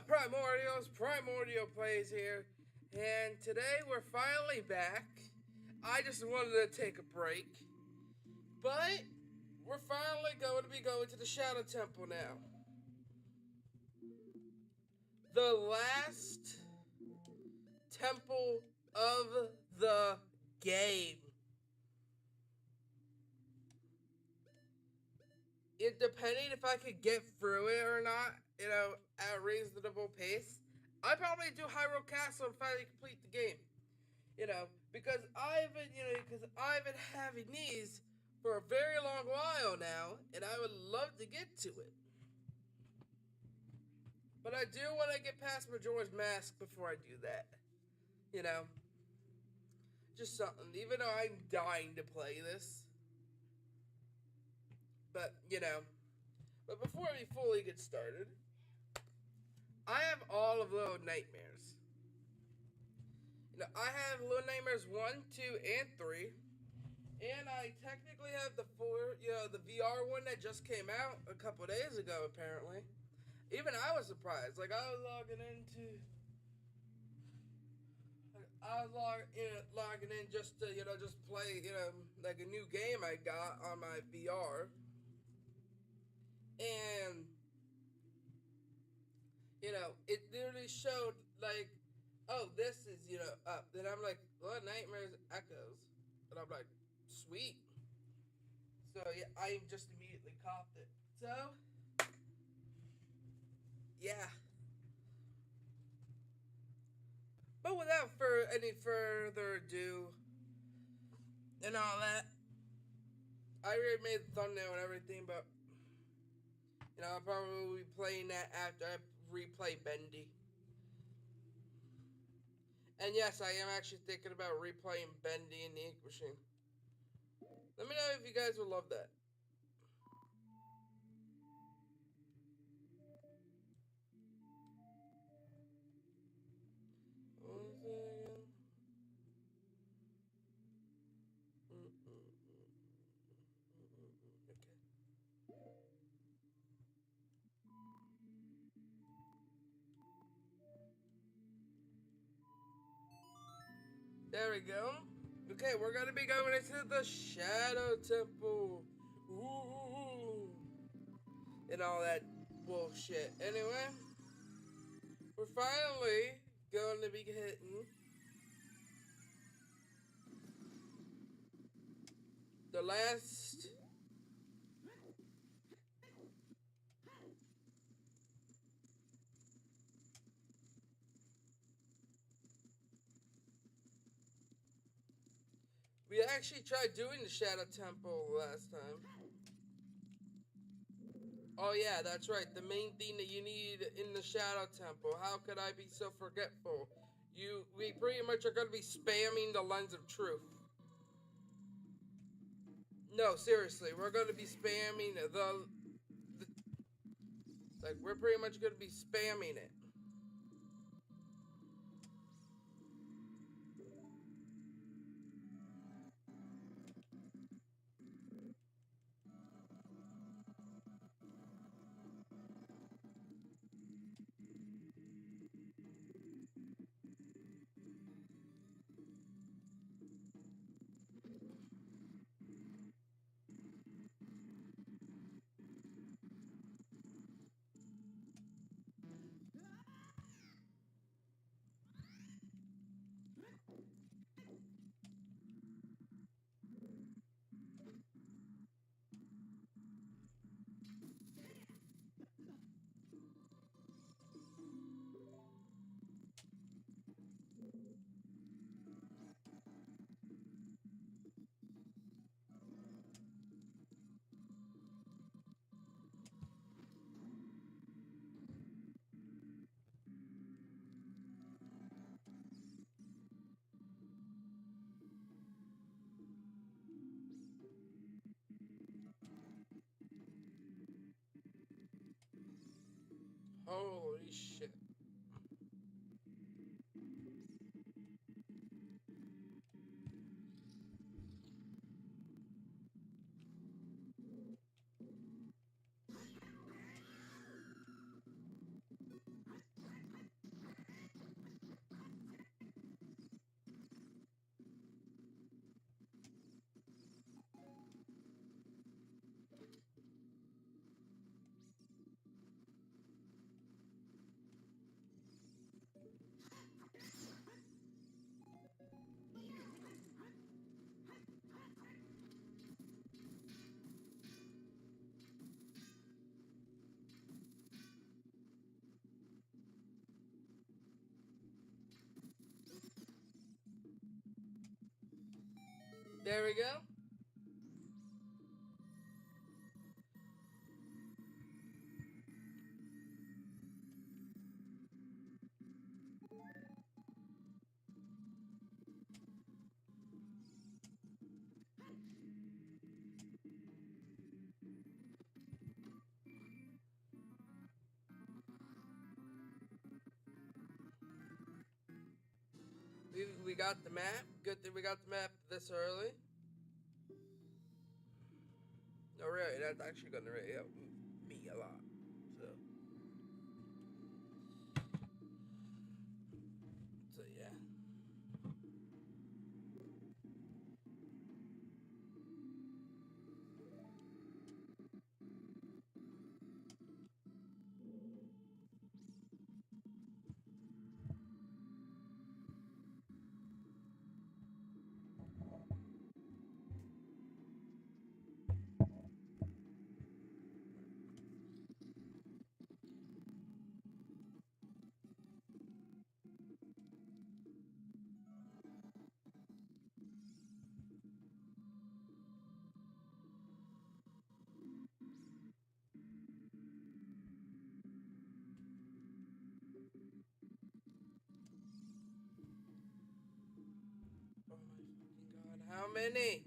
Primordial Plays here, and today we're finally back. I just wanted to take a break, but we're finally going to be going to the Shadow Temple now. The last temple of the game. It depending if I could get through it or not, at a reasonable pace. I'd probably do Hyrule Castle and finally complete the game. Because I've been having these for a very long while now, and I would love to get to it. But I do want to get past Majora's Mask before I do that. You know, just something. Even though I'm dying to play this, but before we fully get started, I have all of Little Nightmares. I have Little Nightmares 1, 2, and 3. And I technically have the VR one that just came out a couple days ago, apparently. Even I was surprised. Like, I was logging in just to, just play, like a new game I got on my VR. And, it literally showed, like, oh, this is, up. Then I'm like, Little Nightmares Echoes. And I'm like, sweet. So, yeah, I just immediately copped it. So, yeah. But without any further ado and all that, I already made the thumbnail and everything, but, I'll probably be playing that after I replay Bendy. And yes, I am actually thinking about replaying Bendy in the Ink Machine. Let me know if you guys would love that. There we go. Okay, we're gonna be going into the Shadow Temple. Ooh. And all that bullshit. Anyway, we're finally going to be hitting the last we actually tried doing the Shadow Temple last time. Oh yeah, that's right. The main thing that you need in the Shadow Temple. How could I be so forgetful? We pretty much are going to be spamming the Lens of Truth. No, seriously, we're going to be spamming we're pretty much going to be spamming it. Holy shit. There we go. We got the map. Good thing we got the map this early. No, really, that's actually gonna really help me a lot. So, yeah. Oh my fucking god! How many?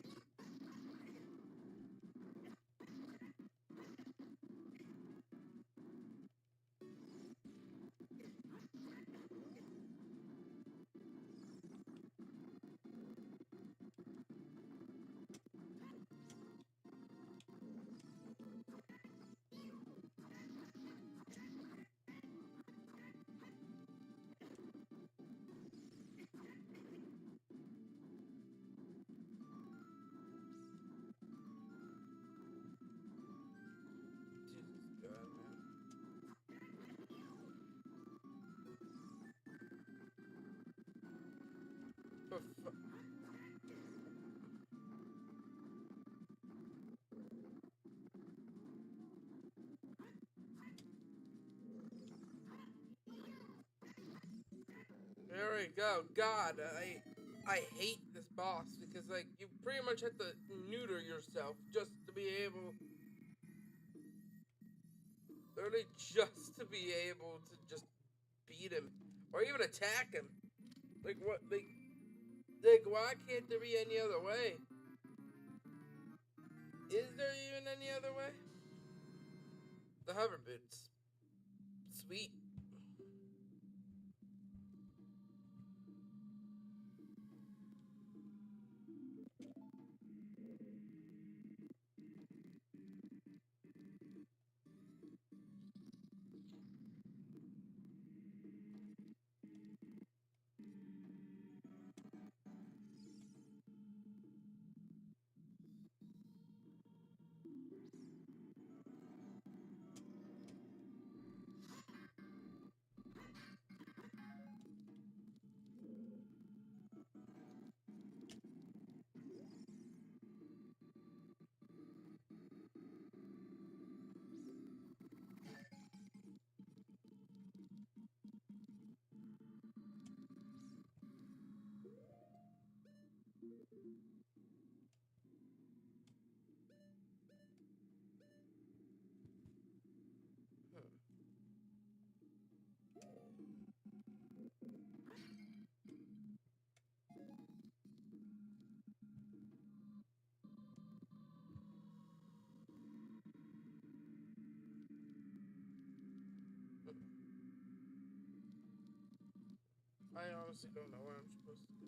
Jesus God, man. There we go. God, I hate this boss because like you pretty much have to neuter yourself just to be able, literally just to be able to just beat him or even attack him. Like what? Like why can't there be any other way? Is there even any other way? The hover boots, sweet. I honestly don't know what I'm supposed to do.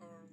Um,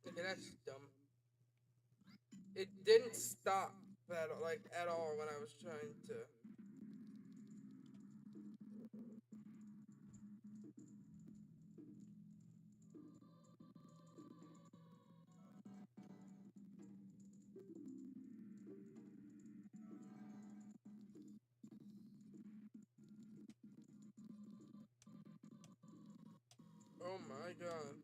okay, that's dumb. It didn't stop that like at all when I was trying to. Oh my god.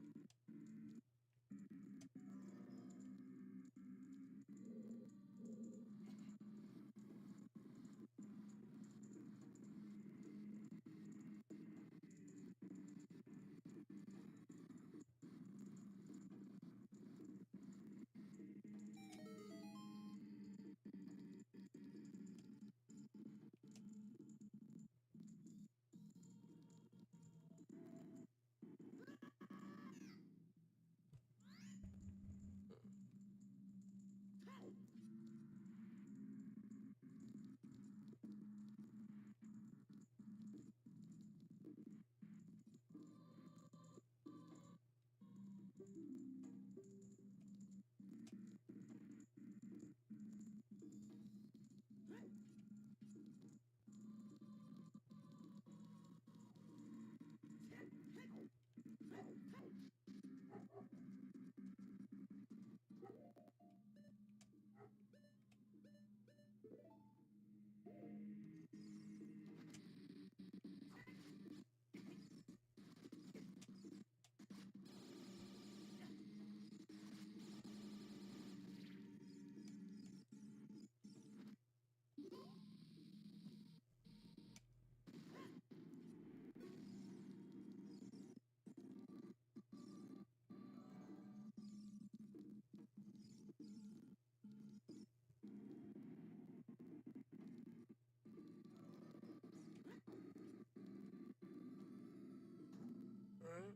Right?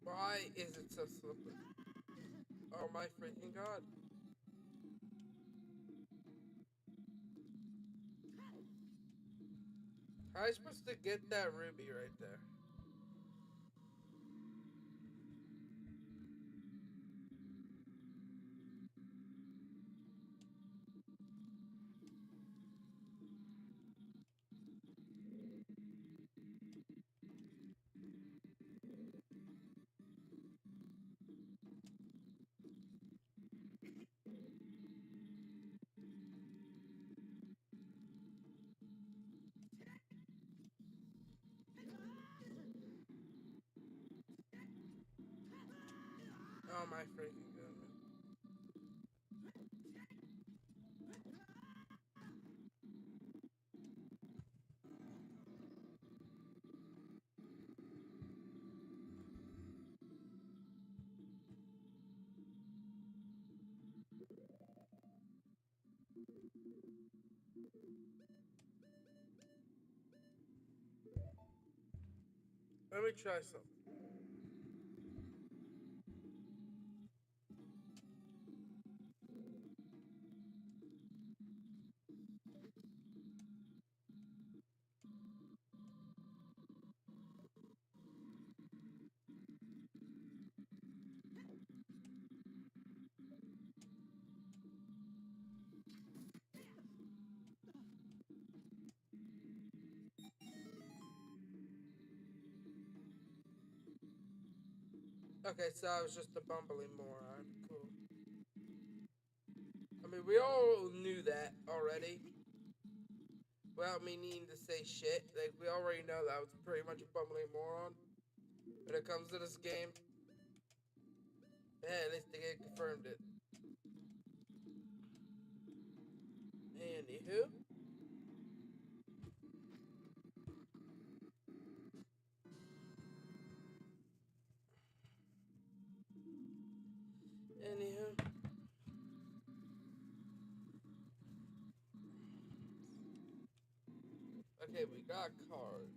Why is it so slippery? Oh my freaking god. How are you supposed to get that ruby right there? my freaking goodness. Let me try something. Okay, so I was just a bumbling moron. Cool. I mean, we all knew that already. Without me needing to say shit. Like, we already know that I was pretty much a bumbling moron when it comes to this game. Yeah, at least they confirmed it. Anywho. Anywho. Okay, we got cards.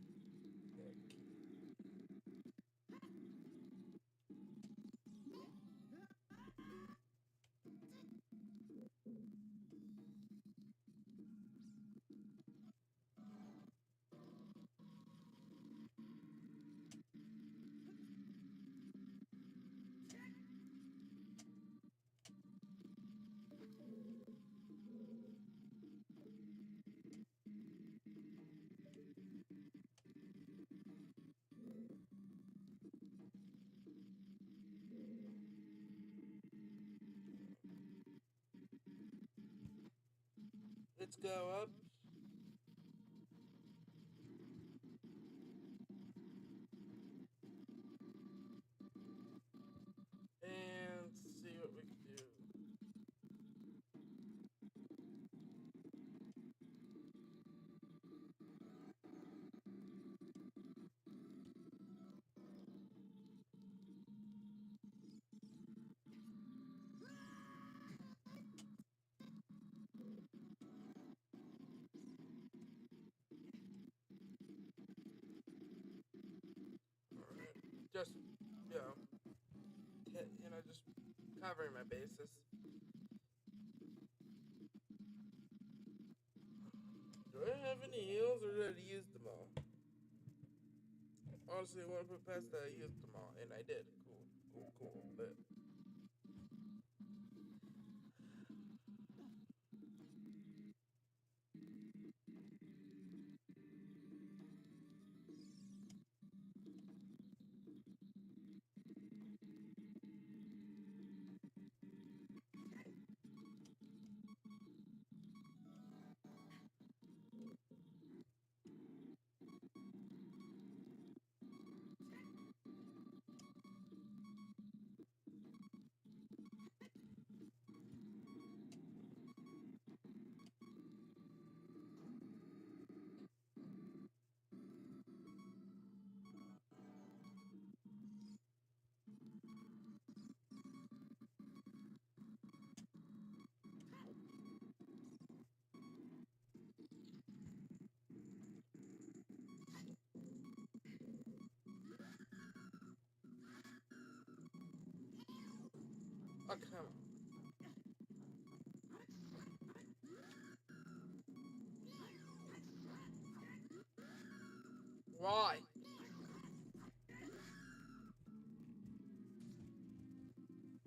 Let's go up. And see what we can do. Alright. Just, just covering my bases. Do I have any heals or did I use them all? Honestly, I want to put past that I used them all, and I did. Cool. But oh, come on. Why?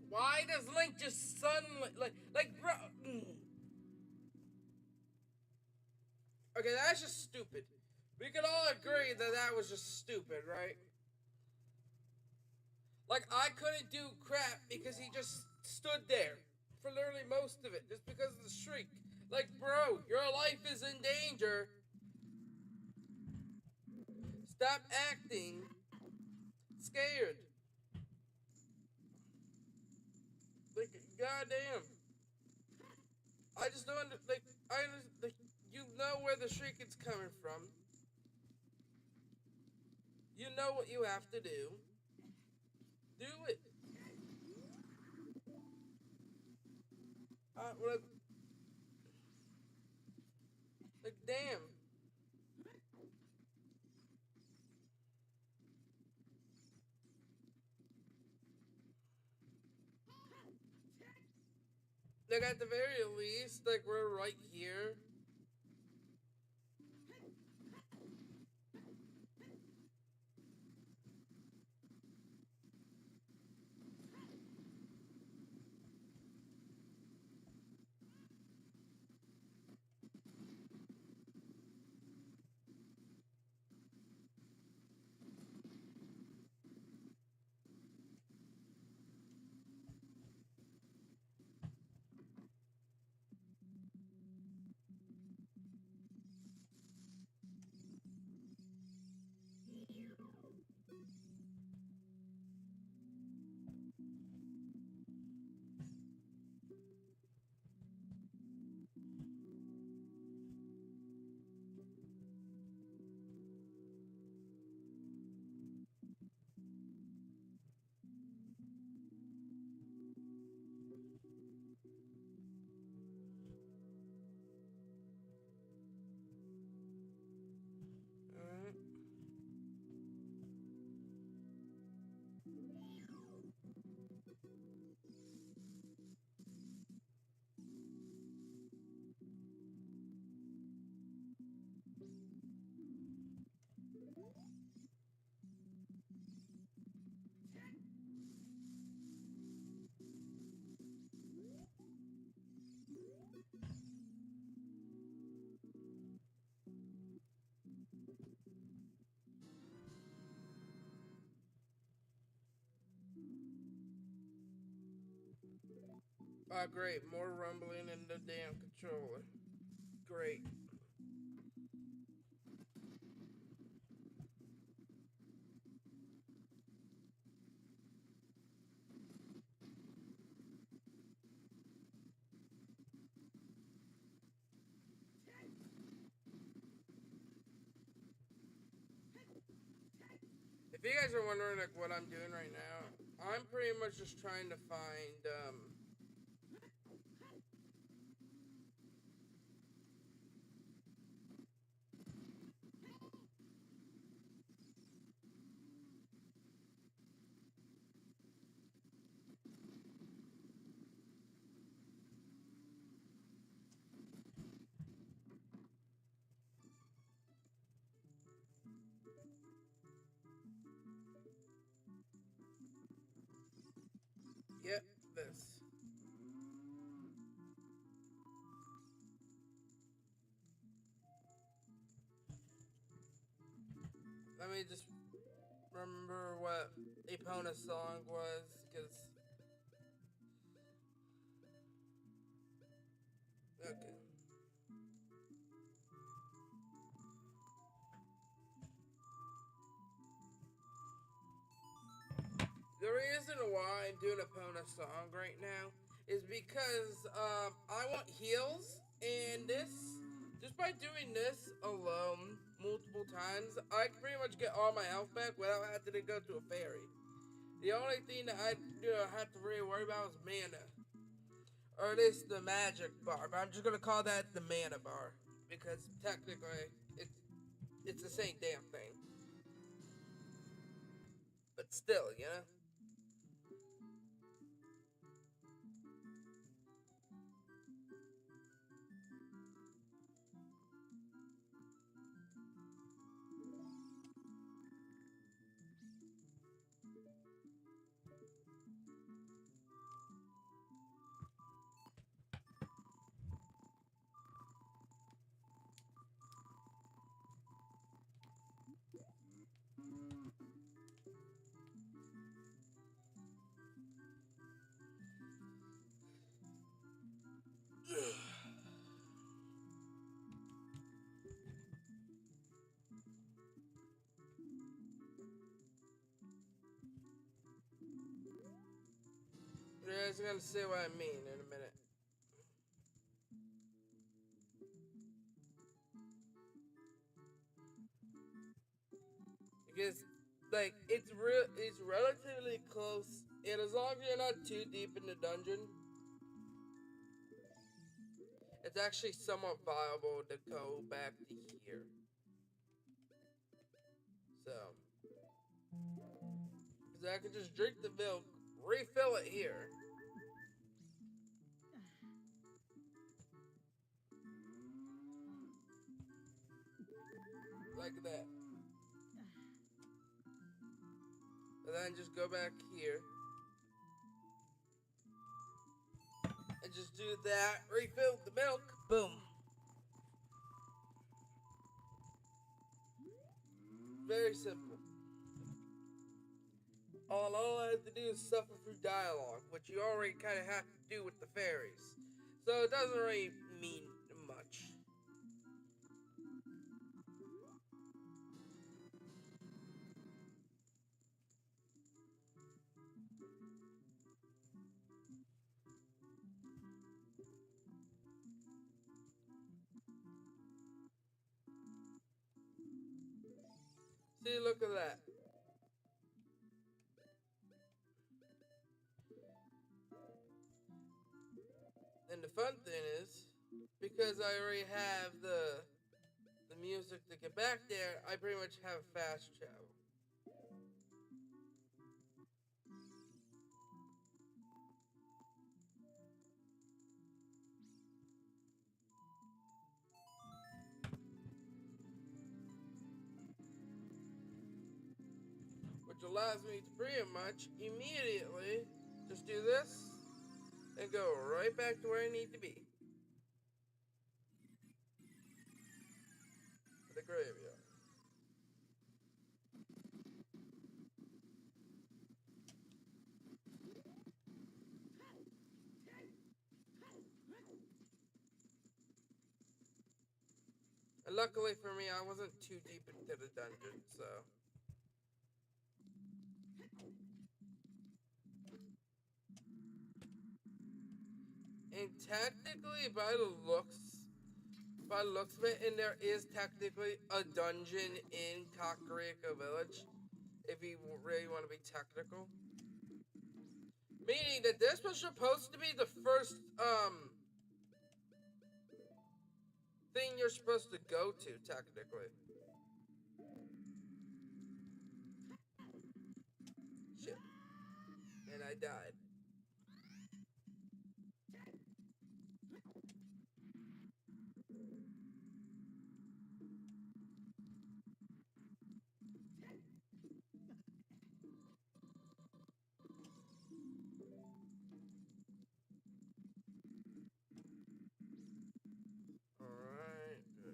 Why does Link just suddenly like bro? Okay, that's just stupid. We can all agree that that was just stupid, right? Like I couldn't do crap because he just stood there for literally most of it, just because of the shriek. Like, bro, your life is in danger. Stop acting scared. Goddamn. I just don't like. Like, you know where the shrinking's coming from. You know what you have to do. Do it. Like, damn. Like, at the very least, like, we're right here. Alright. Oh, great. More rumbling in the damn controller. Great. If you guys are wondering, like, what I'm doing right now, I'm pretty much just trying to find, yep, this. Let me just remember what Epona's song was, because... Okay. The reason why I'm doing Epona's song right now is because I want heals, and this, just by doing this alone multiple times, I can pretty much get all my health back without having to go to a fairy. The only thing that I have to really worry about is mana, or at least the magic bar. But I'm just gonna call that the mana bar because technically it's the same damn thing. But still, you know. guys are gonna see what I mean in a minute. Because like it's relatively close, and as long as you're not too deep in the dungeon, it's actually somewhat viable to go back to here. So, because I could just drink the milk, refill it here. Like that. And then just go back here. And just do that, refill the milk, boom. Very simple. All I have to do is suffer through dialogue, which you already kind of have to do with the fairies. So it doesn't really mean much. See, look at that. And the fun thing is, because I already have the music to get back there, I pretty much have fast travel. Which allows me to pretty much immediately just do this and go right back to where I need to be. The graveyard. And luckily for me, I wasn't too deep into the dungeon, so. And technically, by the looks of it, and there is technically a dungeon in Kakariko Village, if you really want to be technical. Meaning that this was supposed to be the first, thing you're supposed to go to, technically. Shit. And I died. Alright, go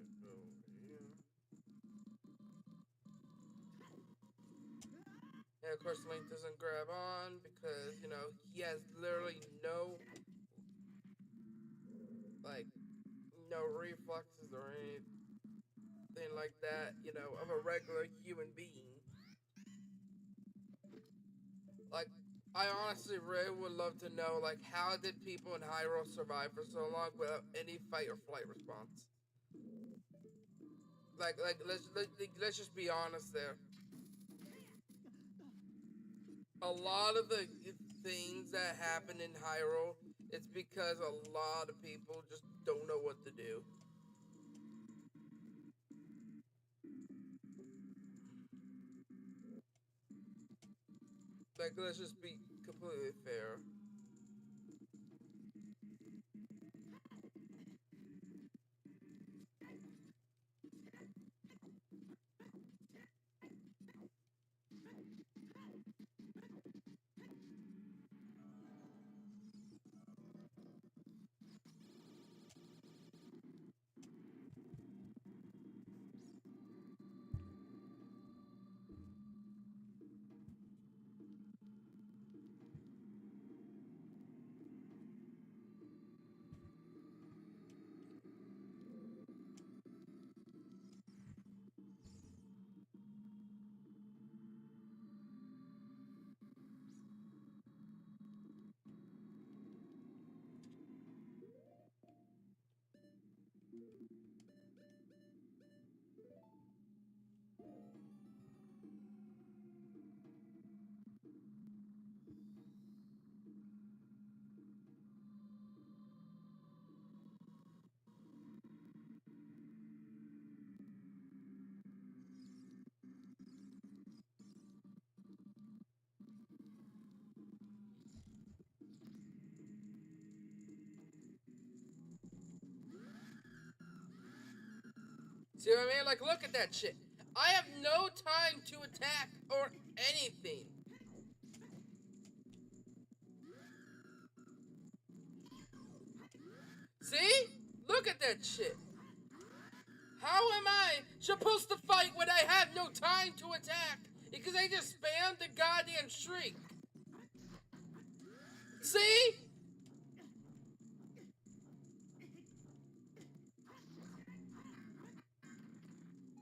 here. And of course, Link doesn't grab on because, you know, he has literally no, like, no reflexes or anything like that, you know, of a regular human being. Like, I honestly really would love to know, like, how did people in Hyrule survive for so long without any fight or flight response? Like, let's just be honest there. A lot of the things that happen in Hyrule, it's because a lot of people just don't know what to do. Like, let's just be completely fair. See what I mean? Like, look at that shit. I have no time to attack or anything. See? Look at that shit. How am I supposed to fight when I have no time to attack? Because I just spammed the goddamn shriek. See?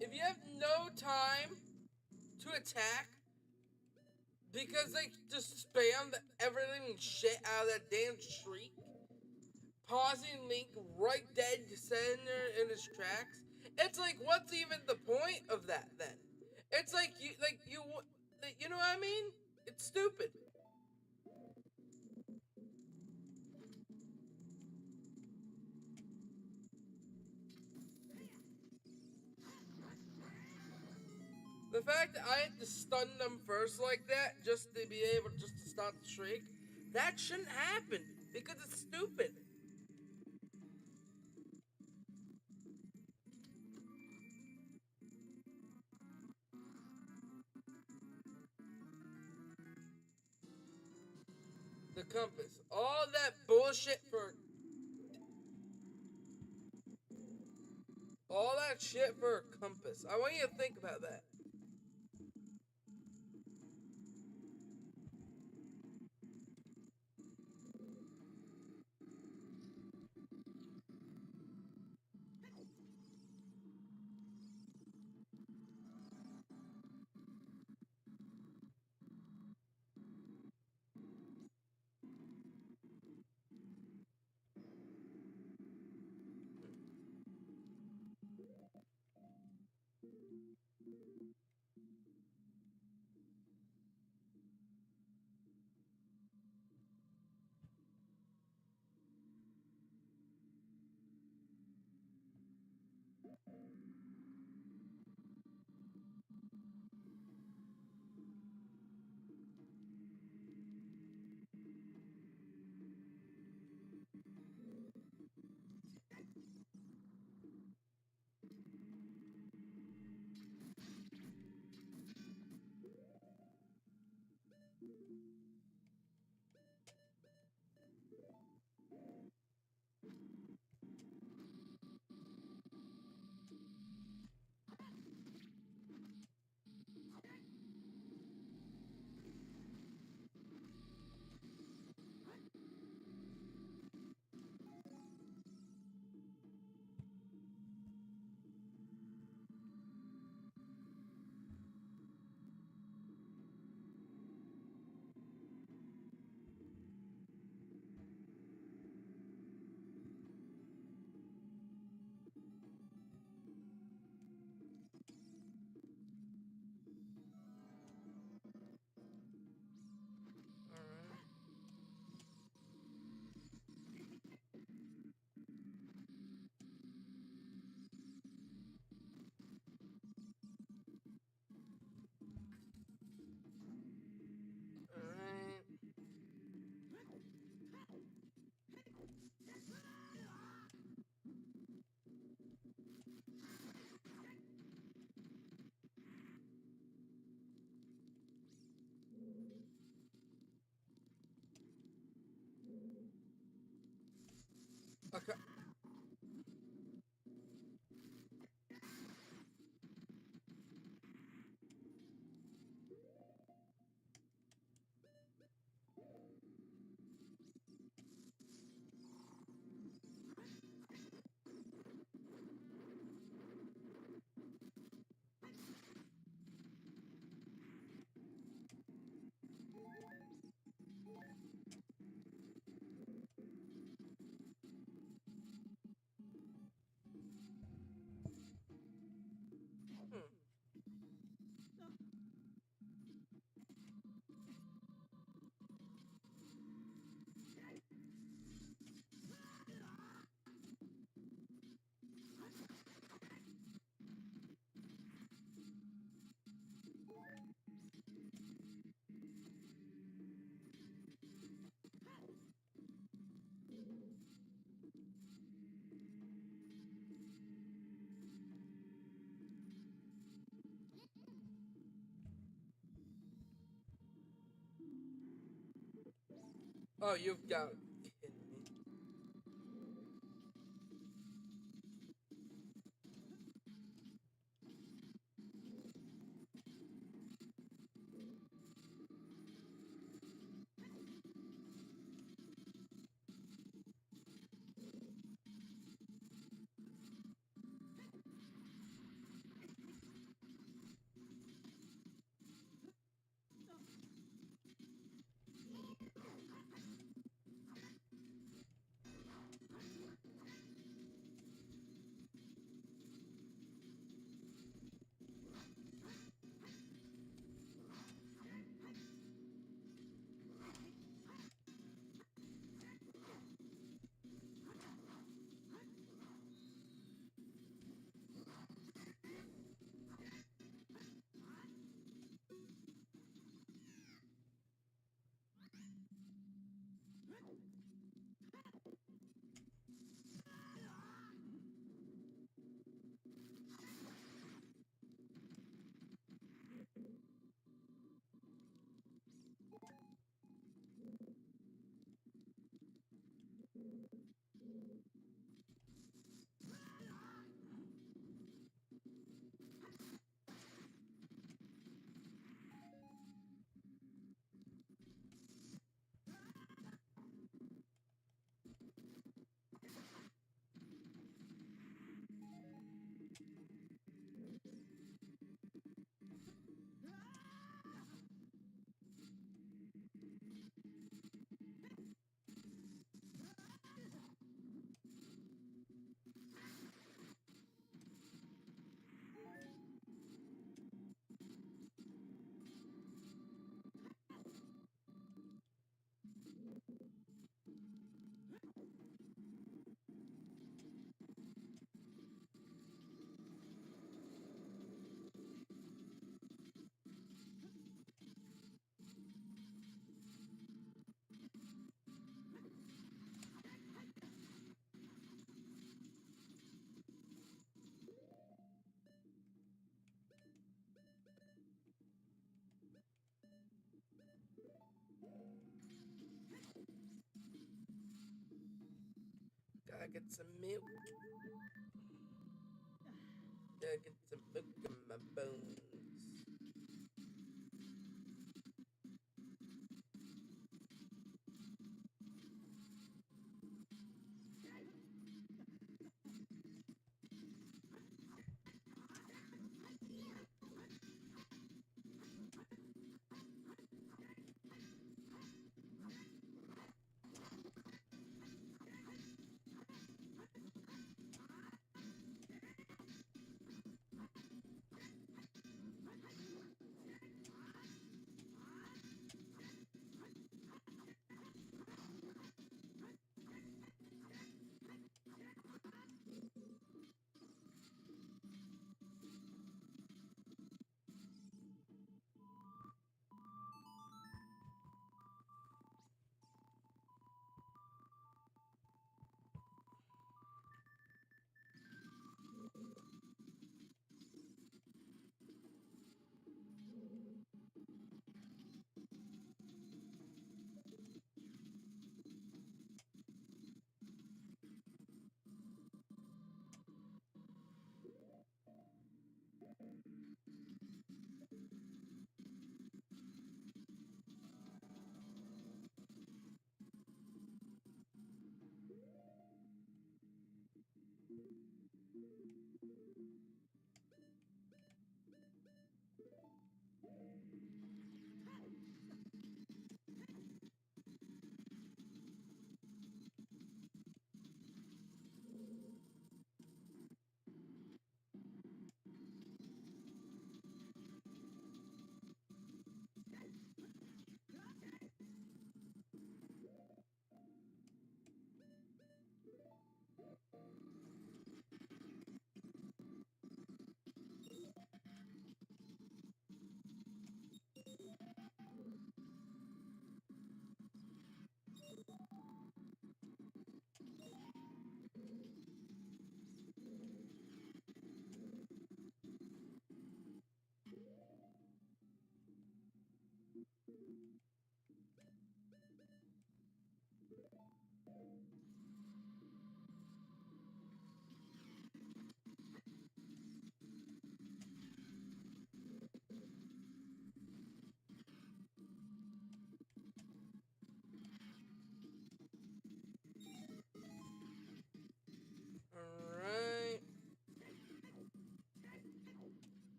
If you have no time to attack, because they just spammed everything shit out of that damn shriek, pausing Link right dead center in his tracks, it's like, what's even the point of that then? It's like you know what I mean? It's stupid. The fact that I had to stun them first like that just to be able just to stop the shriek, that shouldn't happen because it's stupid. The compass, all that bullshit for all that shit for a compass. I want you to think about that. Okay. Oh, you've got to be kidding me. Gotta get some milk. Gotta get some milk in my bones.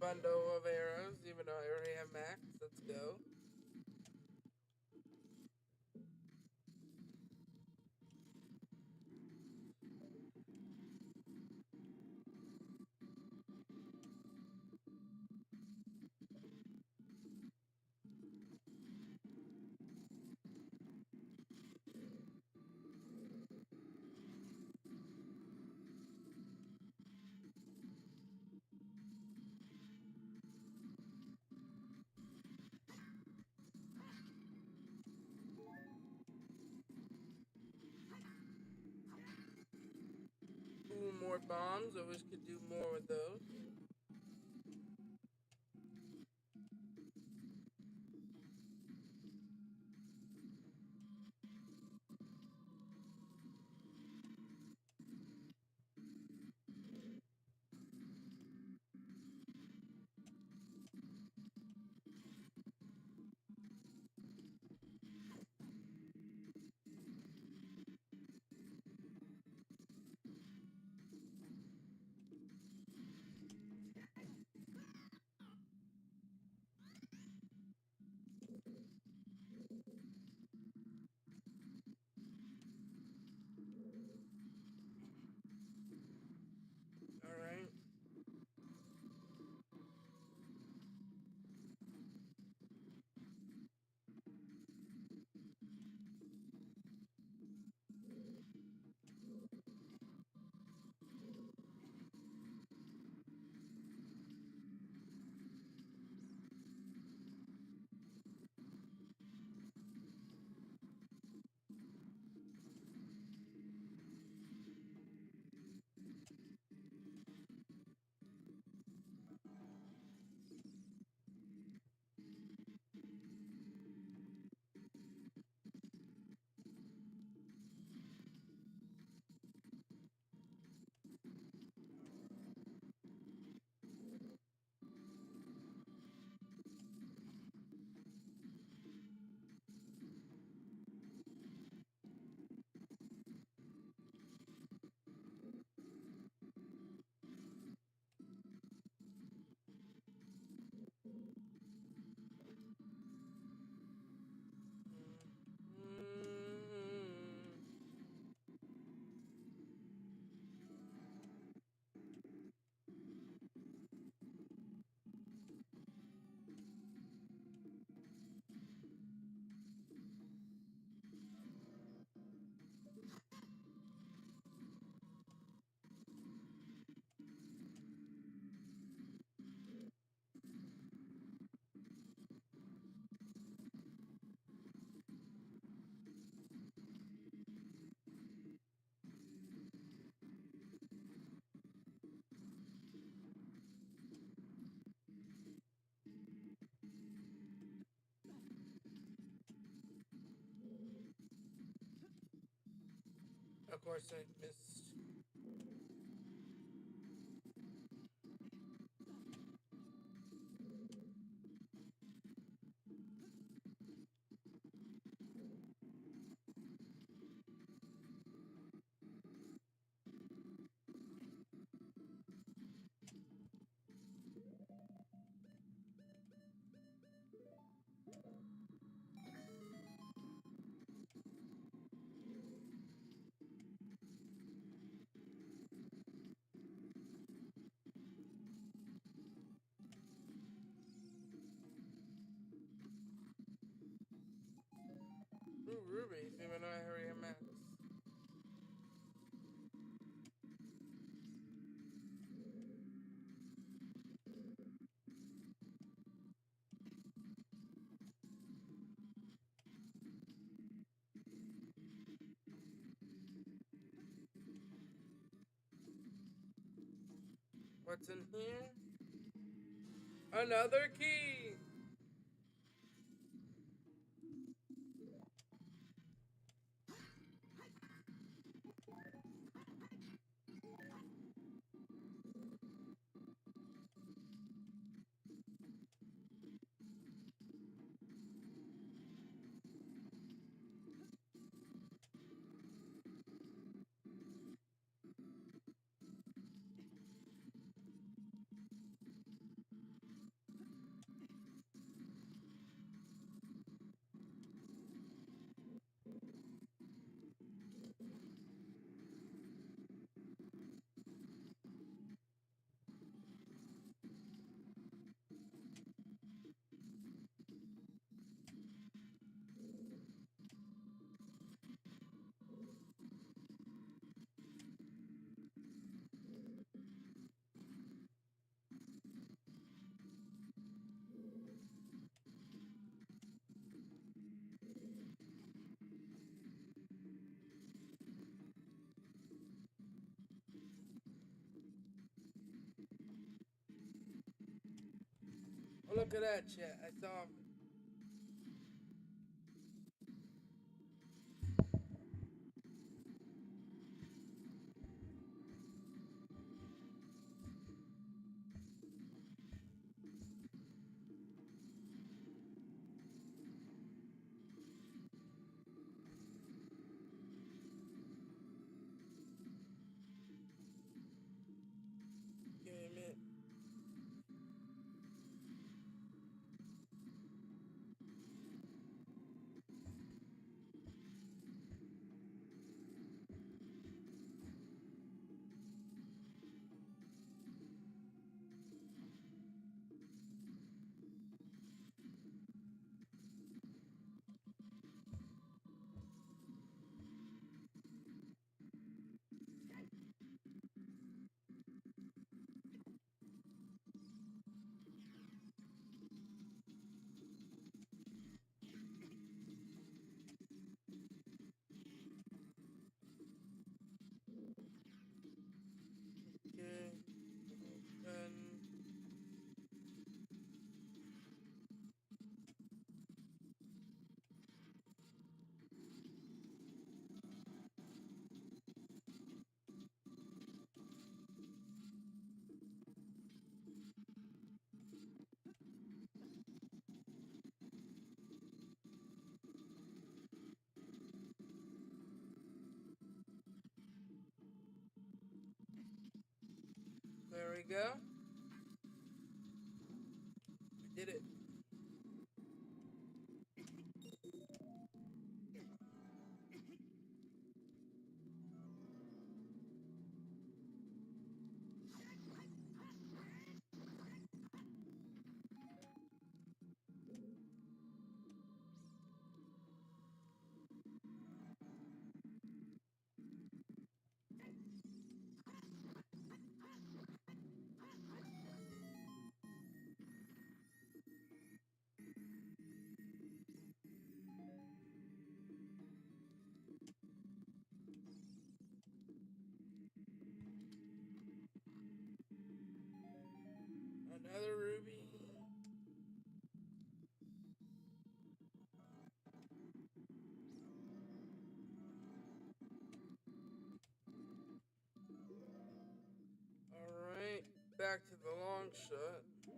bundle of arrows, even though I already have max. Let's go. Ooh, more bombs. Always could do more with those. All right. Mm-hmm. Of course, I missed. Ooh, rubies, even though I already have max. What's in here? Another key! look at that, chat. I saw him. Give me a minute. Okay. And there we go. I did it. Another ruby. Alright, back to the long shot. So,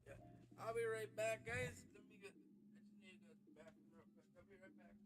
yeah. I'll be right back, guys. Let me get. I just need to go to the bathroom real quick. I'll be right back.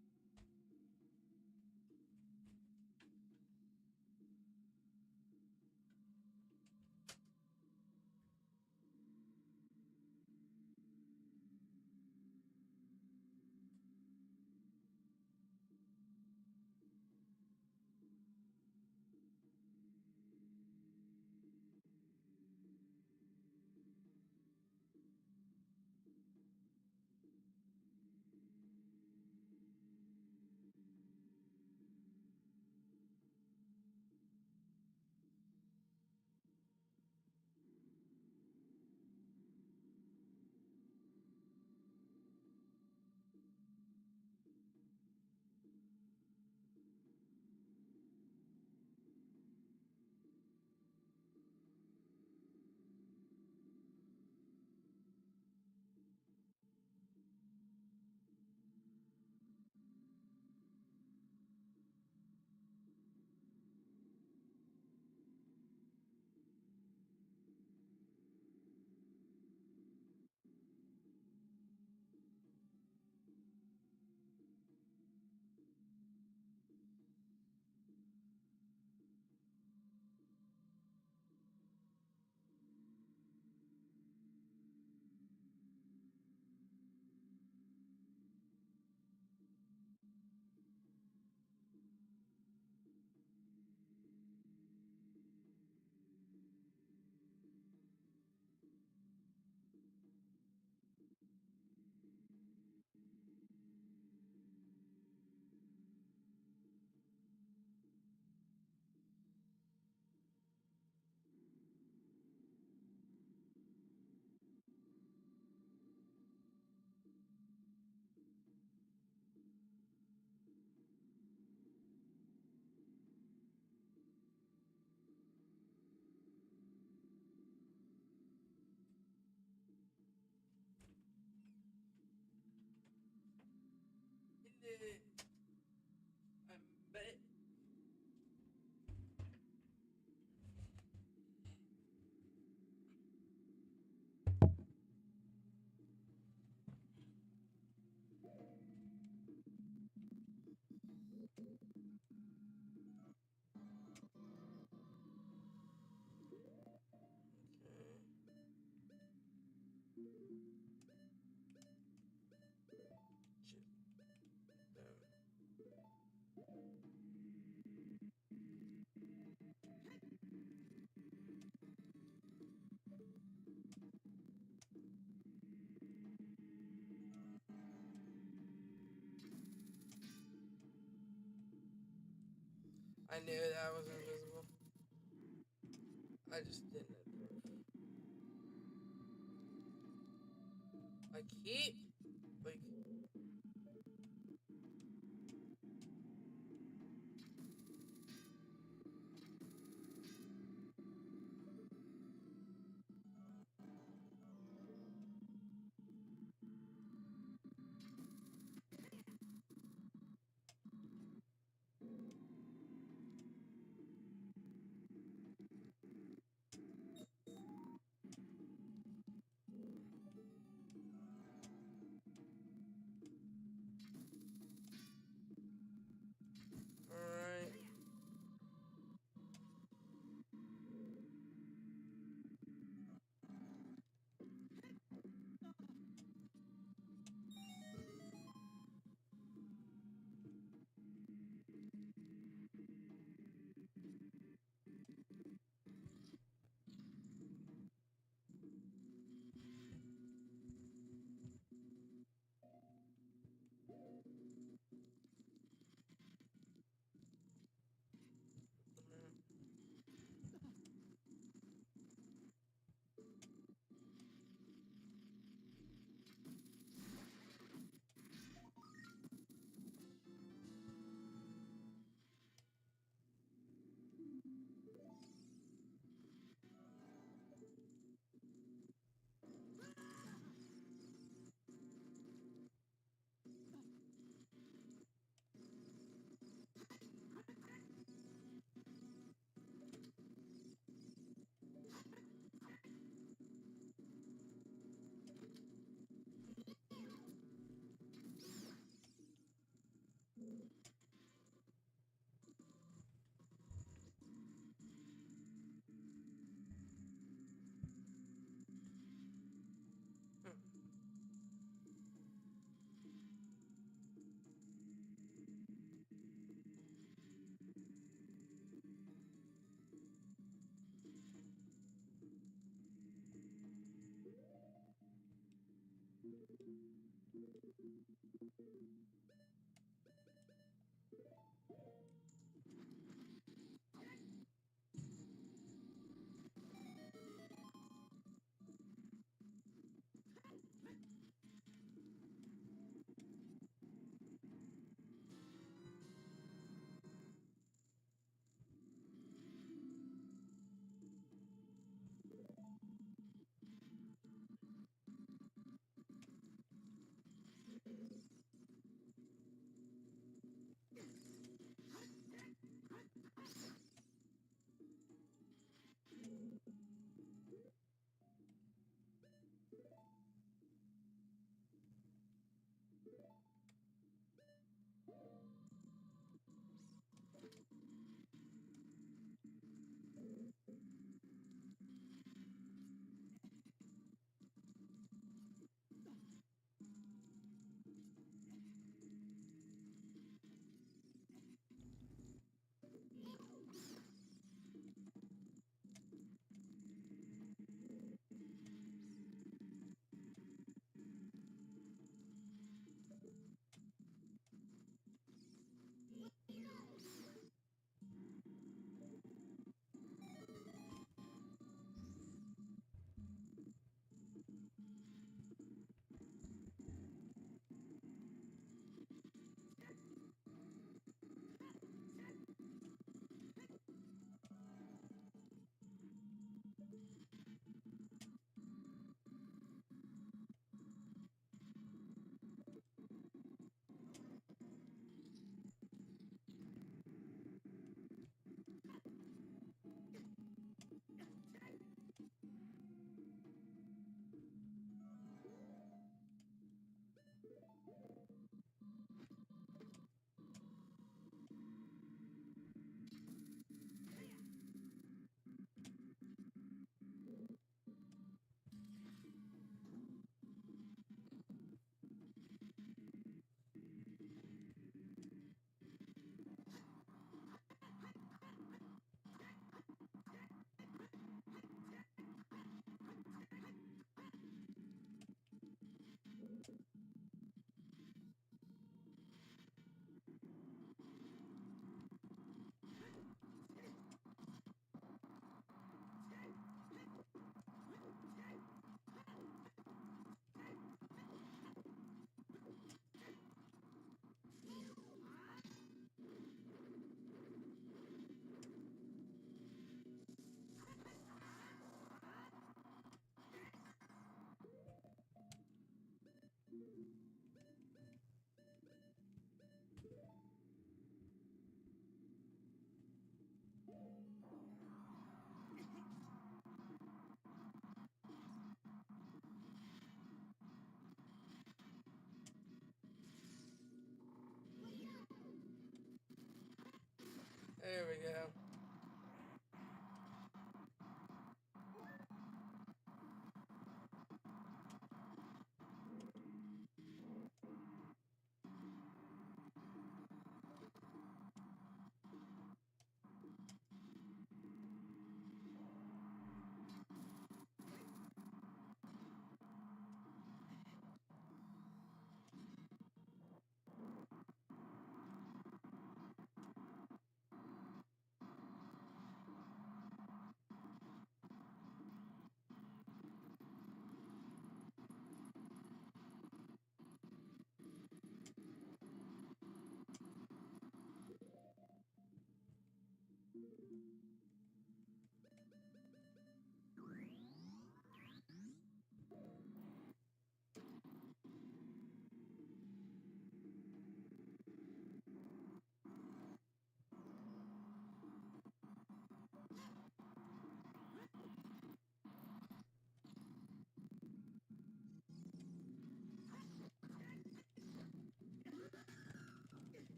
it. I bet. I knew that was invisible. I just didn't approve. I keep like alright.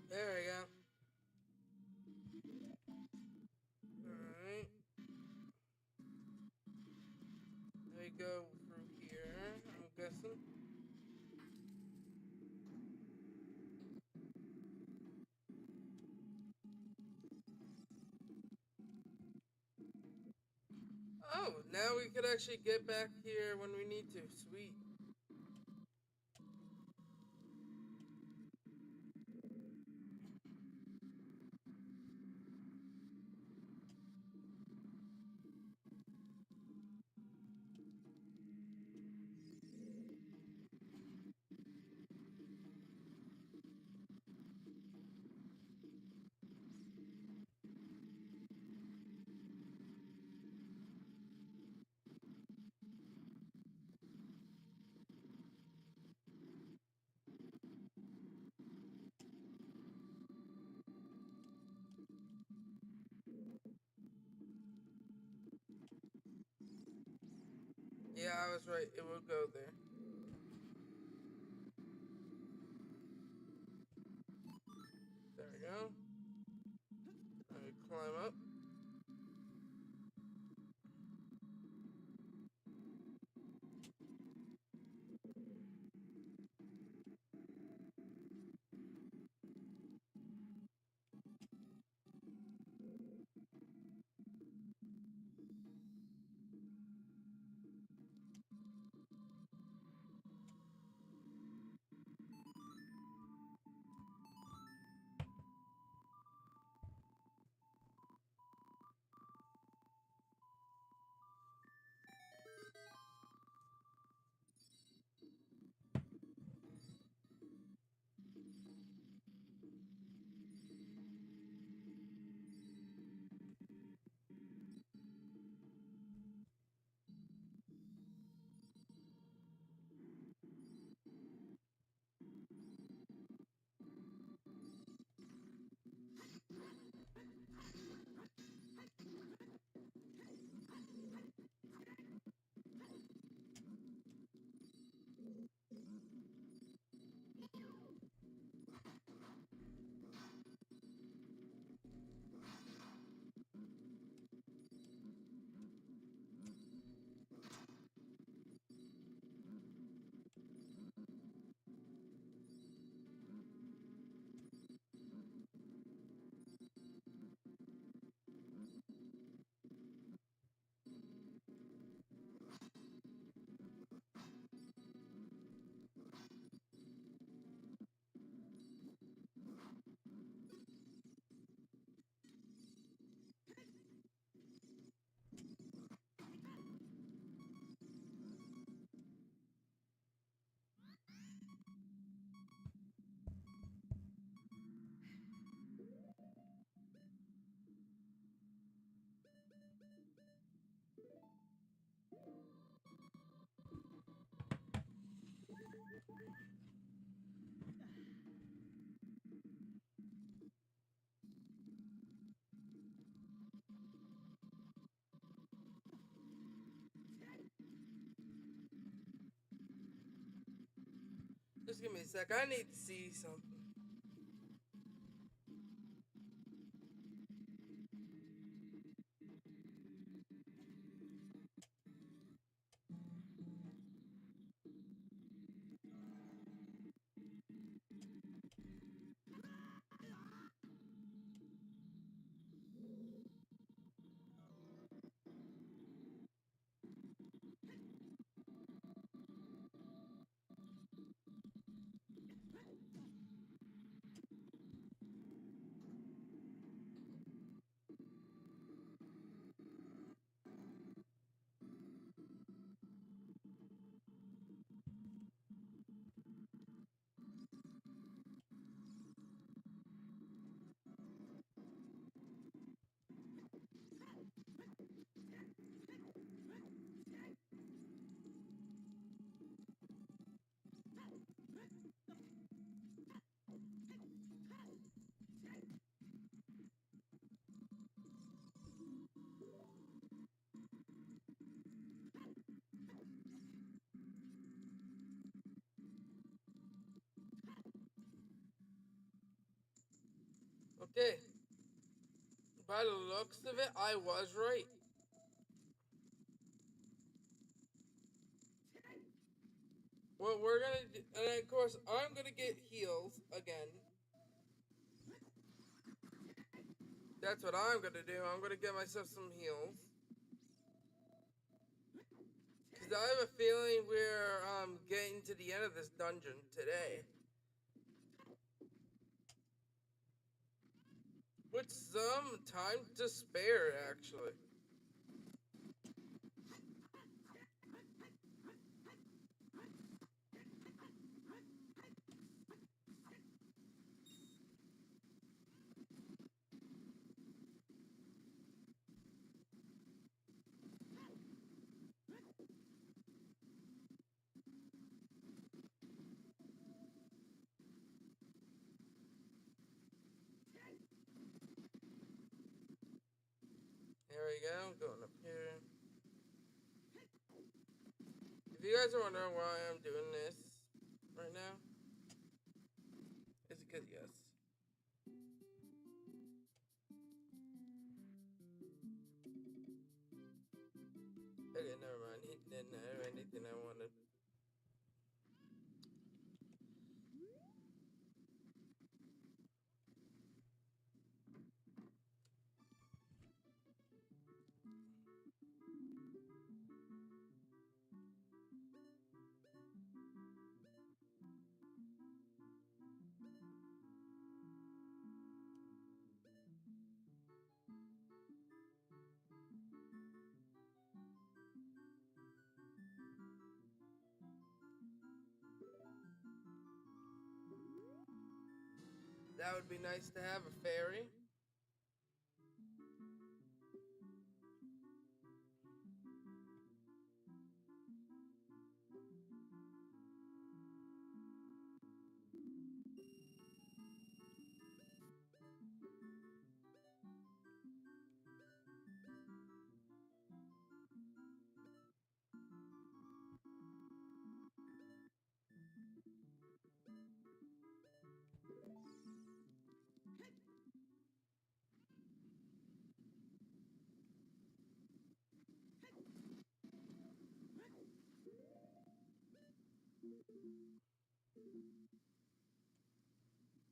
There we go. Alright. There we go through here, I'm guessing. Oh, now we could actually get back here when we need to. Sweet. Yeah, I was right. It will go there. There we go. Now we climb up. Just give me a sec. I need to see something. Okay. By the looks of it, I was right. What we're gonna do, and of course, I'm gonna get heals again. That's what I'm gonna do. I'm gonna get myself some heals. Because I have a feeling we're getting to the end of this dungeon today. With some time to spare, actually. There we go, going up here. If you guys are wondering why I'm doing this right now, it's because yes. Okay, never mind. He didn't have anything I wanted. That would be nice to have a fairy.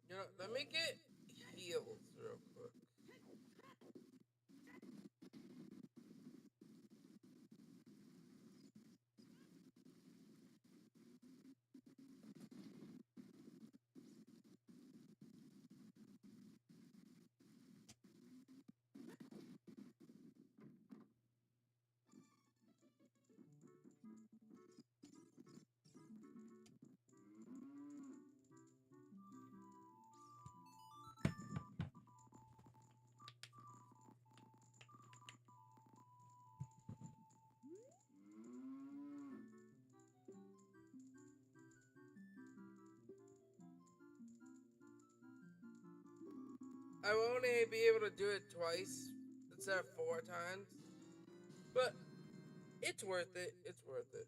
You know, let me get heals real quick. I will only be able to do it twice instead of 4 times. But it's worth it. It's worth it.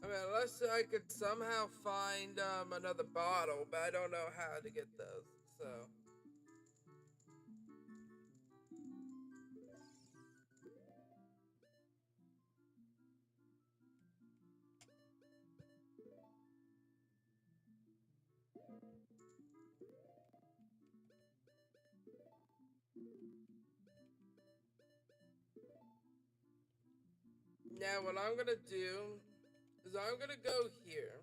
I mean, unless I could somehow find another bottle, but I don't know how to get those. So. Now what I'm gonna do is I'm gonna go here.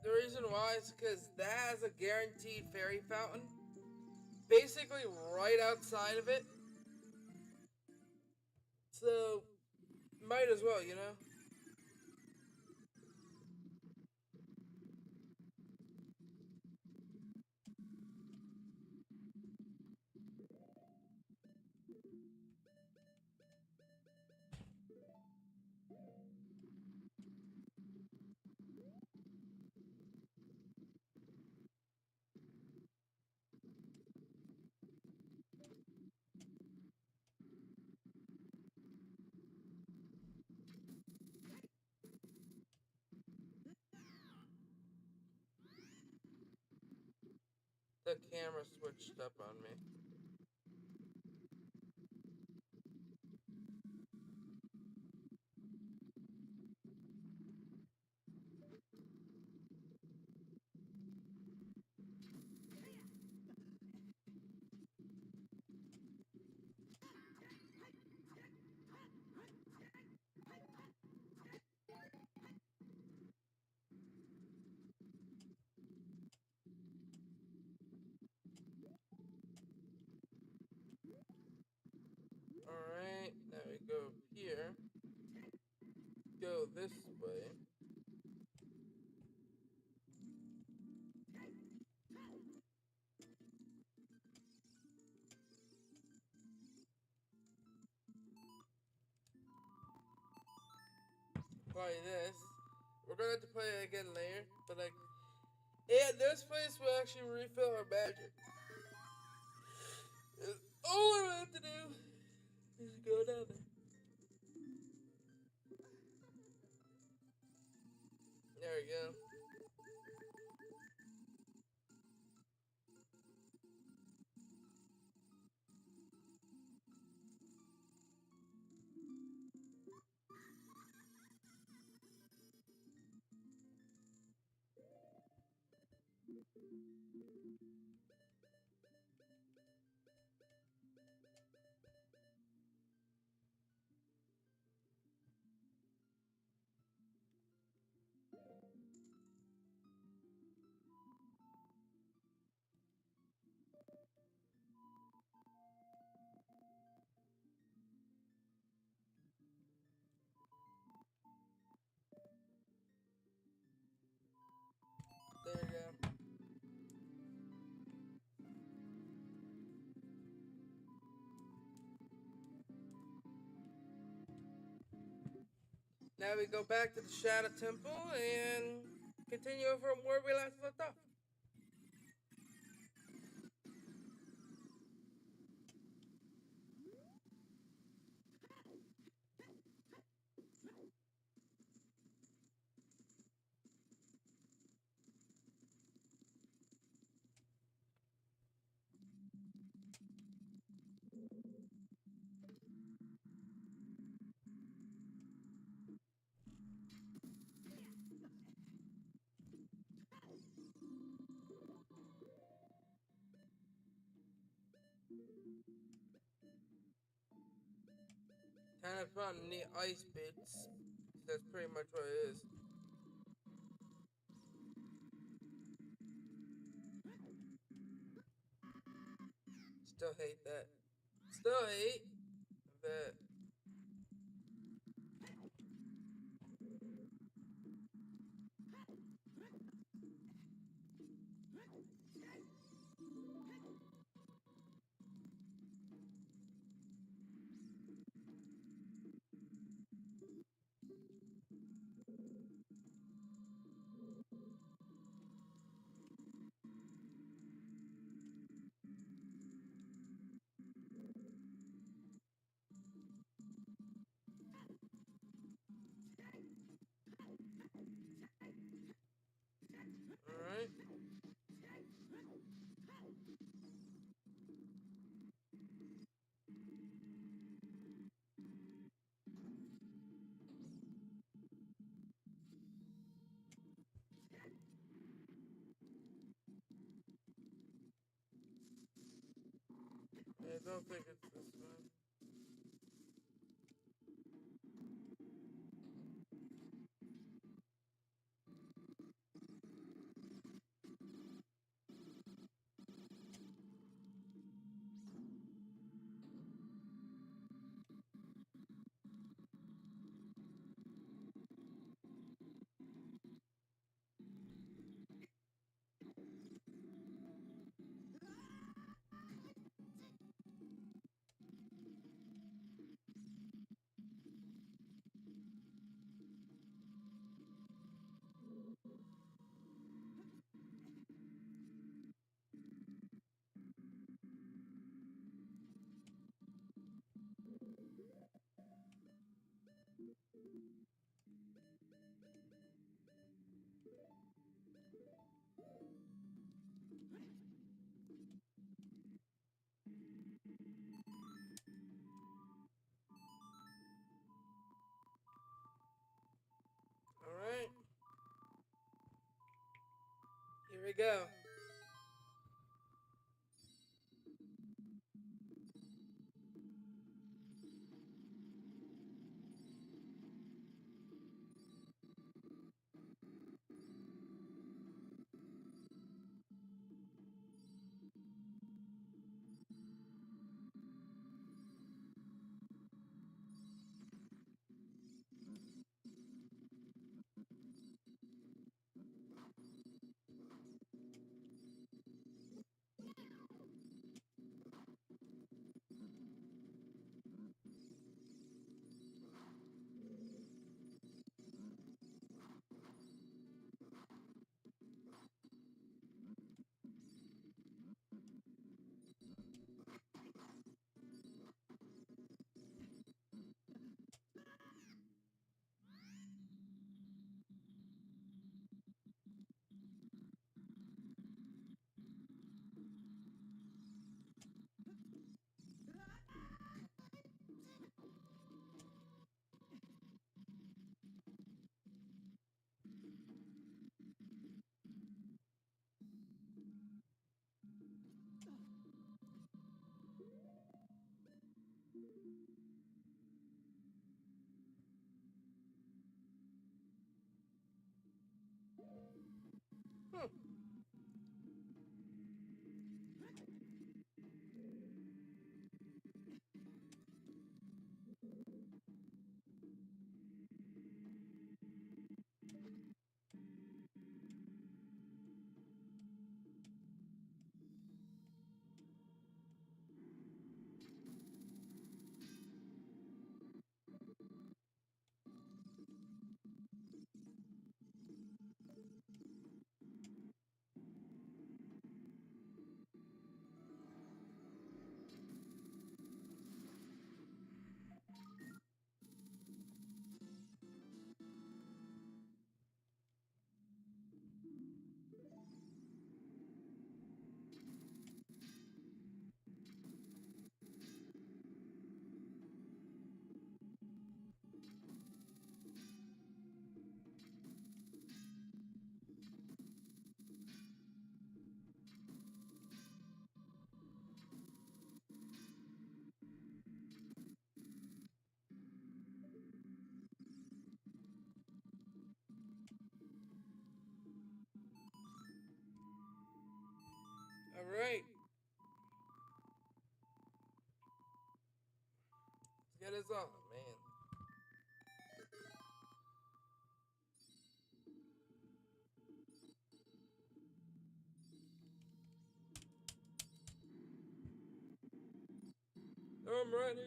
The reason why is because that has a guaranteed fairy fountain. Basically right outside of it. So might as well, you know? The camera switched up on me. Alright, now we go here. Go this way. Play this. We're gonna have to play it again later, but like, yeah, this place will actually refill our magic. All I have to do is go down there. There we go. There we go. Now we go back to the Shadow Temple and continue from where we last left off. Kind of fun, neat ice bits. That's pretty much what it is. Still hate that. Still hate that. Alright. I don't think it's this one. Alright. Here we go. Hmm. Alright. Let's get this on, man. I'm ready.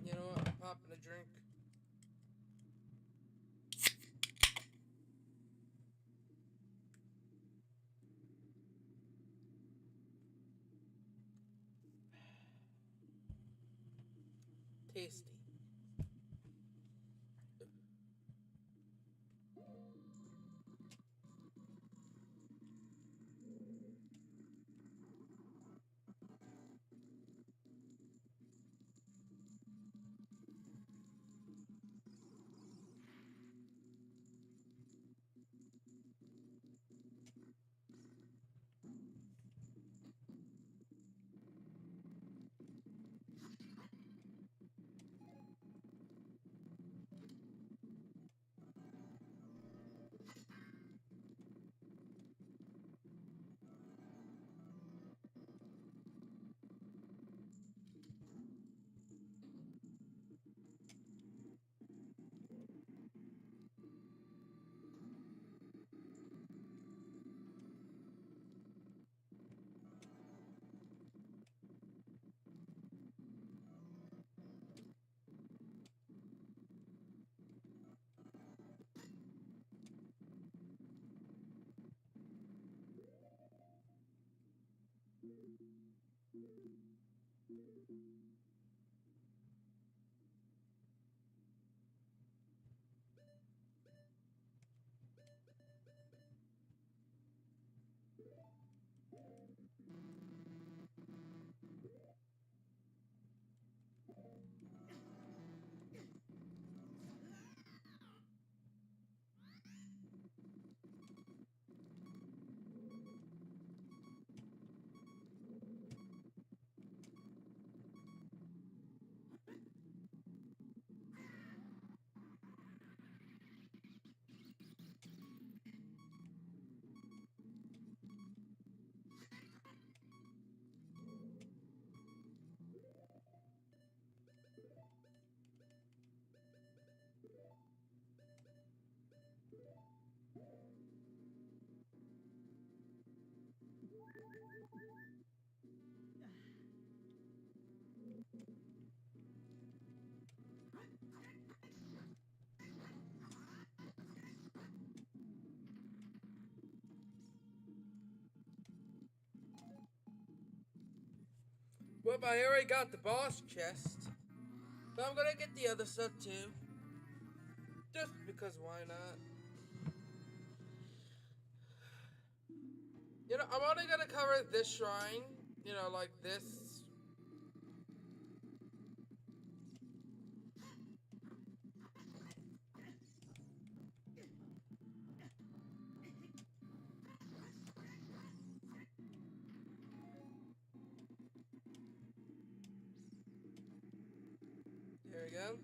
You know what? I'm popping a drink. Tasty. Well, I already got the boss chest. But I'm gonna get the other stuff too. Just because why not? You know, I'm only gonna cover this shrine. You know, like this. There we go.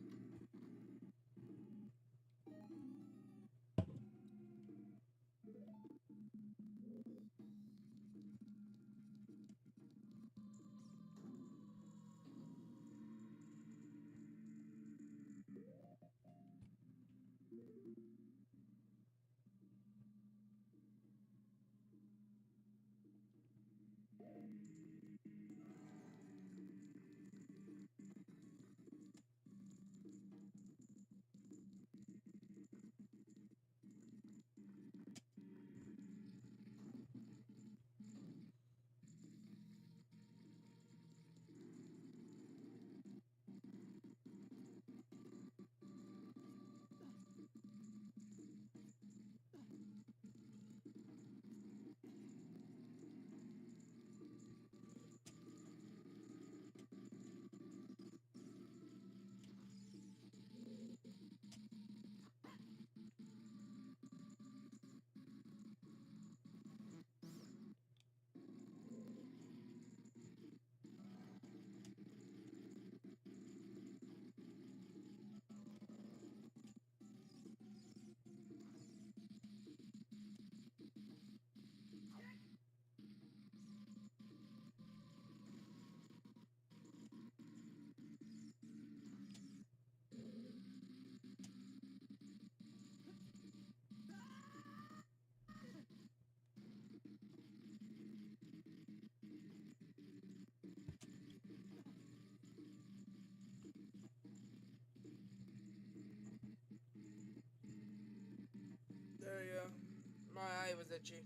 sketchy.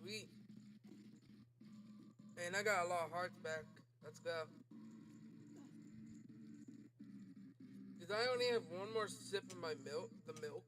Sweet. And I got a lot of hearts back. Let's go. Because I only have one more sip of my milk. The milk.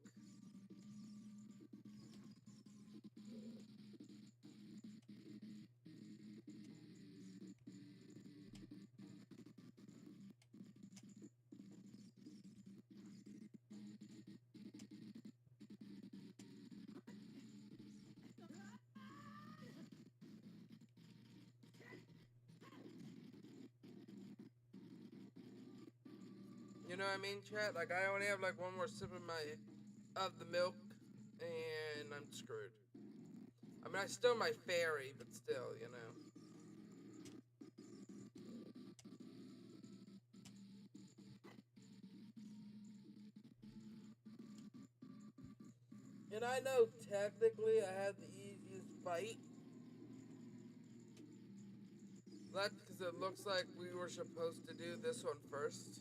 You know what I mean, chat? Like I only have like one more sip of the milk, and I'm screwed. I mean, I still my fairy, but still, you know. And I know technically I had the easiest fight. That's because it looks like we were supposed to do this one first.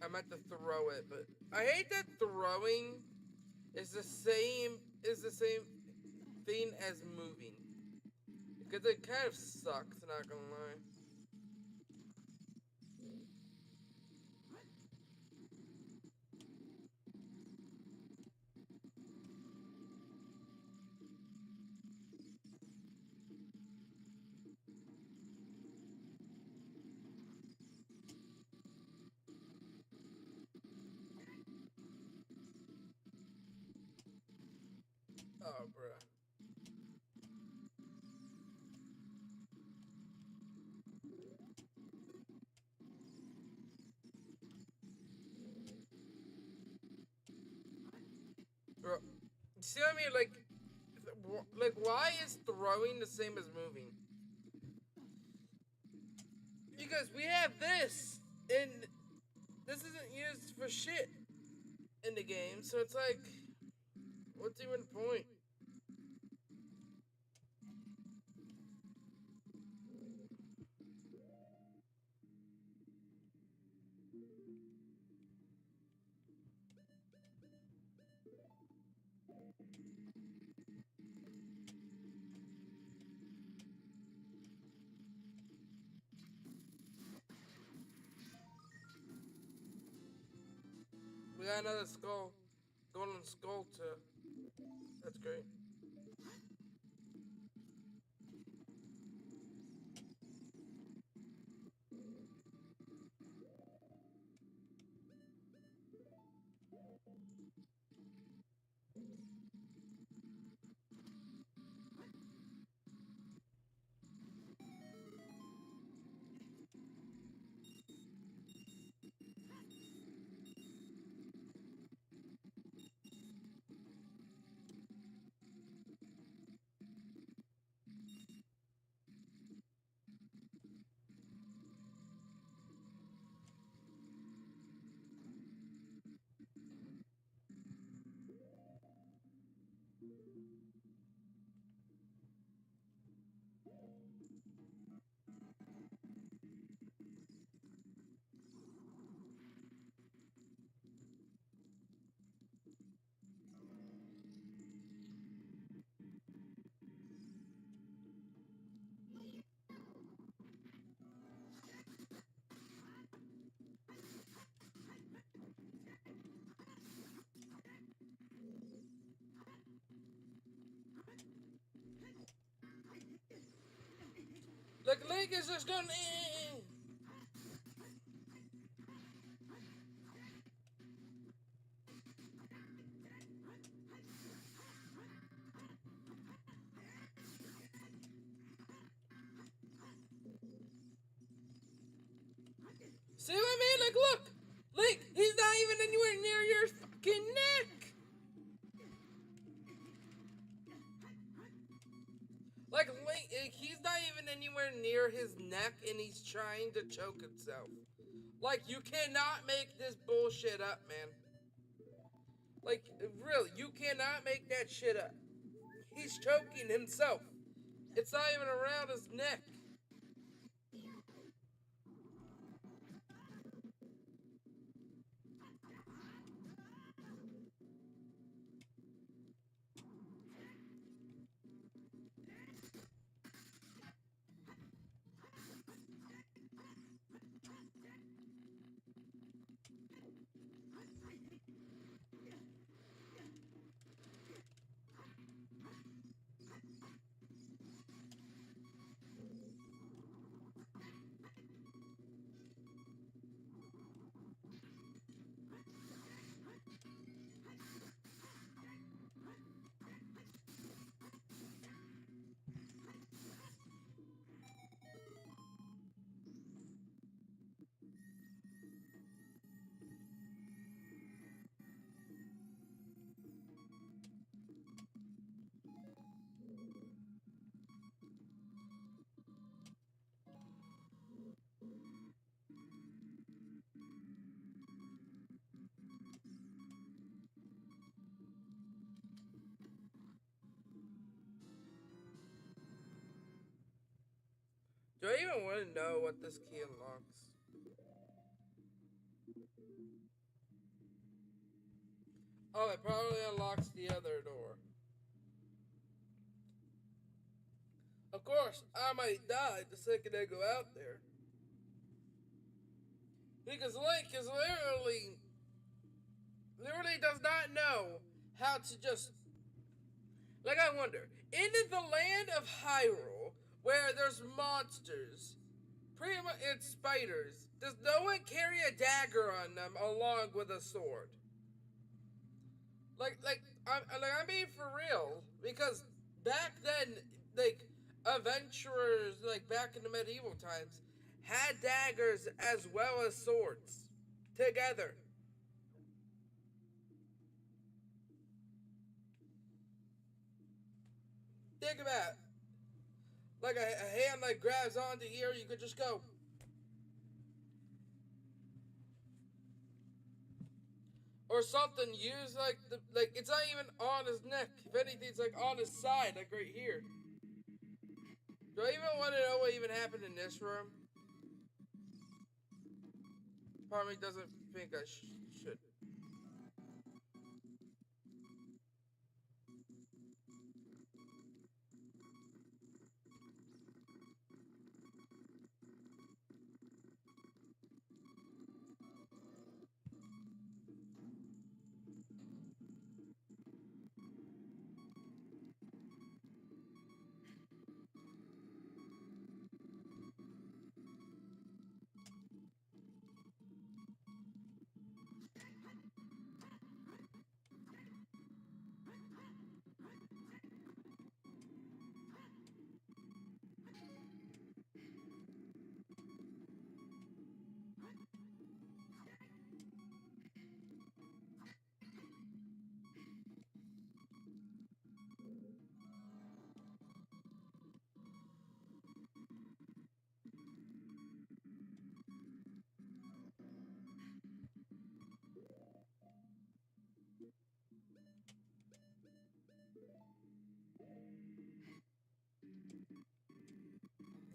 I meant to throw it, but I hate that throwing is the same thing as moving. Because it kind of sucks, not gonna lie. Oh, bruh. Bro, see what I mean? Like, why is throwing the same as moving? Because we have this, and this isn't used for shit in the game, so it's like, what's even the point? We got another skull, golden skull too. That's great. Like Link is just going. See what I mean? Like, look, Link, he's not even anywhere near your fucking neck. Like Link, he's not even anywhere near his neck, and he's trying to choke himself. Like, you cannot make this bullshit up, man. Like, really, you cannot make that shit up. He's choking himself. It's not even around his neck. Do I even want to know what this key unlocks? Oh, it probably unlocks the other door. Of course, I might die the second I go out there. Because Link is literally does not know how to just. Like, I wonder, in the land of Hyrule, where there's monsters, pretty much it's spiders, does no one carry a dagger on them along with a sword? I'm being for real, because back then, like, adventurers, like, back in the medieval times, had daggers as well as swords together. Think about it. Like a hand like grabs onto here, you could just go. Or something, use like it's not even on his neck. If anything, it's like on his side, like right here. Do I even want to know what even happened in this room? Part of me doesn't think I should.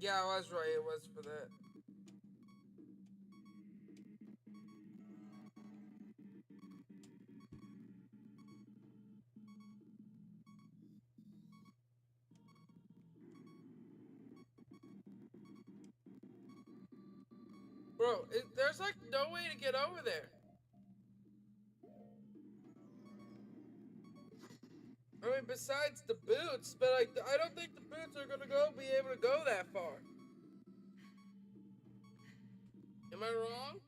Yeah, I was right. It was for that. Bro, there's like no way to get over there. I mean, besides the boots, but like I don't think the boots are gonna be able to go that far. Am I wrong?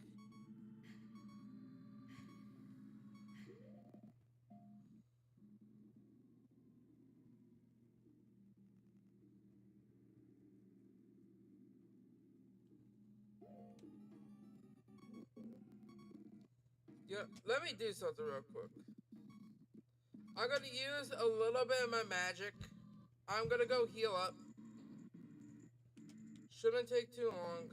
Yeah, let me do something real quick. I'm gonna use a little bit of my magic. I'm gonna go heal up. Shouldn't take too long.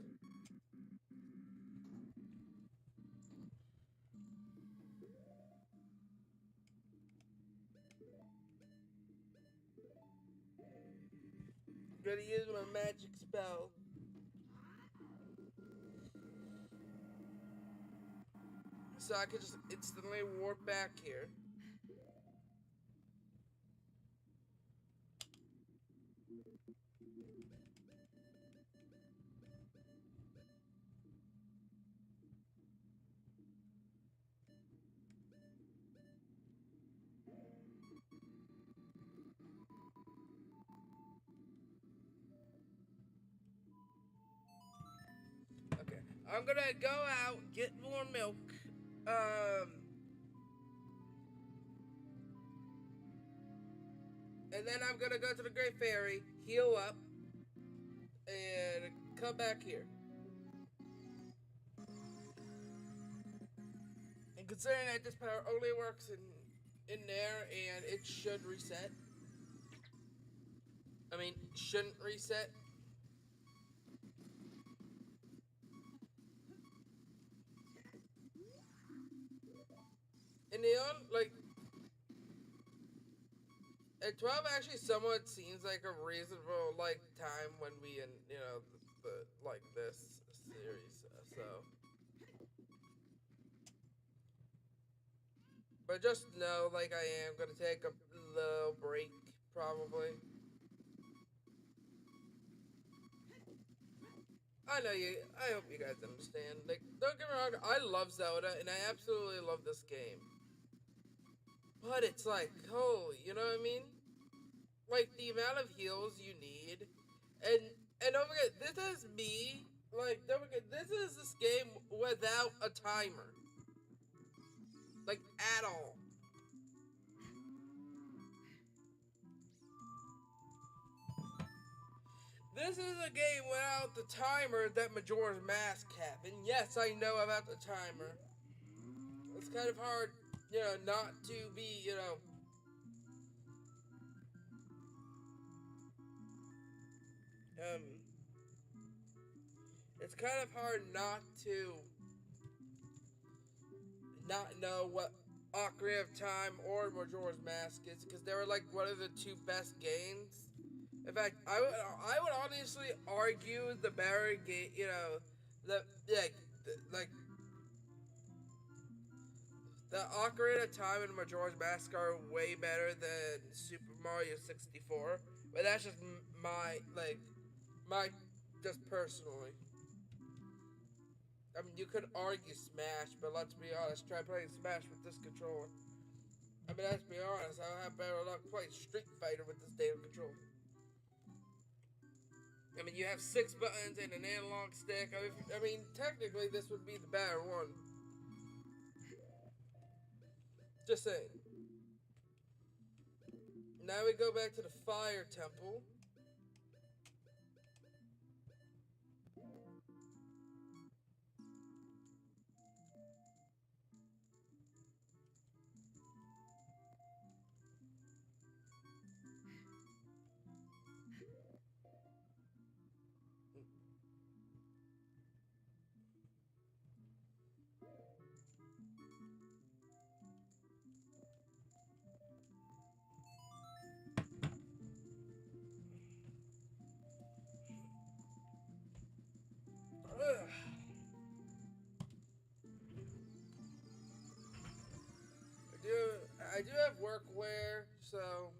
Gonna use my magic spell. So I can just instantly warp back here. Okay, I'm gonna go out, get more milk. Um, and then I'm gonna go to the Great Fairy, heal up, and come back here. And considering that this power only works in there, and it should reset. I mean, shouldn't reset. In the end, like, at 12 actually somewhat seems like a reasonable, like, time when we in, the like, this series, so. But just know, like, I am gonna take a little break, probably. I know you. I hope you guys understand. Like, don't get me wrong. I love Zelda, and I absolutely love this game. But it's like, holy, you know what I mean? Like the amount of heals you need, and don't forget, this is me. Like, don't forget, this game without a timer, like at all. This is a game without the timer that Majora's Mask have, and yes, I know about the timer. It's kind of hard, not to be, um, it's kind of hard not know what Ocarina of Time or Majora's Mask is, because they were like one of the two best games. In fact, I would honestly argue the better game, the like the Ocarina of Time and Majora's Mask are way better than Super Mario 64. But that's just my just personally. I mean, you could argue Smash, but let's be honest. Try playing Smash with this controller. I mean, let's be honest. I'll have better luck playing Street Fighter with this damn controller. I mean, you have 6 buttons and an analog stick. I mean, technically, this would be the better one. Just saying. Now we go back to the Fire Temple. Ugh. I do have workwear, so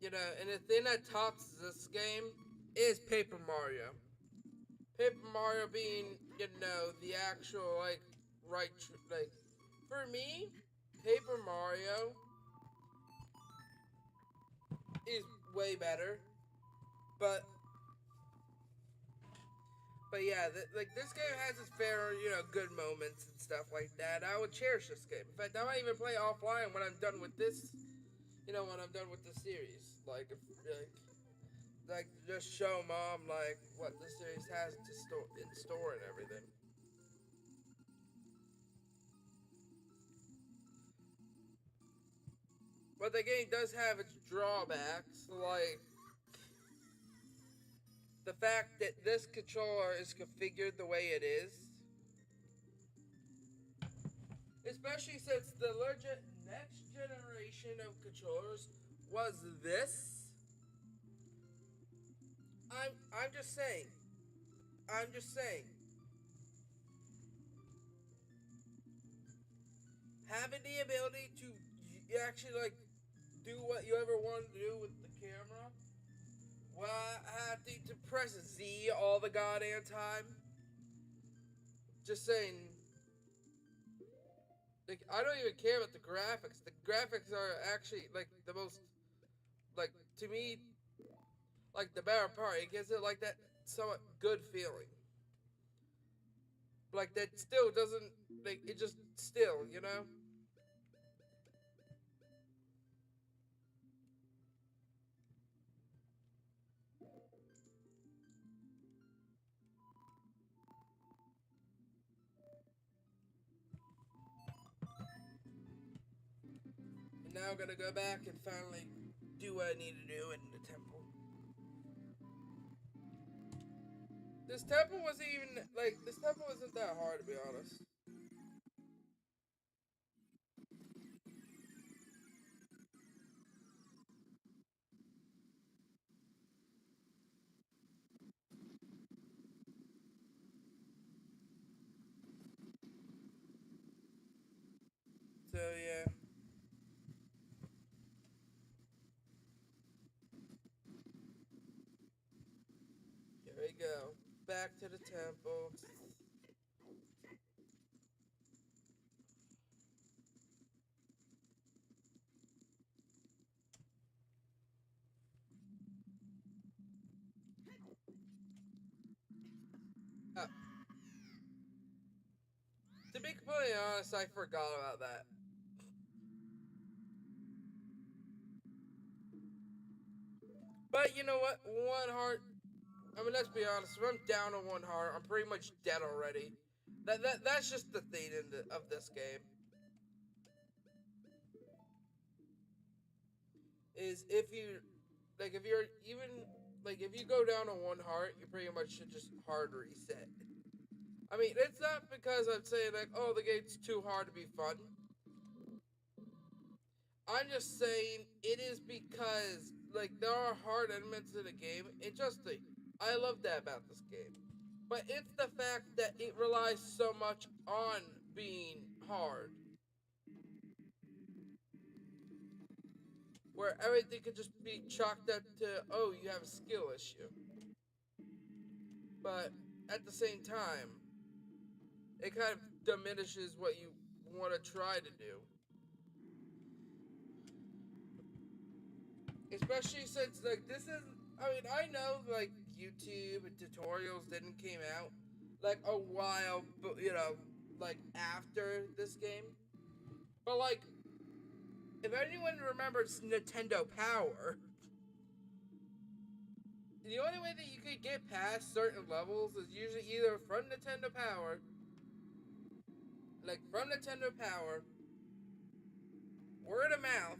And the thing that tops this game is Paper Mario. Paper Mario being, the actual like for me, Paper Mario is way better. But yeah, like this game has its fair, good moments and stuff like that. I would cherish this game. In fact, I might even play offline when I'm done with this. When I'm done with the series, like if just show mom like what the series has to store in store and everything. But the game does have its drawbacks, like the fact that this controller is configured the way it is, especially since the legit next generation of controllers was this. I'm just saying. I'm just saying. Having the ability to actually like do what you ever wanted to do with the camera, well, I have to press Z all the goddamn time. Just saying. Like I don't even care about the graphics. The graphics are actually like the most, like to me, like the better part. It gives it like that somewhat good feeling. Like that still doesn't, like it just still. And now I'm gonna go back and finally do what I need to do in the temple. This temple wasn't that hard to be honest. So yeah, here we go. Back to the temple. Uh, to be completely honest, I forgot about that. But you know what? One heart. I mean, let's be honest. If I'm down on one heart, I'm pretty much dead already. That's just the thing of this game. Is if you're even if you go down on one heart, you pretty much should just hard reset. I mean, it's not because I'm saying like, oh, the game's too hard to be fun. I'm just saying it is because like there are hard elements in the game. Interesting. I love that about this game. But it's the fact that it relies so much on being hard, where everything could just be chalked up to, oh, you have a skill issue. But at the same time, it kind of diminishes what you want to try to do. Especially since like this is, I mean, I know like YouTube and tutorials didn't came out like a while, but like after this game. But like, if anyone remembers Nintendo Power, the only way that you could get past certain levels is usually either from Nintendo Power, like from Nintendo Power, word of mouth,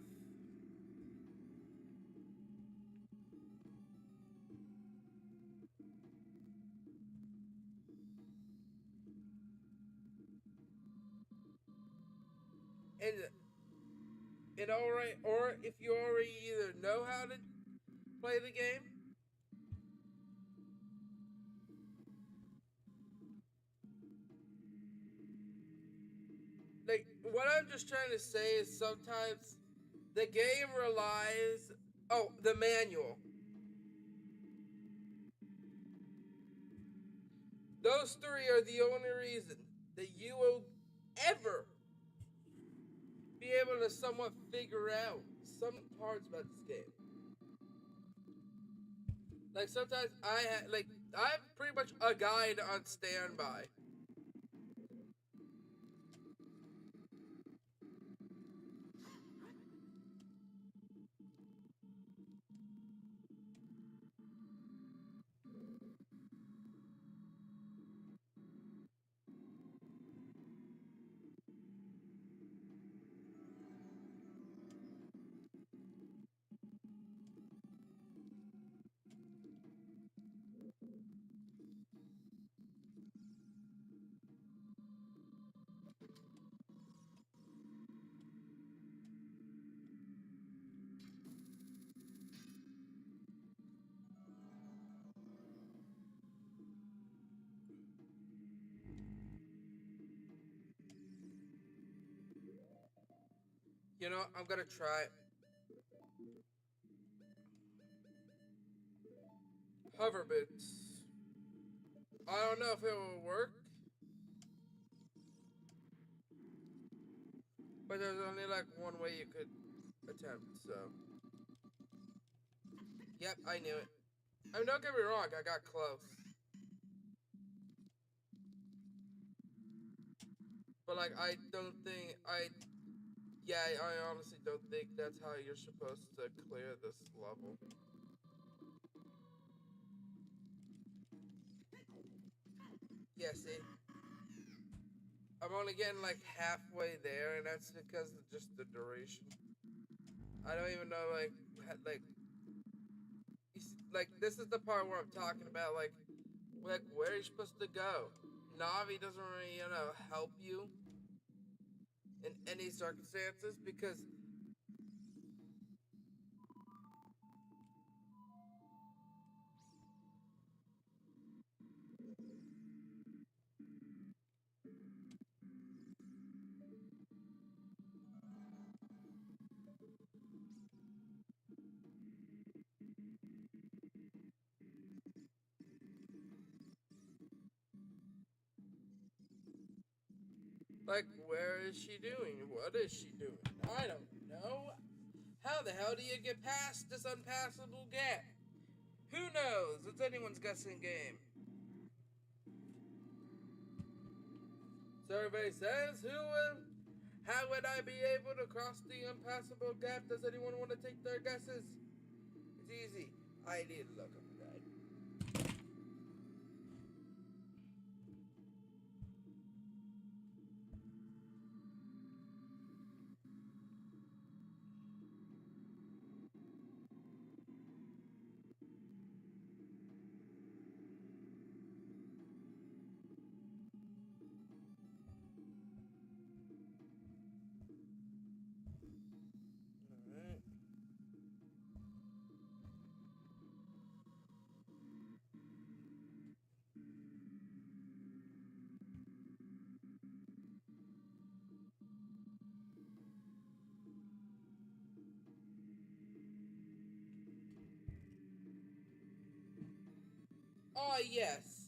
and already, or if you already either know how to play the game. Like what I'm just trying to say is sometimes the game relies. Oh, the manual. Those three are the only reason that you will ever be able to somewhat figure out some parts about this game. Like sometimes I have pretty much a guide on standby. You know, I'm gonna try it. Hover boots. I don't know if it will work, but there's only like one way you could attempt. So, yep, I knew it. I mean, don't get me wrong, I got close, but like I don't think I. Yeah, I honestly don't think that's how you're supposed to clear this level. Yeah, see, I'm only getting like halfway there, and that's because of just the duration. I don't even know like like this is the part where I'm talking about like where you're supposed to go. Navi doesn't really help you in any circumstances because like where is she doing? What is she doing? I don't know. How the hell do you get past this unpassable gap? Who knows? It's anyone's guessing game. So everybody says, how would I be able to cross the unpassable gap? Does anyone want to take their guesses? It's easy. I need to look up a guide. Alright. Oh, yes.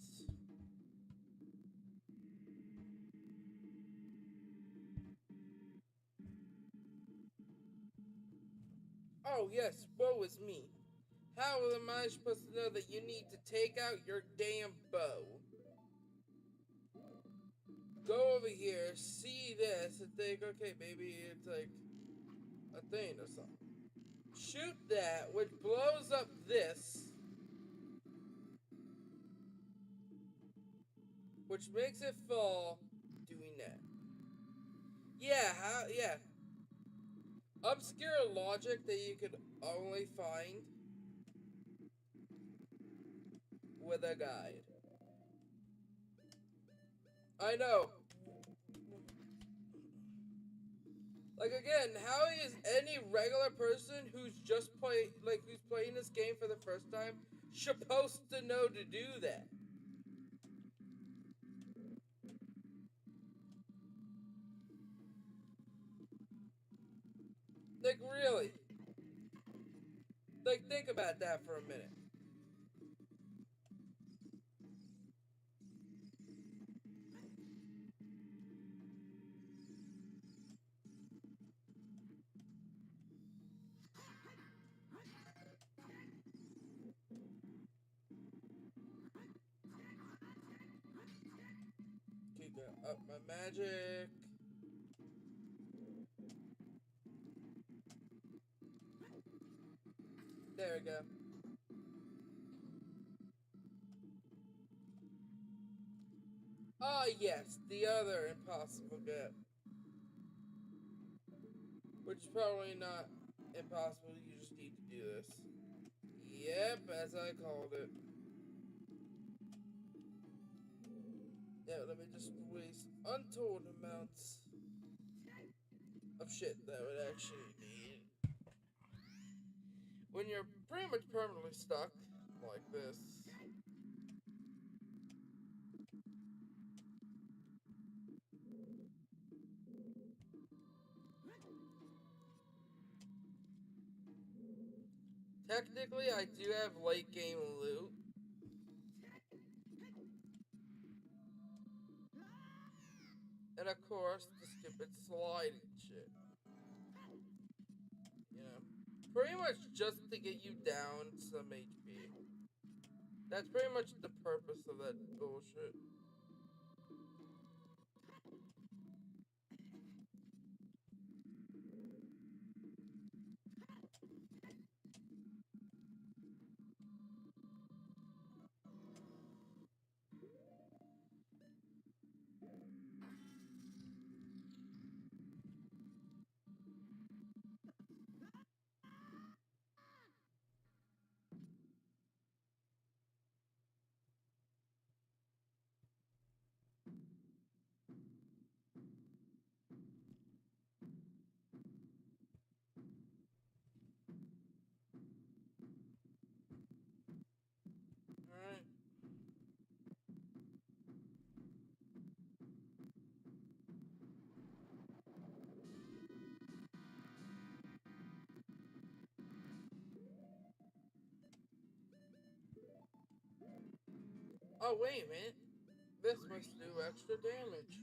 Oh, yes. Woe is me. How am I supposed to know that you need to take out your damn bow? Go over here, see this, and think, okay, maybe it's like a thing or something. Shoot that, which blows up this, which makes it fall, doing that. Yeah, yeah. Obscure logic that you could only find with a guide. I know. Like again, how is any regular person who's playing this game for the first time supposed to know to do that? Like really? think about that for a minute. Keep up my magic. There we go. Ah, yes, the other impossible get. Which is probably not impossible, you just need to do this. Yep, as I called it. Yeah, let me just waste untold amounts of shit that would actually need. When you're pretty much permanently stuck, like this. Technically, I do have late game loot. And of course, the stupid sliding shit. You know? Pretty much just to get you down some HP. That's pretty much the purpose of that bullshit. Alright. Oh, wait a minute. This must do extra damage.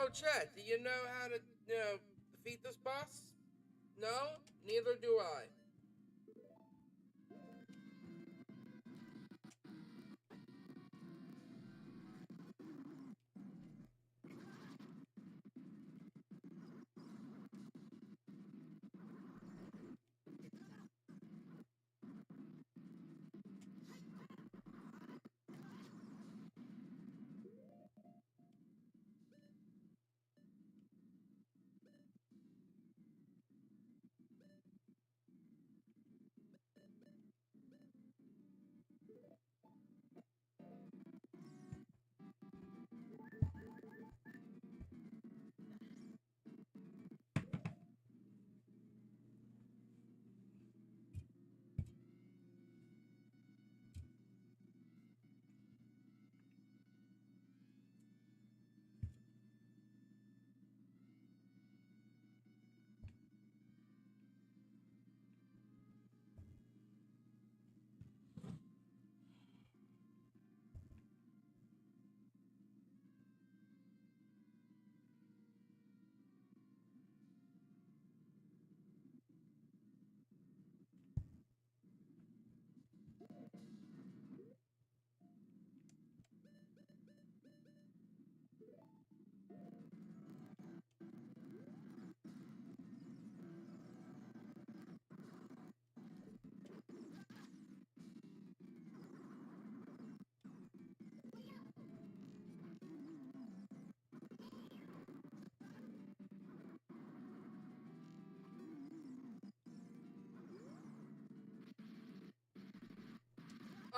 Oh, Chad, do you know how to, defeat this boss? No? Neither do I.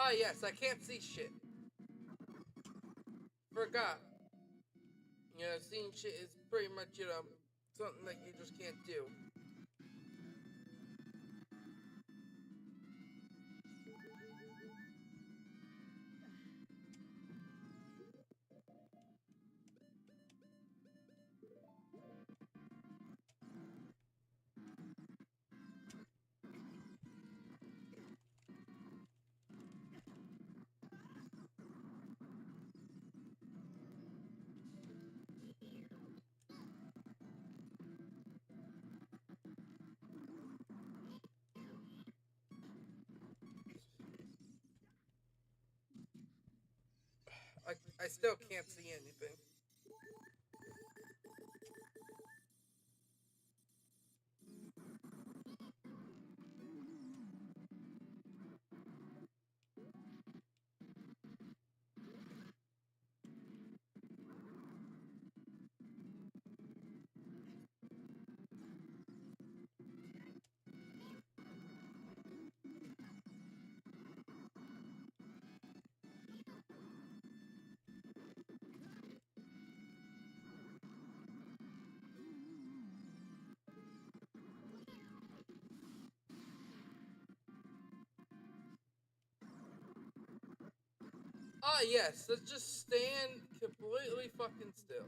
Ah, yes, I can't see shit. forgot. Seeing shit is pretty much, something that you just can't do. I still can't see anything. Ah, yes, let's just stand completely fucking still.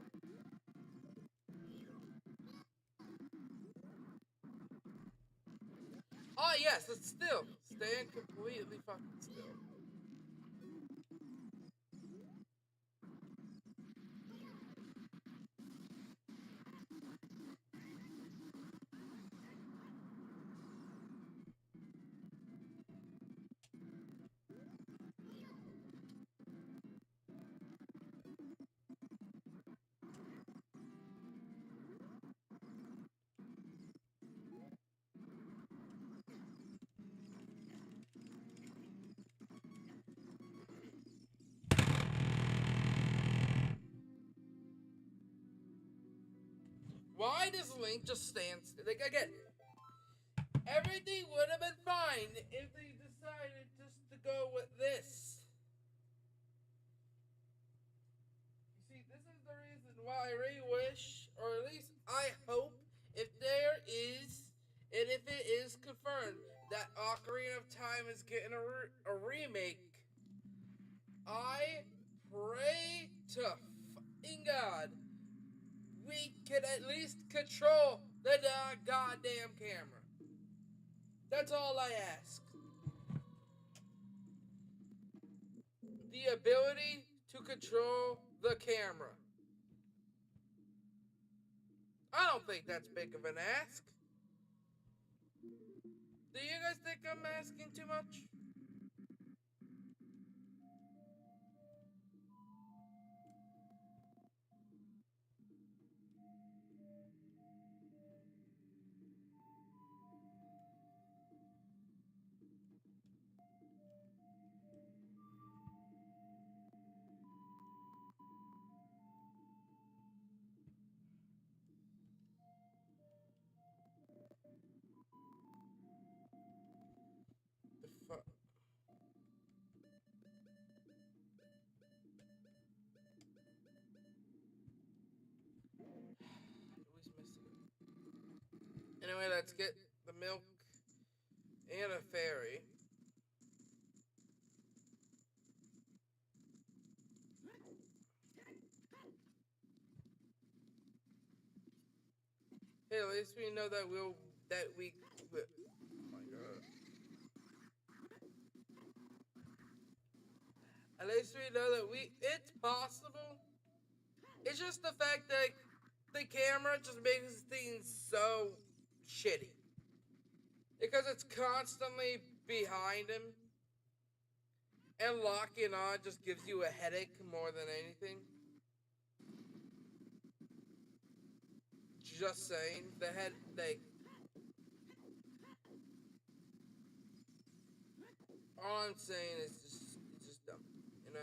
Ah, yes, let's still stand completely fucking still. Why does Link just stand still? Like, again, everything would have been fine if they decided just to go with this. You see, this is the reason why I really wish, or at least I hope, if there is, and if it is confirmed, that Ocarina of Time is getting a remake, I pray to fucking God we can at least control the goddamn camera. That's all I ask. The ability to control the camera. I don't think that's big of an ask. Do you guys think I'm asking too much? The fuck? Always missing it. Anyway, let's get the milk and a fairy. Hey, at least we know that we. Oh my god. At least we know that it's possible. It's just the fact that the camera just makes things so shitty. Because it's constantly behind him. And locking on just gives you a headache more than anything. Just saying. All I'm saying is it's just dumb. You know?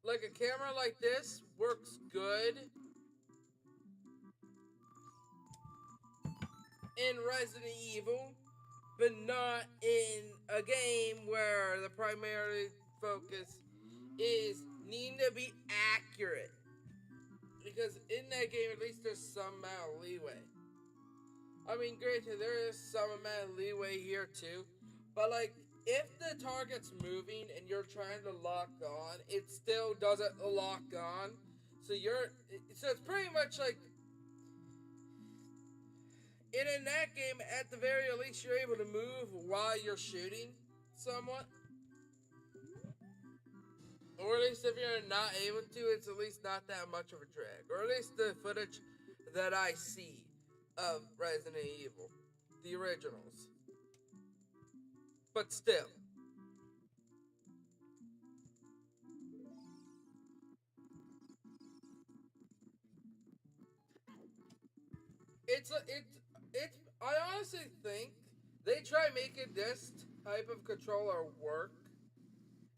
Like a camera like this works good in Resident Evil, but not in a game where the primary focus is needing to be accurate. Because in that game, at least there's some amount of leeway. I mean, granted, there is some amount of leeway here too, but like, if the target's moving and you're trying to lock on, it still doesn't lock on. So it's pretty much like, and in that game, at the very least, you're able to move while you're shooting somewhat. Or at least if you're not able to, it's at least not that much of a drag. Or at least the footage that I see of Resident Evil, the originals. But still, it's. I honestly think they try making this type of controller work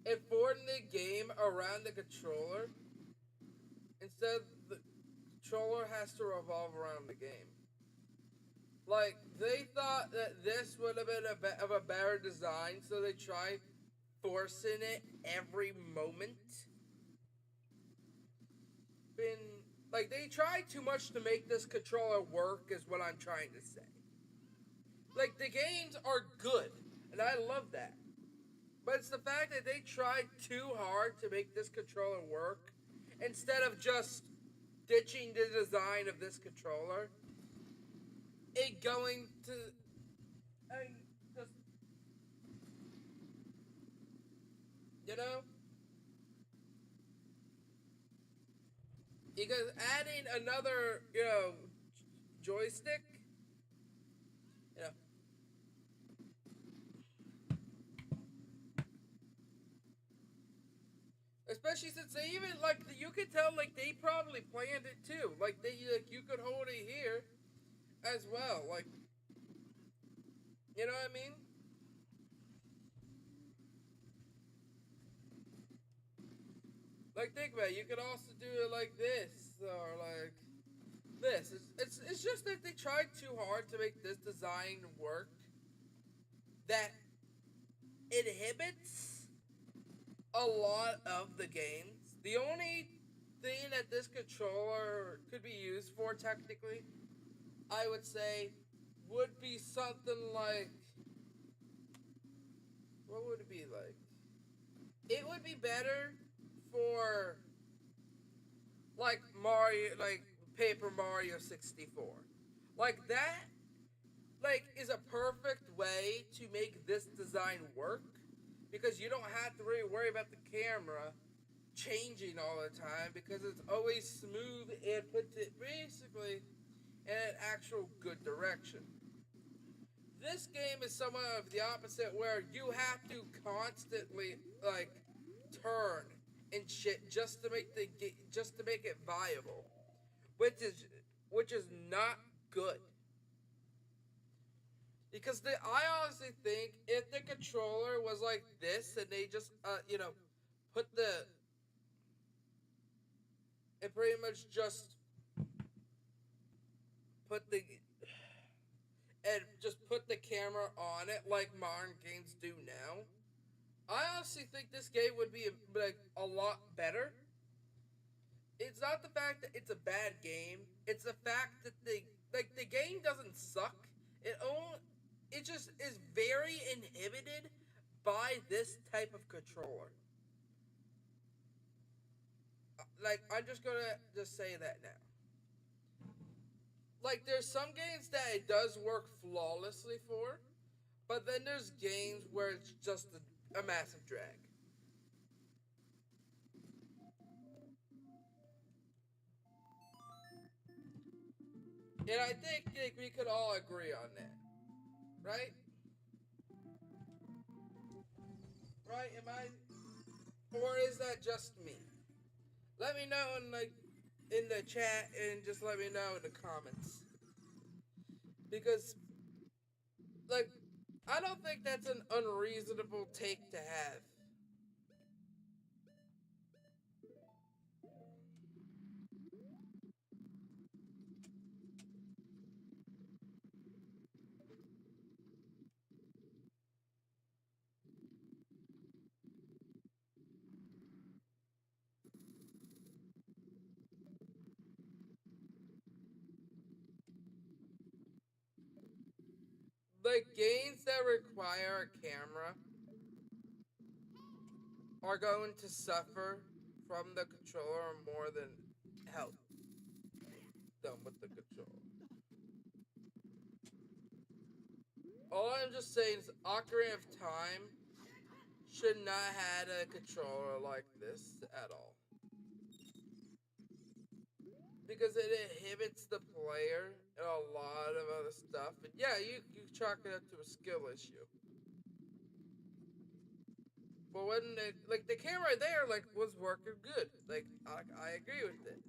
and forwarding the game around the controller instead the controller has to revolve around the game. Like, they thought that this would have been of a better design, so they try forcing it every moment. Been like, they tried too much to make this controller work, is what I'm trying to say. Like, the games are good, and I love that. But it's the fact that they tried too hard to make this controller work instead of just ditching the design of this controller and going to. I mean, just. You know? Because adding another, joystick, you know, especially since they even like you could tell like they probably planned it too. Like you could hold it here as well. Like, you know what I mean? Like, think about it. You could also do it like this or like this. It's just that they tried too hard to make this design work that inhibits a lot of the games. The only thing that this controller could be used for, technically, I would say, would be something like. What would it be like? It would be better for, like, Mario, like Paper Mario 64. Like, that, like, is a perfect way to make this design work because you don't have to really worry about the camera changing all the time because it's always smooth and puts it basically in an actual good direction. This game is somewhat of the opposite where you have to constantly like turn and shit just to make it viable, which is which is not good. Because I honestly think if the controller was like this and they just put the it pretty much just put the and just put the camera on it like modern games do now, I honestly think this game would be like a lot better. It's not the fact that it's a bad game; it's the fact that the game doesn't suck. It just is very inhibited by this type of controller. Like, I'm just gonna just say that now. Like, there's some games that it does work flawlessly for, but then there's games where it's just a massive drag. And I think like, we could all agree on that, right? Right? Am I, or is that just me? Let me know in the chat and just let me know in the comments because like I don't think that's an unreasonable take to have. like games that require a camera are going to suffer from the controller more than help them with the controller. All I'm just saying is Ocarina of Time should not have had a controller like this at all. Because it inhibits the player and a lot of other stuff. And yeah, you chalk it up to a skill issue. But when the camera there was working good. I agree with it.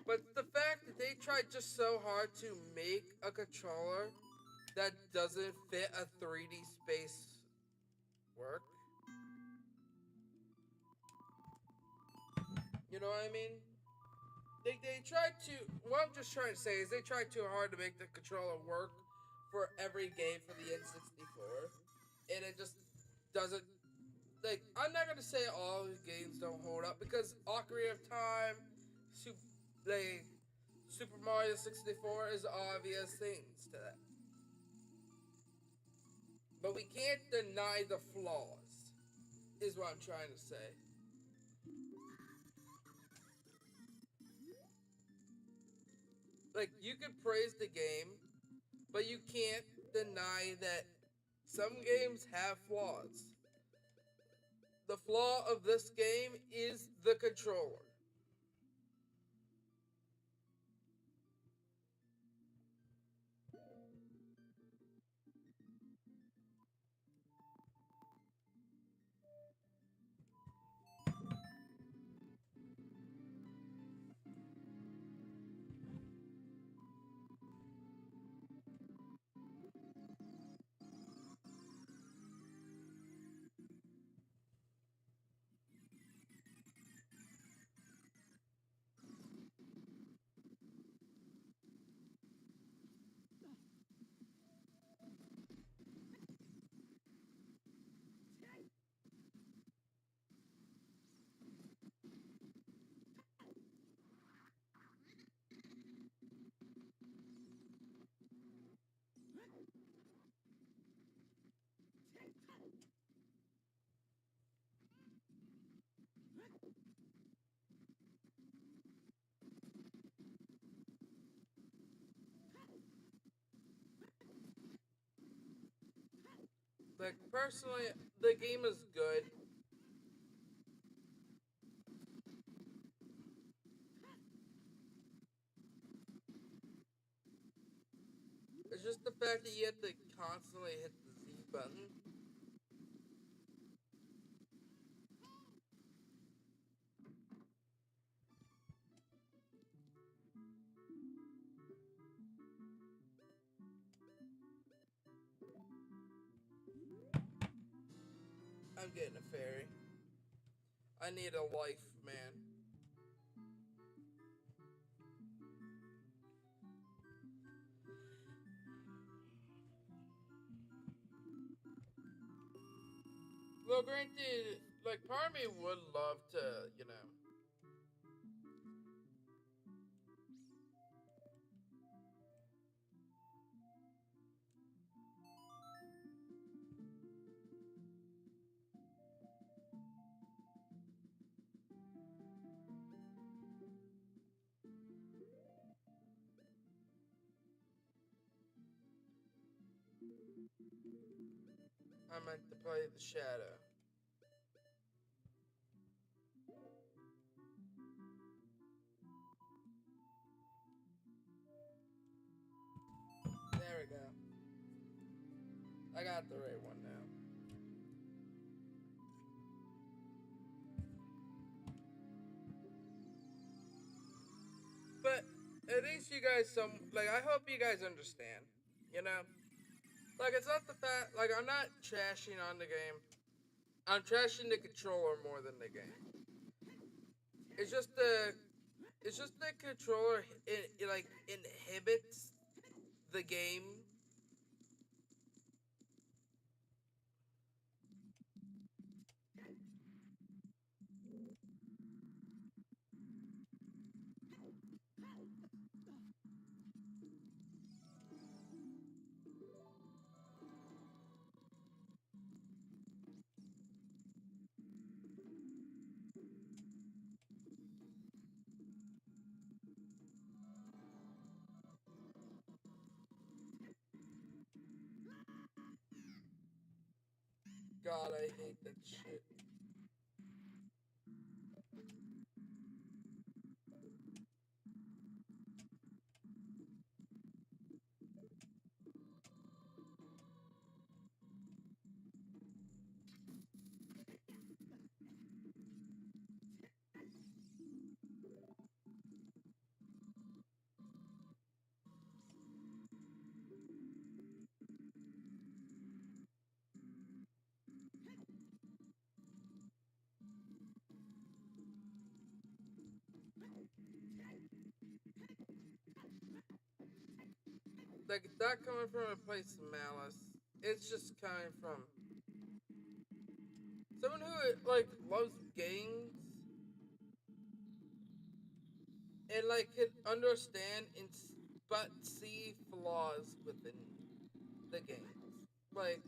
But the fact that they tried just so hard to make a controller that doesn't fit a 3D space work. You know what I mean? They tried to. What I'm just trying to say is they tried too hard to make the controller work for every game for the N64, and it just doesn't. Like, I'm not gonna say all the games don't hold up because Ocarina of Time, like Super Mario 64 is obvious things to that, but we can't deny the flaws. Is what I'm trying to say. Like, you can praise the game, but you can't deny that some games have flaws. The flaw of this game is the controller. Like, personally, the game is good. It's just the fact that you have to constantly hit the Z button. I'm getting a fairy. I need a life, man. Well, granted, like, part of me would love to. I meant to play the shadow. There we go. I got the right one now. But at least you guys I hope you guys understand. You know? Like, it's not the fact, like, I'm not trashing on the game. I'm trashing the controller more than the game. It's just the it's just the controller it like inhibits the game. God, I hate that shit. Like, it's not coming from a place of malice. It's just coming from someone who, like, loves games and, like, can understand and but see flaws within the games. Like,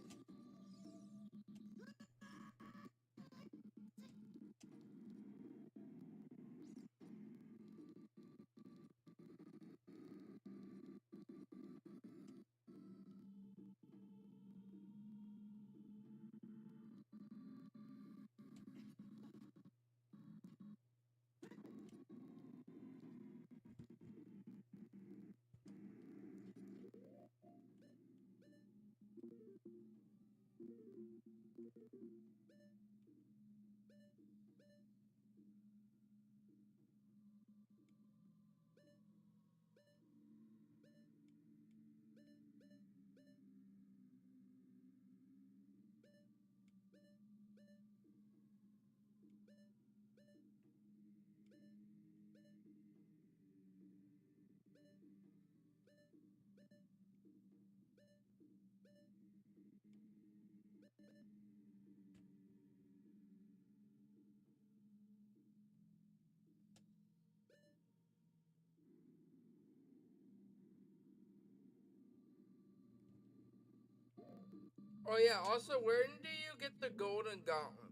oh yeah, also, where do you get the golden gauntlets?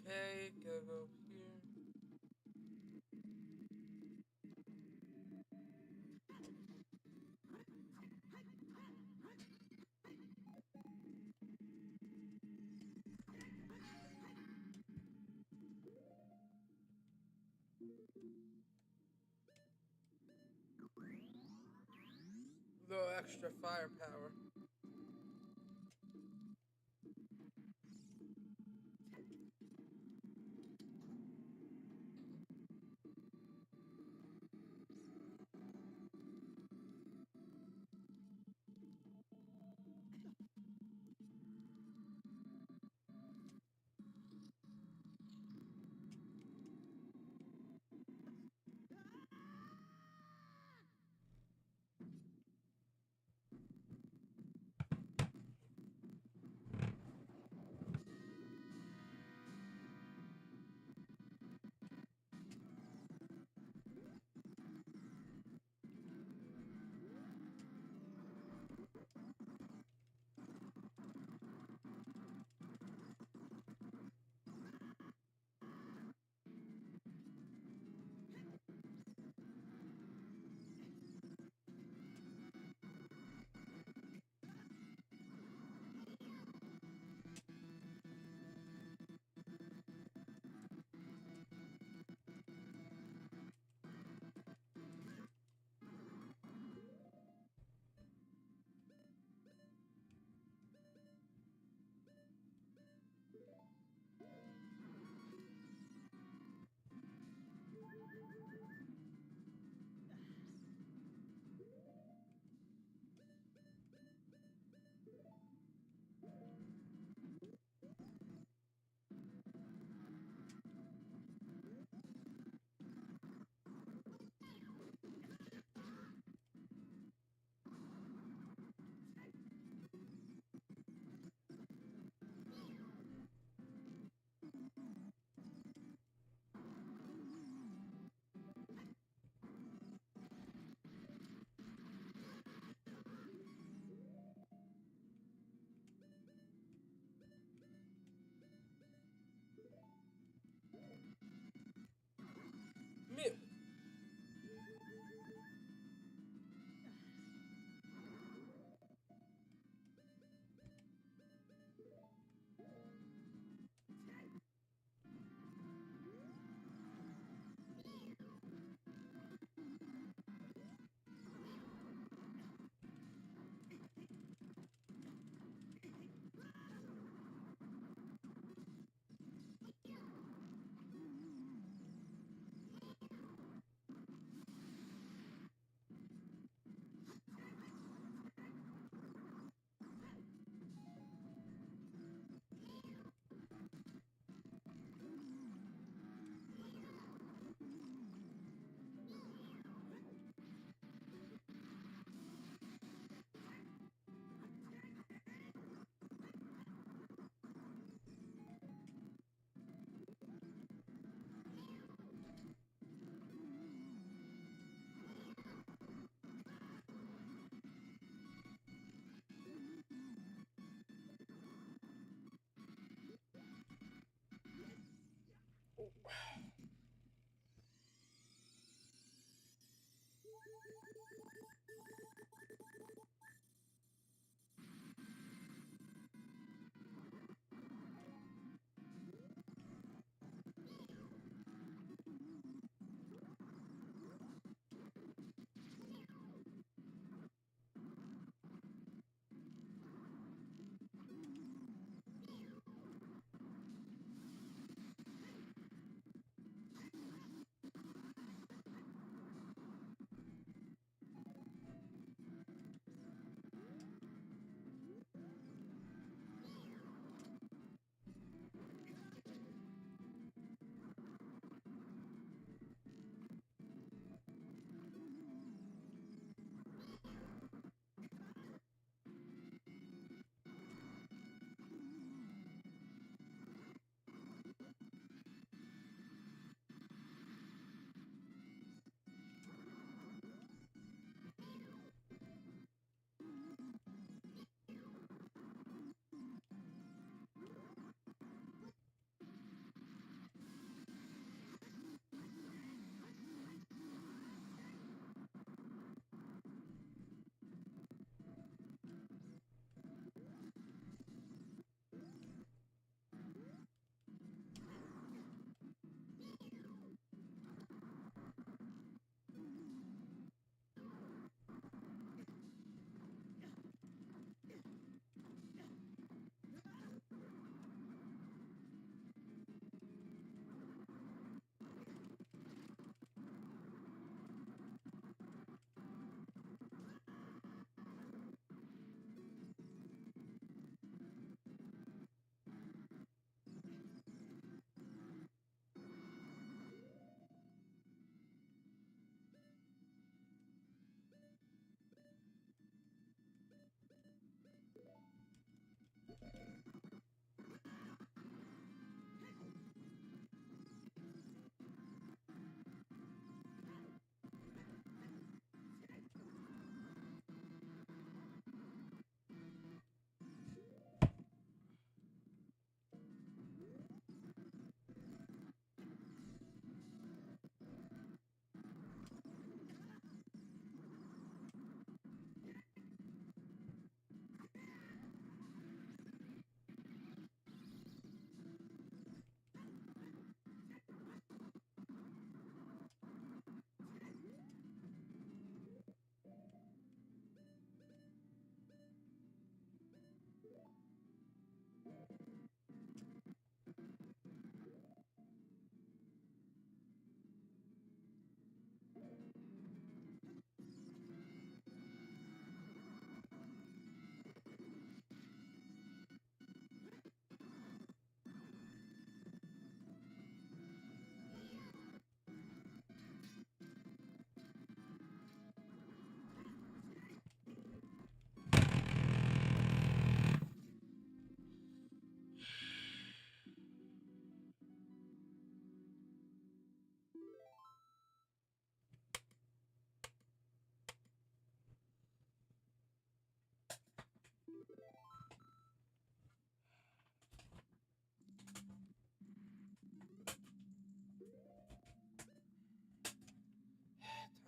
Okay, go here. Little extra firepower.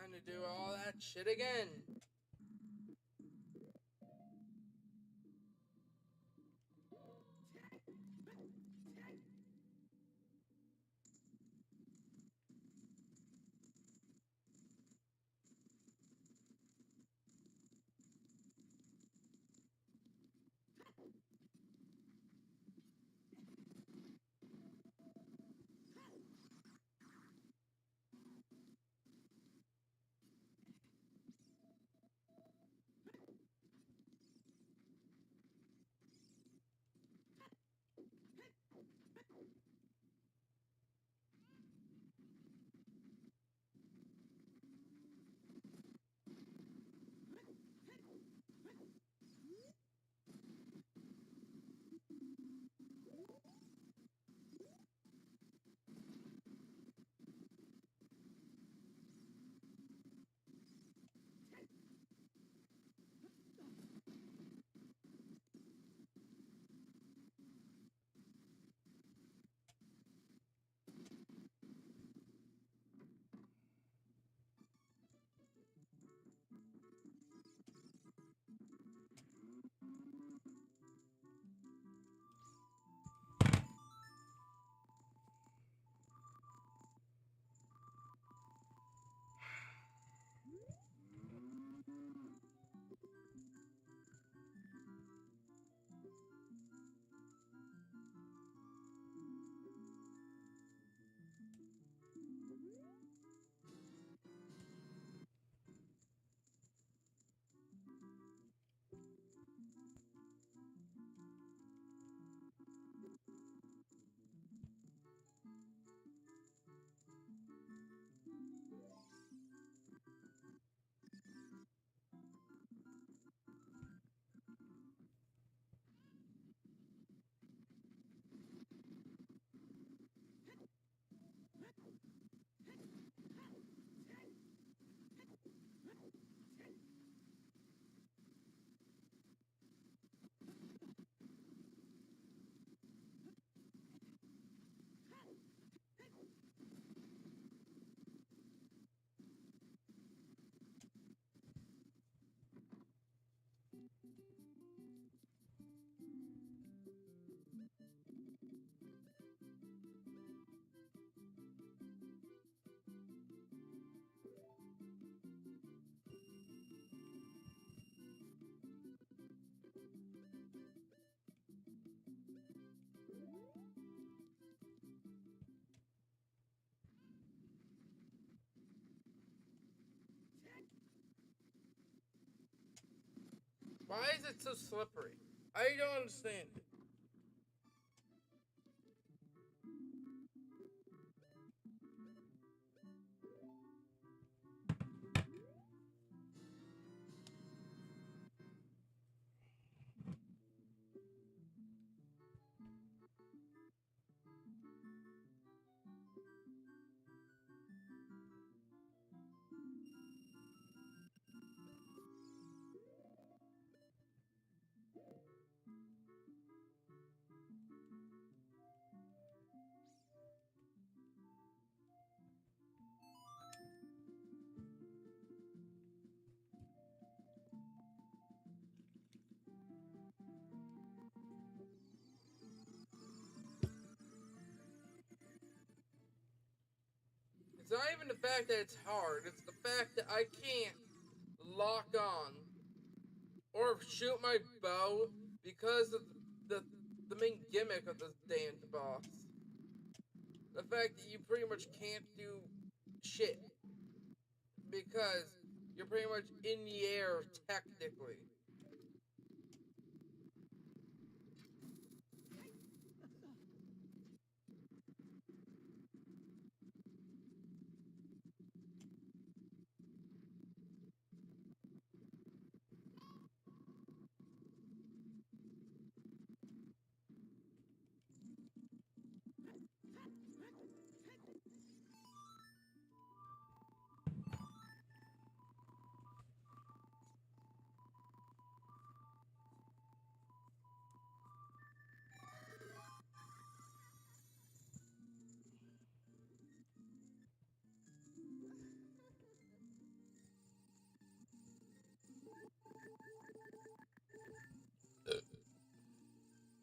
Time to do all that shit again. Why is it so slippery? I don't understand. It's not even the fact that it's hard, it's the fact that I can't lock on or shoot my bow because of the the main gimmick of this damn boss. The fact that you pretty much can't do shit because you're pretty much in the air technically.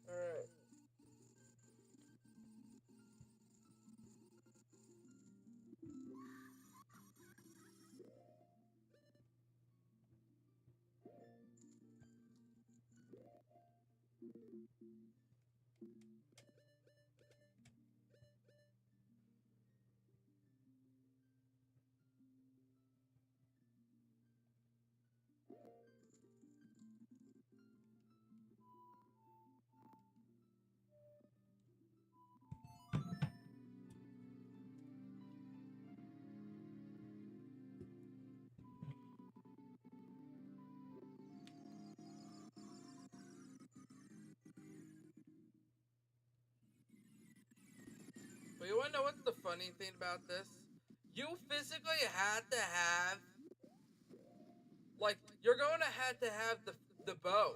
Alright. But you wanna know what's the funny thing about this? You physically had to have, like, you're going to have the bow.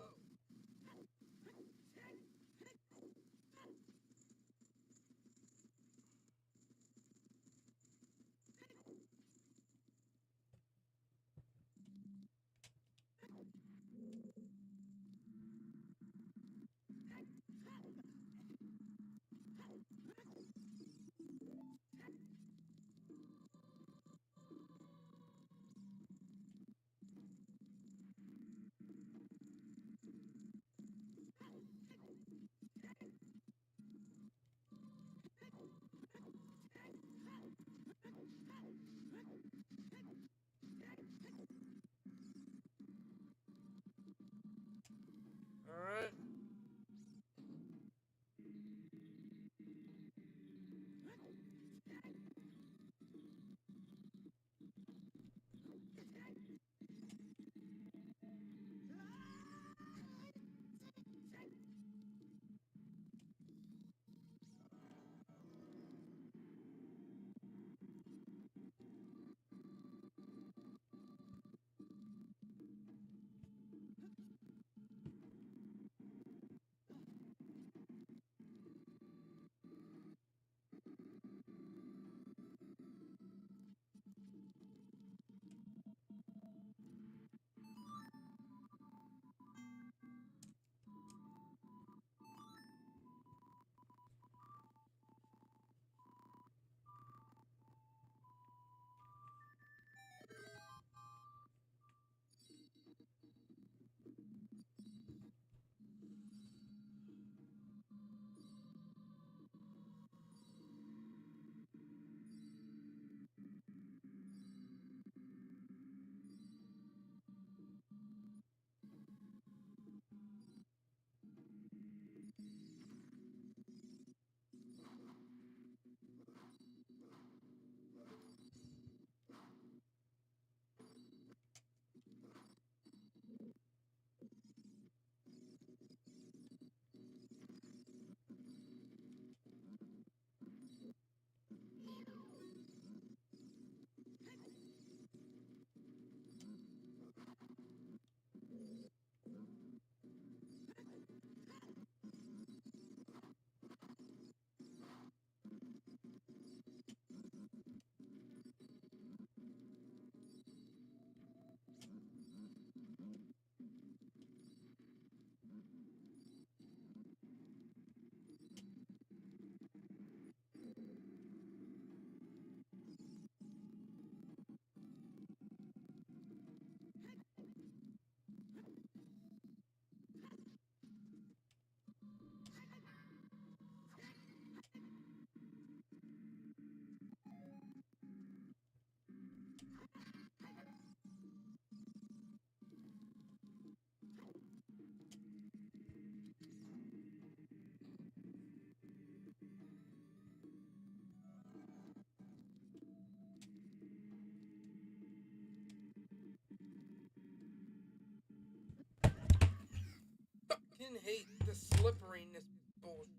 fucking hate the slipperiness bullshit.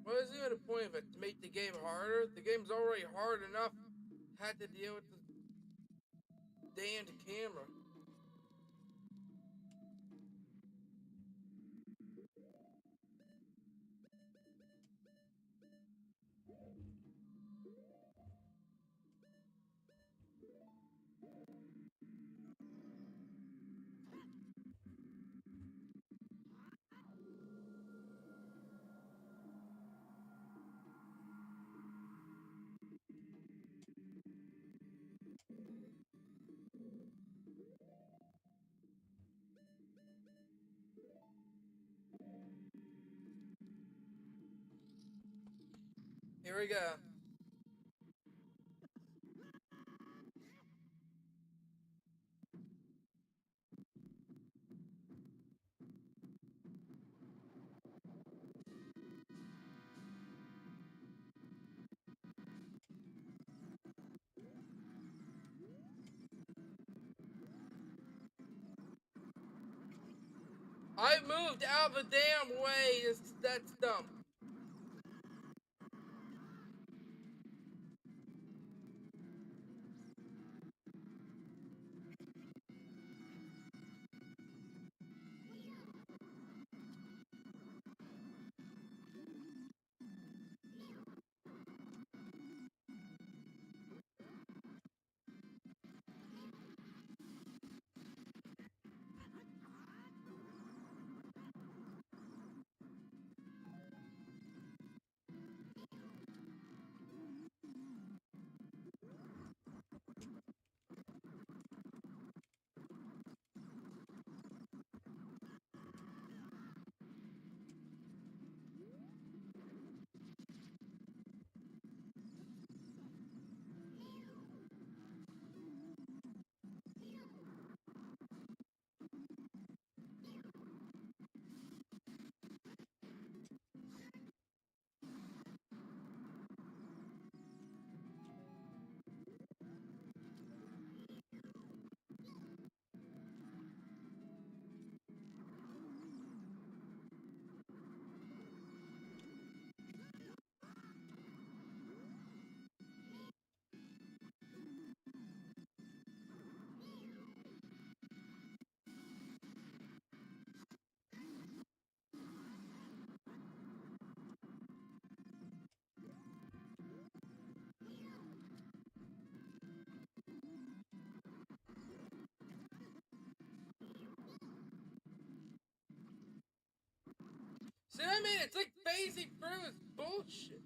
What is even the point of it? To make the game harder? The game's already hard enough. Had to deal with the damned camera. Here we go. I moved out of the damn way. That's dumb. See what I mean? It's like phasing through is bullshit.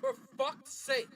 For fuck's sake.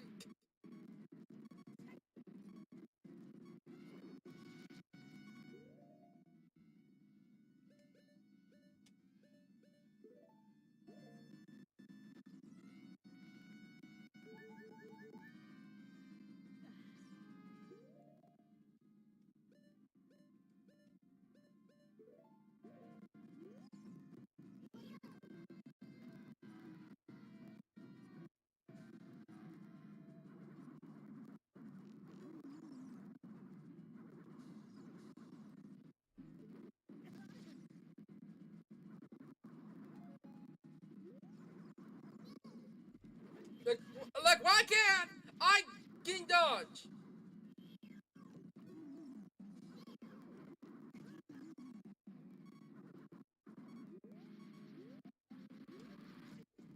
Like, why can't I can dodge?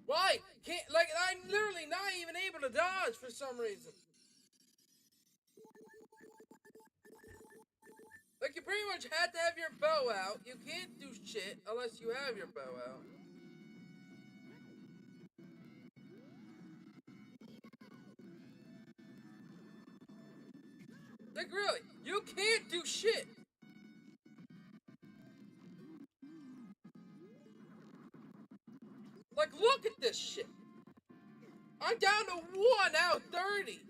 Why? Can't, like, I'm literally not even able to dodge for some reason. Like, you pretty much had to have your bow out. You can't do shit unless you have your bow out. Like, really, you can't do shit. Like, look at this shit. I'm down to 1 out of 30.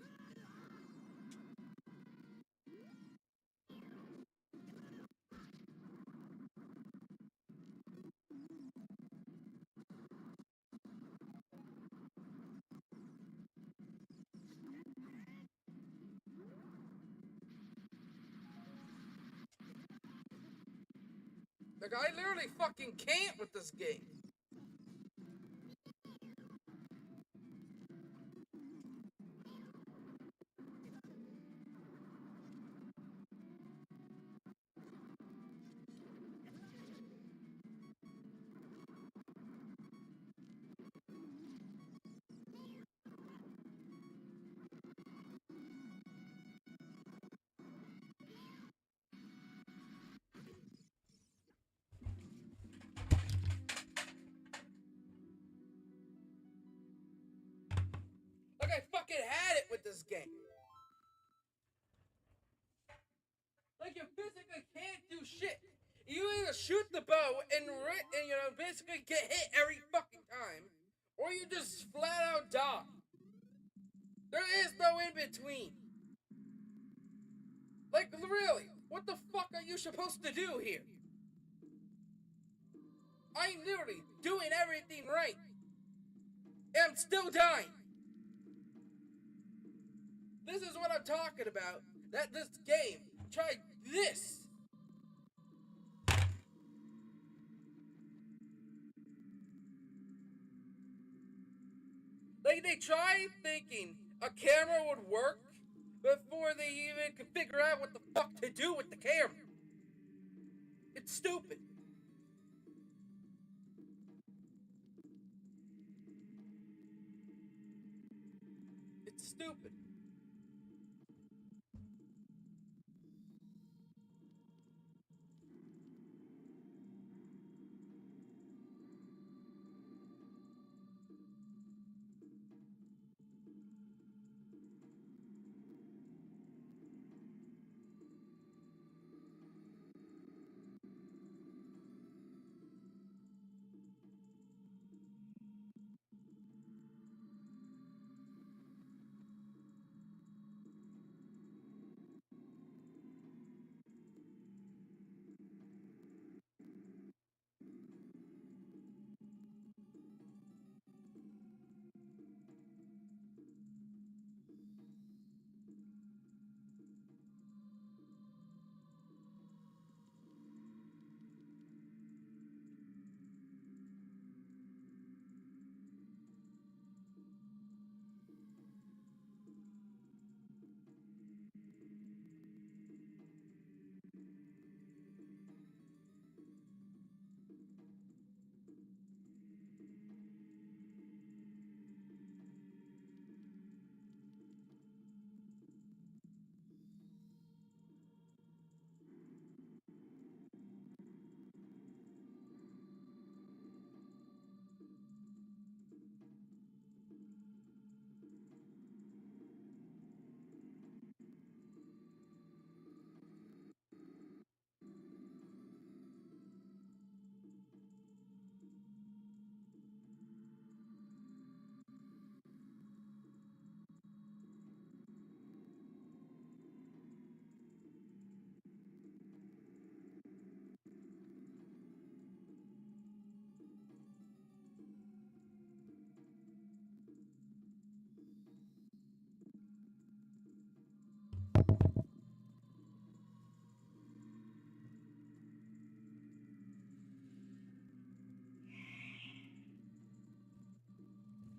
Like, I literally fucking can't with this game. Like, I fucking had it with this game. Like, you physically can't do shit. You either shoot the bow and you know, basically get hit every fucking time, or you just flat out die. There is no in between. Like, really, what the fuck are you supposed to do here? I'm literally doing everything right, and I'm still dying. This is what I'm talking about. That this game tried this. Like, they tried thinking a camera would work before they even could figure out what the fuck to do with the camera. It's stupid. It's stupid.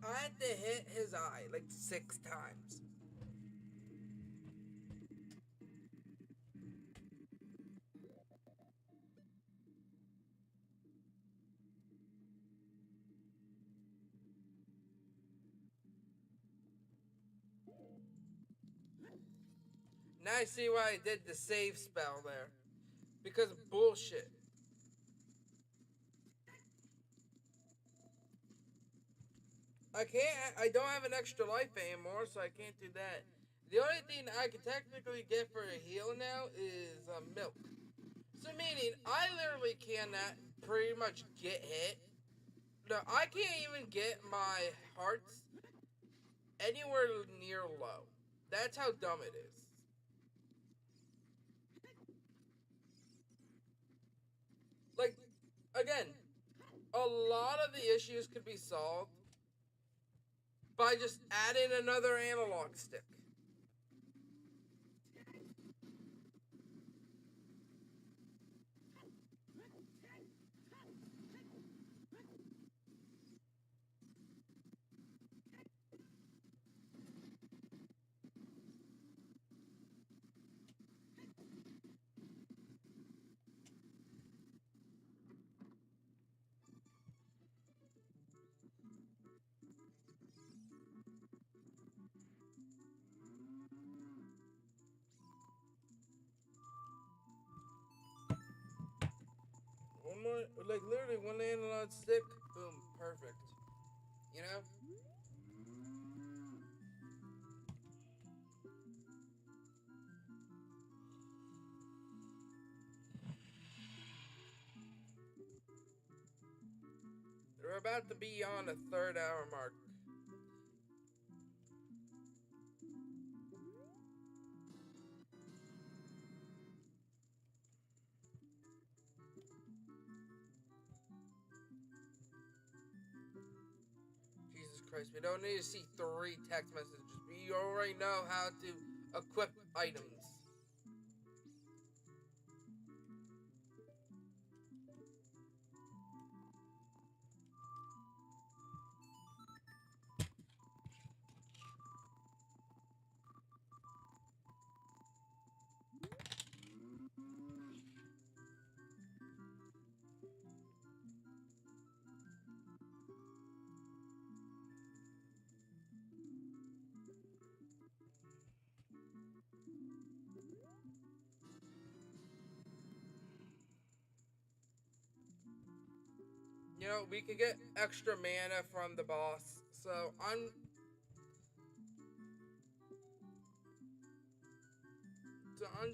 I had to hit his eye, like, to 6 times. Now I see why I did the save spell there. Because of bullshit. I don't have an extra life anymore, so I can't do that. The only thing I can technically get for a heal now is milk. So meaning, I literally cannot pretty much get hit. No, I can't even get my hearts anywhere near low. That's how dumb it is. Like, again, a lot of the issues could be solved by just adding another analog stick. One more, like literally one analog stick, boom, perfect. You know? We're about to be on the 3rd hour mark. Jesus Christ, we don't need to see 3 text messages. We already know how to equip items. You know, we could get extra mana from the boss. So I'm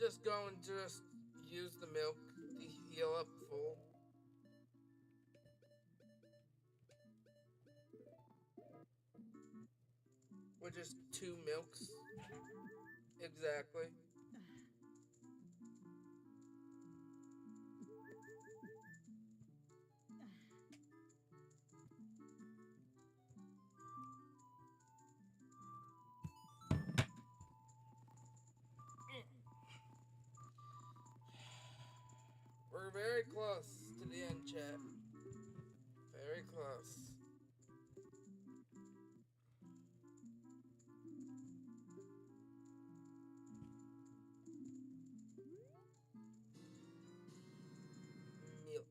just going to just use the milk to heal up full. Which is 2 milks. Exactly. We're very close to the end, chat. Very close. Milk.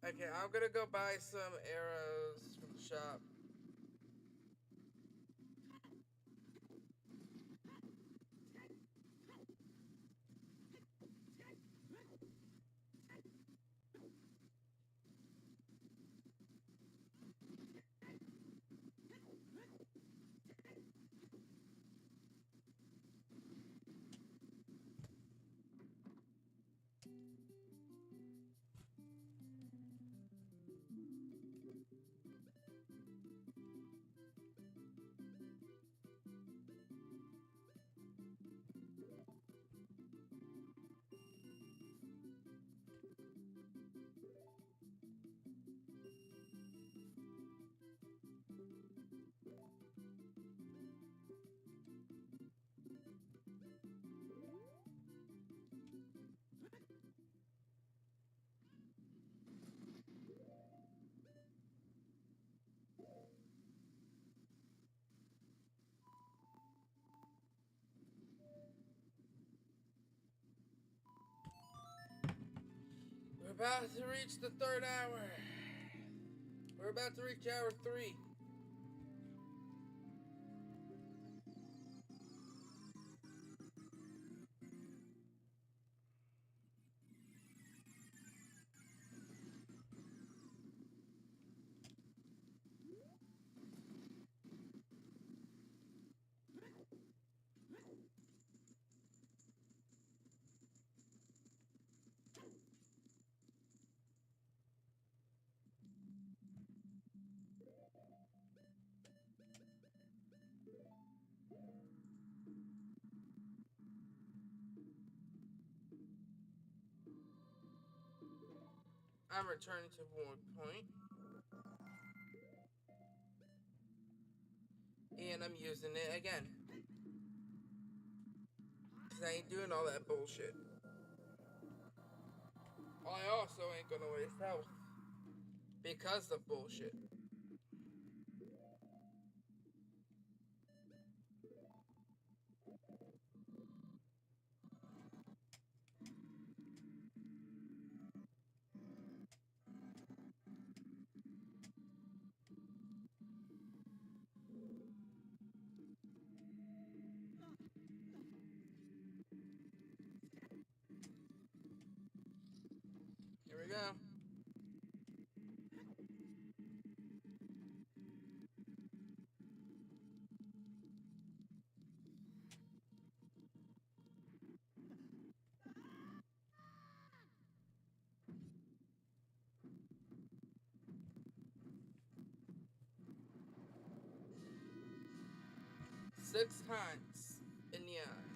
Okay, I'm gonna go buy some arrows from the shop. about to reach the third hour. We're about to reach hour 3. I'm returning to point. And I'm using it again. Because I ain't doing all that bullshit. I also ain't gonna waste health. Because of bullshit. Here we go. Six times in the eye.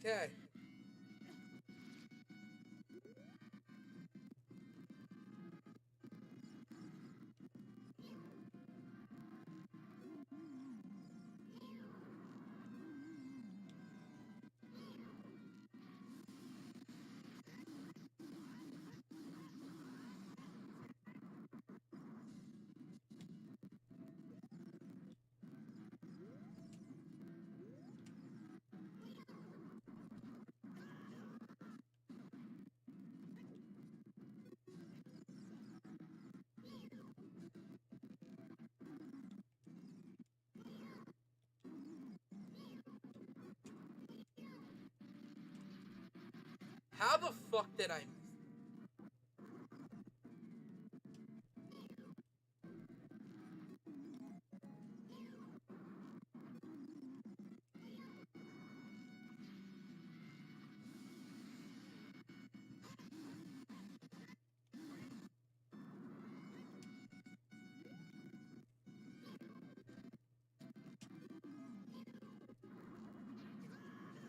Okay. How the fuck did I miss?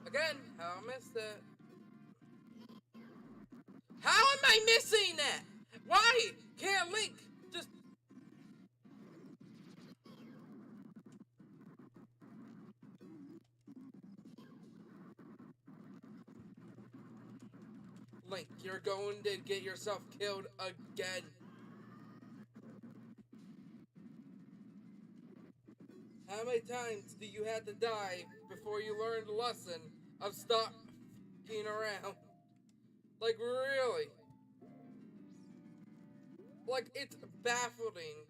Again, how I missed it. How am I missing that? Why can't Link just... Link, you're going to get yourself killed again. How many times do you have to die before you learn the lesson of stop f***ing around? Like, really? Like, it's baffling.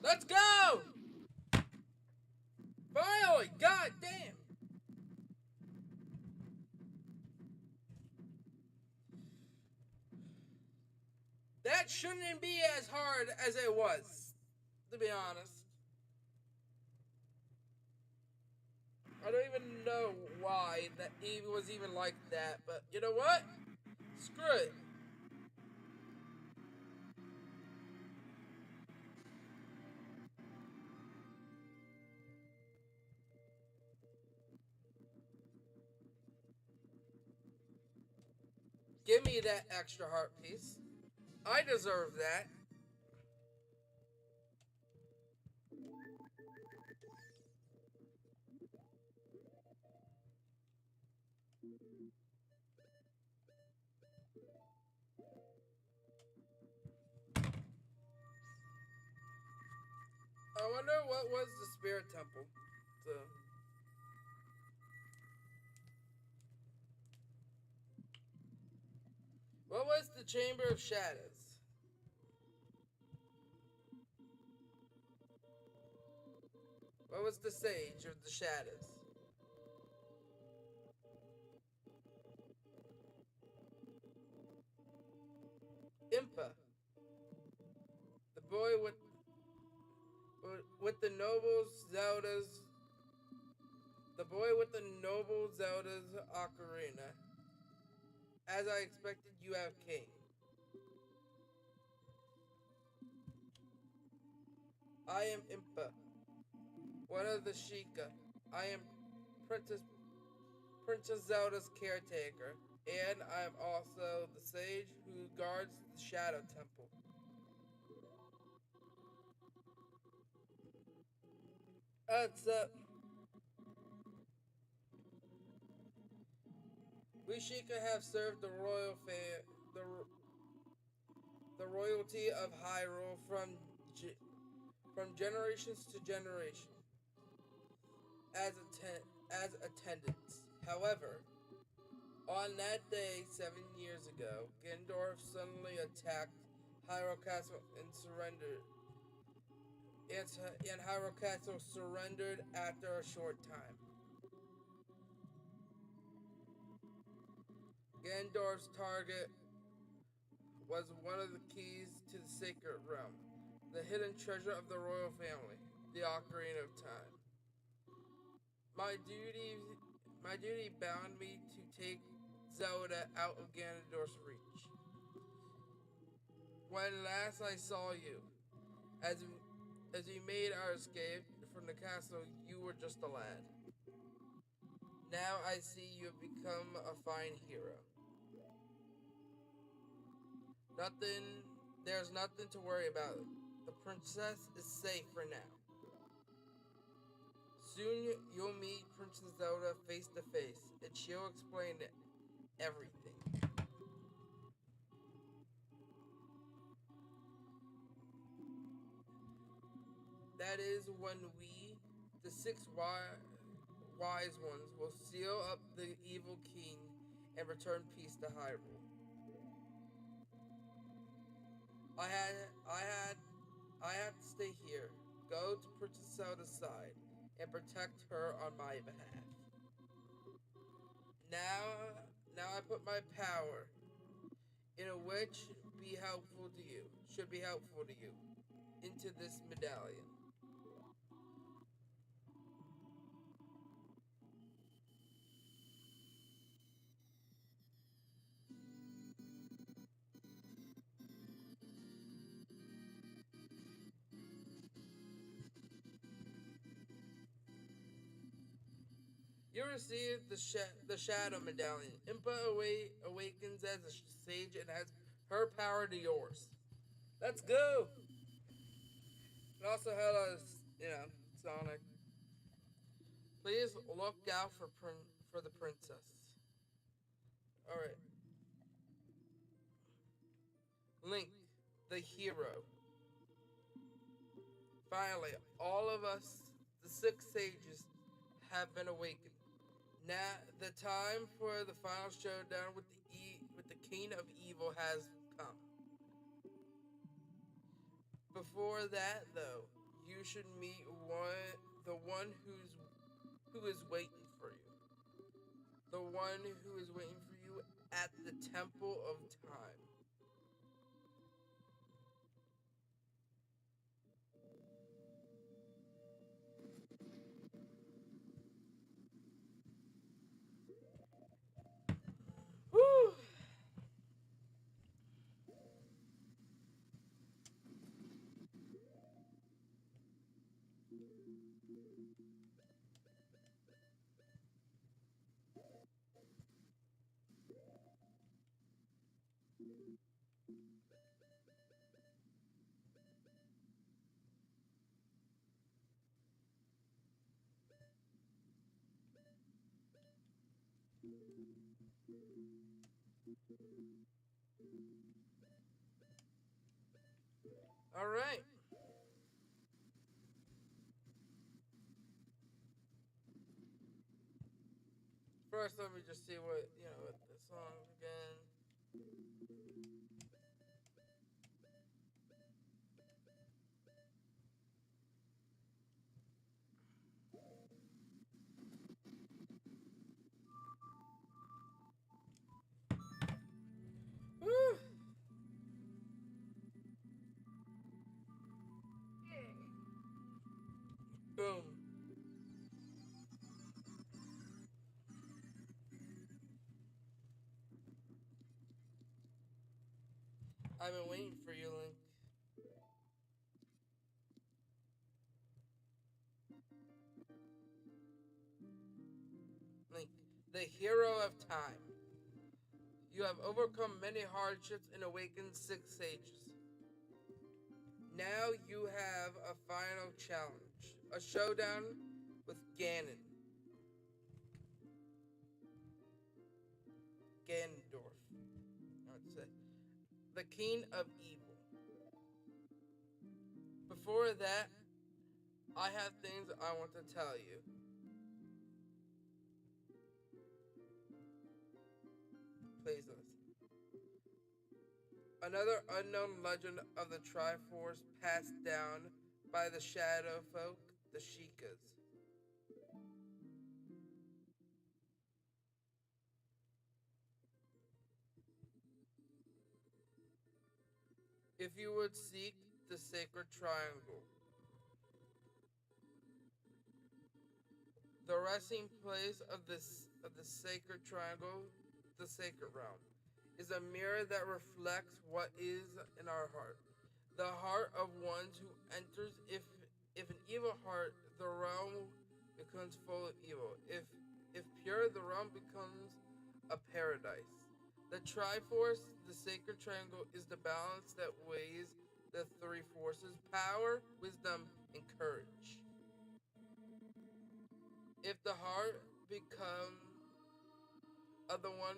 Let's go! Finally! God damn! That shouldn't be as hard as it was, to be honest. I don't even know why that it was even like that, but you know what? Screw it. Give me that extra heart piece. I deserve that. I wonder what was the spirit temple. So, what was the chamber of shadows? What was the sage of the shadows? Impa, the boy with the noble Zelda's, the boy with the noble Zelda's ocarina. As I expected, you have king. I am Impa, one of the Sheikah. I am Princess Zelda's caretaker, and I am also the sage who guards the Shadow Temple. So we Sheikah have served the royalty of Hyrule from generations to generation as attendants. However, on that day 7 years ago, Gendorf suddenly attacked Hyrule Castle and surrendered. And Hyrule Castle surrendered after a short time. Gandorf's target was one of the keys to the Sacred Realm, the hidden treasure of the royal family, the Ocarina of Time. My duty, my duty bound me to take Zelda out of Ganondorf's reach. When last I saw you, as as we made our escape from the castle, you were just a lad. Now I see you have become a fine hero. Nothing, there's nothing to worry about. The princess is safe for now. Soon you'll meet Princess Zelda face to face, and she'll explain everything. That is when we, the wise ones, will seal up the evil king and return peace to Hyrule. I had, I had, I have to stay here. Go to Princess Zelda's side and protect her on my behalf. Now, now I put my power in a which be helpful to you, should be helpful to you, into this medallion. You receive the Shadow Medallion. Impa awakens as a sage and has her power to yours. Let's go! And also hello, Sonic. Please look out for the princess. Alright. Link, the hero. Finally, all of us, the six sages, have been awakened. Now, the time for the final showdown with the King of Evil has come. Before that, though, you should meet the one who is waiting for you. The one who is waiting for you at the Temple of Time. Woo! All right. First, let me just see what what the song again. Woo! Boom. I've been waiting for you, Link. Link, the hero of time. You have overcome many hardships and awakened six sages. Now you have a final challenge. A showdown with Ganon. Ganondorf. I would say. The King of Evil. Before that, I have things I want to tell you. Please listen. Another unknown legend of the Triforce passed down by the Shadow Folk, the Sheikahs. If you would seek the Sacred Triangle, the resting place of the Sacred Triangle, the Sacred Realm, is a mirror that reflects what is in our heart. The heart of one who enters. If an evil heart, the realm becomes full of evil. If pure, the realm becomes a paradise. The Triforce, the Sacred Triangle, is the balance that weighs the three forces: power, wisdom, and courage. If the heart become of the one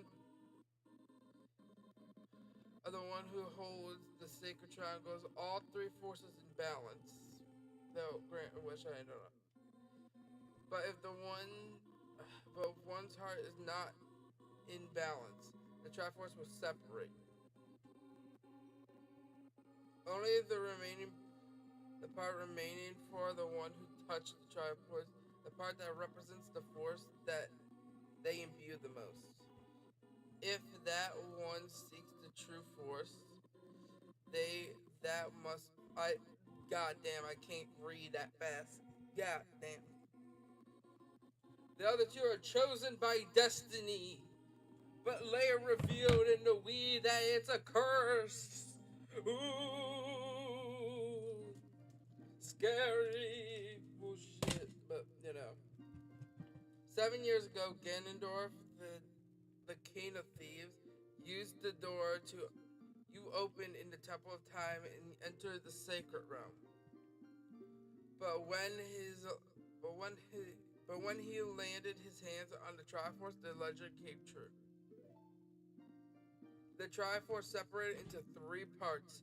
who holds the Sacred Triangles, all three forces in balance. Though grant wish I don't know. But if one's heart is not in balance, the Triforce will separate. Only the part remaining for the one who touched the Triforce, the part that represents the force that they imbue the most. If that one seeks the true force, that must God damn, I can't read that fast. God damn. The other two are chosen by destiny, but later revealed in the weed that it's a curse. Ooh, scary bullshit, but 7 years ago, Ganondorf, the king of thieves, used the door to you open in the Temple of Time and enter the sacred realm. But when his but when his but when he landed his hands on the Triforce, the legend came true. The Triforce separated into three parts.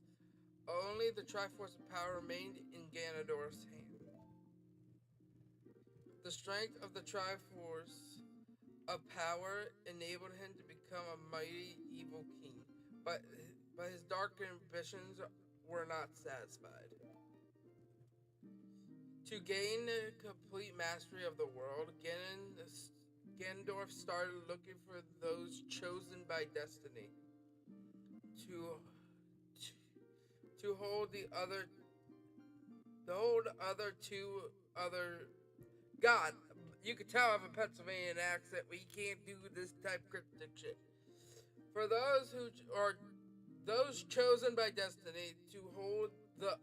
Only the Triforce of power remained in Ganondorf's hand. The strength of the Triforce of power enabled him to become a mighty evil king, but his dark ambitions were not satisfied. To gain complete mastery of the world, Ganondorf started looking for those chosen by destiny to to hold two other. God, you can tell I have a Pennsylvanian accent, but you can't do this type of cryptic shit. For those who are those chosen by destiny to hold the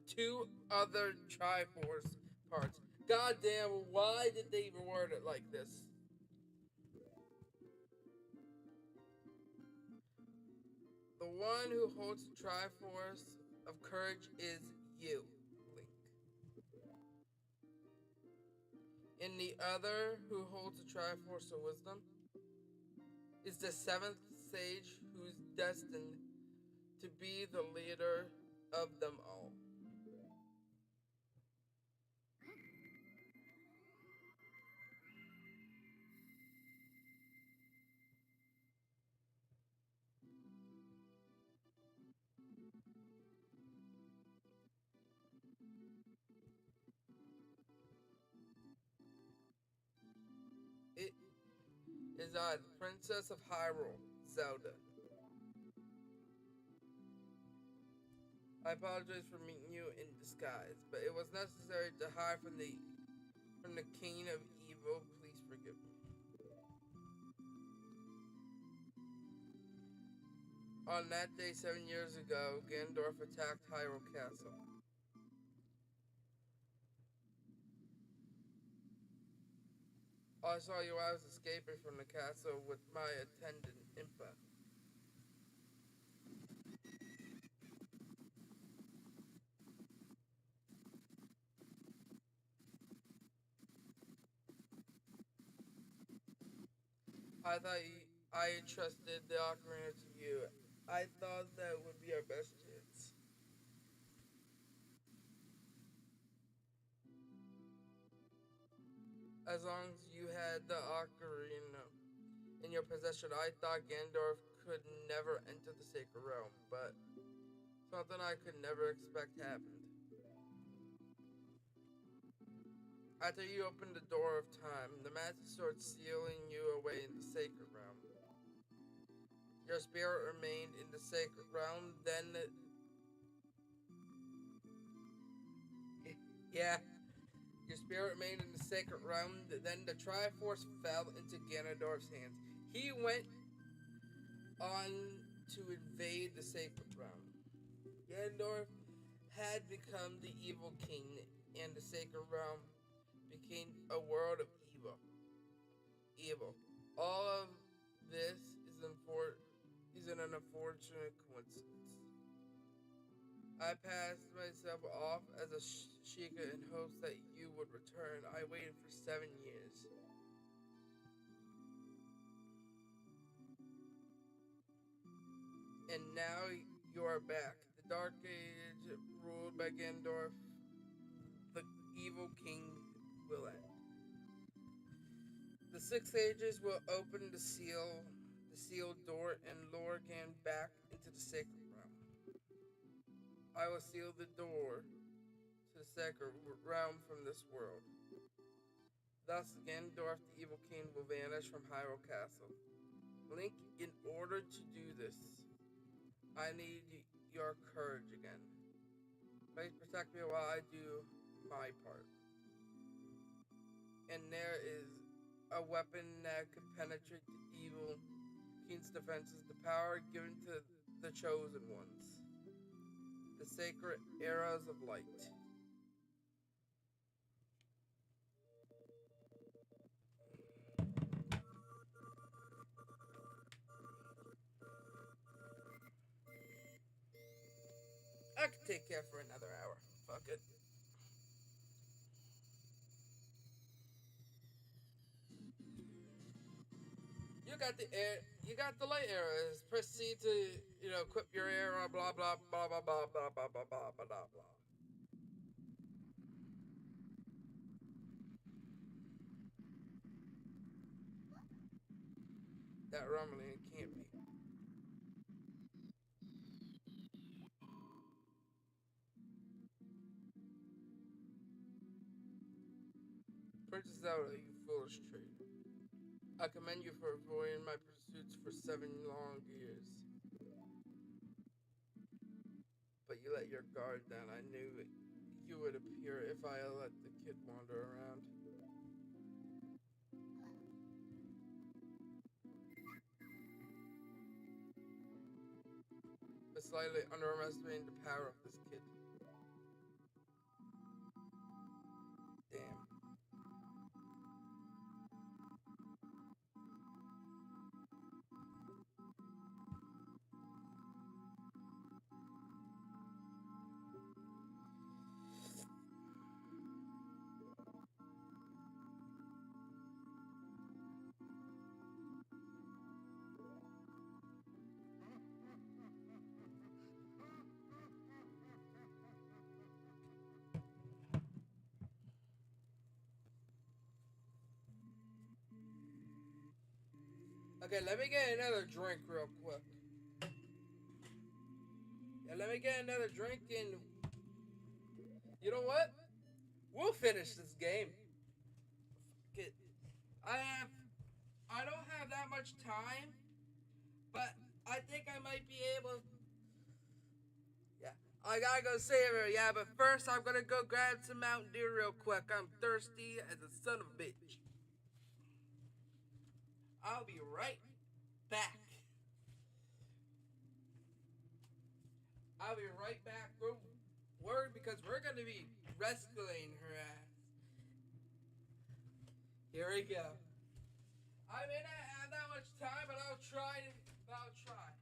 two other Triforce parts. God damn, why did they even word it like this? The one who holds the Triforce of courage is you, Link. And the other who holds the Triforce of wisdom is the seventh sage who's destined to be the leader of them all. It is I, the Princess of Hyrule, Zelda. I apologize for meeting you in disguise, but it was necessary to hide from the King of Evil. Please forgive me. On that day 7 years ago, Ganondorf attacked Hyrule Castle. I saw you while I was escaping from the castle with my attendant, Impa. I entrusted the ocarina to you. I thought that would be our best chance. As long as you had the ocarina in your possession, I thought Ganondorf could never enter the sacred realm, but something I could never expect happened. After you opened the door of time, the magic started sealing you away in the sacred realm. Your spirit remained in the sacred realm, then yeah, your spirit remained in the sacred realm, then the Triforce fell into Ganondorf's hands. He went on to invade the sacred realm. Ganondorf had become the evil king, and the sacred realm became a world of evil. Evil. All of this is an unfortunate coincidence. I passed myself off as a Sheikah in hopes that you would return. I waited for 7 years. And now you are back. The Dark Age ruled by Ganondorf, the evil king, will end. The six ages will open the sealed door, and lure Gan back into the sacred realm. I will seal the door to the sacred realm from this world. Thus, Ganondorf, the evil king, will vanish from Hyrule Castle. Link, in order to do this, I need your courage again. Please protect me while I do my part. And there is a weapon that could penetrate the evil king's defenses, the power given to the chosen ones, the sacred arrows of light. take care for another hour. Fuck it. You got the air. You got the light arrows. Proceed to equip your arrow. Blah blah blah blah blah blah blah blah blah blah blah. That rumbling can't be. Princess Zelda, you foolish traitor. I commend you for avoiding my pursuits for 7 long years. But you let your guard down. I knew you would appear if I let the kid wander around. But slightly underestimating the power of this kid. Damn. Okay, let me get another drink real quick. Yeah, let me get another drink and you know what? We'll finish this game. Get, I don't have that much time, but I think I might be able. Yeah, I gotta go save her. Yeah, but first I'm gonna go grab some Mountain Dew real quick. I'm thirsty as a son of a bitch. I'll be right back. I'll be right back. Word because we're gonna be rescuing her ass. Here we go. I may not have that much time, but I'll try. I'll try.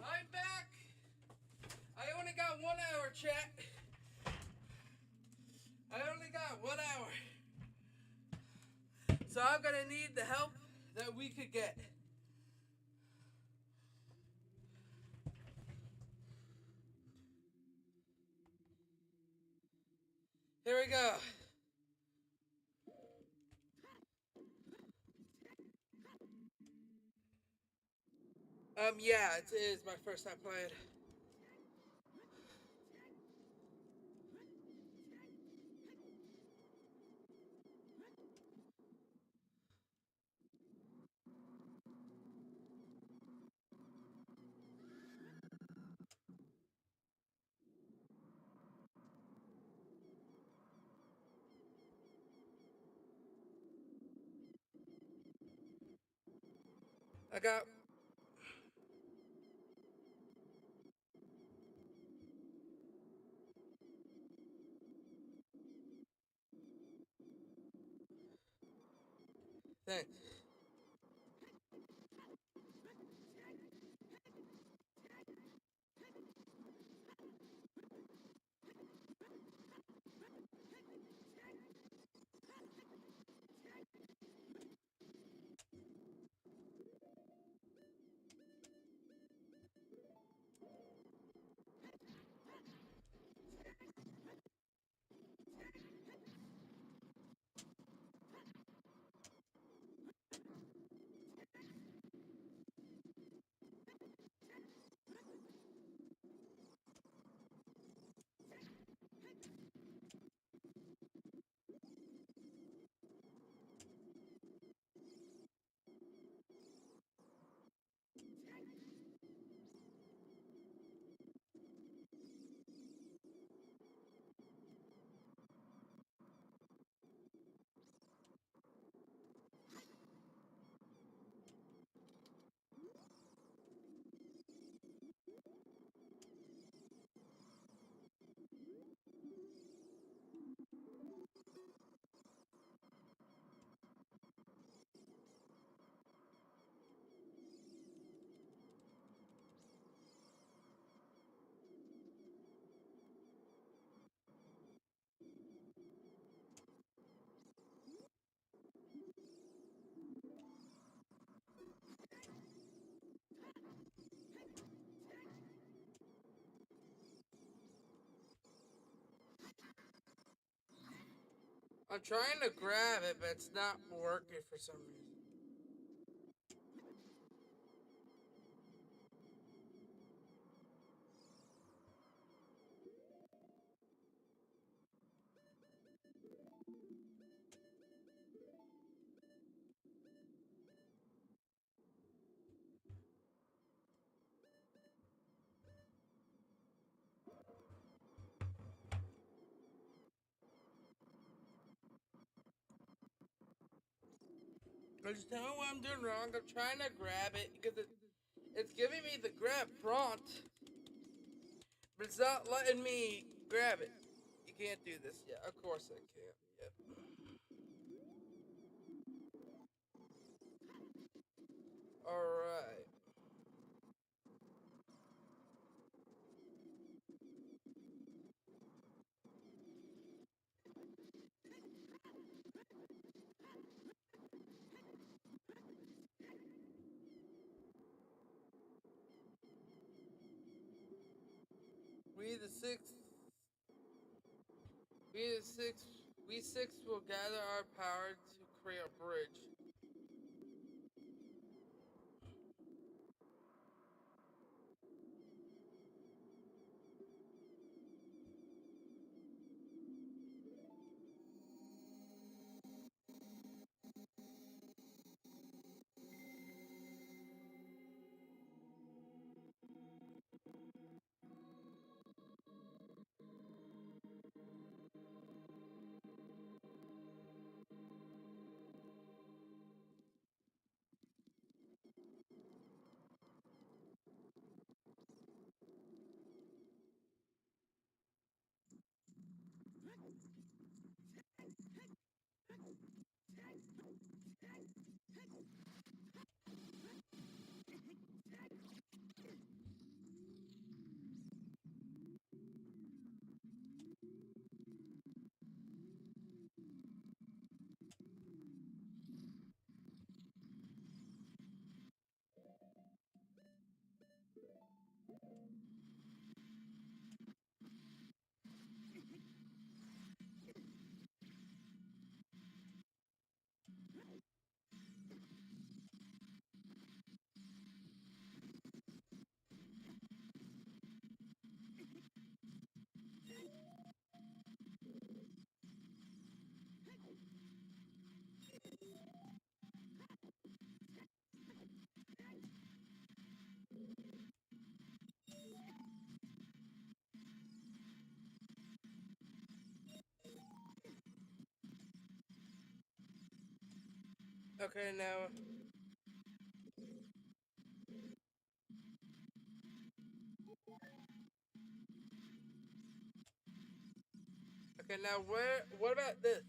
I'm back. I only got 1 hour, chat. I only got 1 hour. So I'm gonna need the help that we could get. Here we go. Yeah, it is my first time playing. I got. Thanks. I'm trying to grab it, but it's not working for some reason. Just tell me what I'm doing wrong. I'm trying to grab it because it's giving me the grab prompt, but it's not letting me grab it. You can't do this. Yeah, of course I can't. Yep. Alright. We the sixth. We the six. We six will gather our power to create a bridge. Okay, now. Okay, now where? What about this?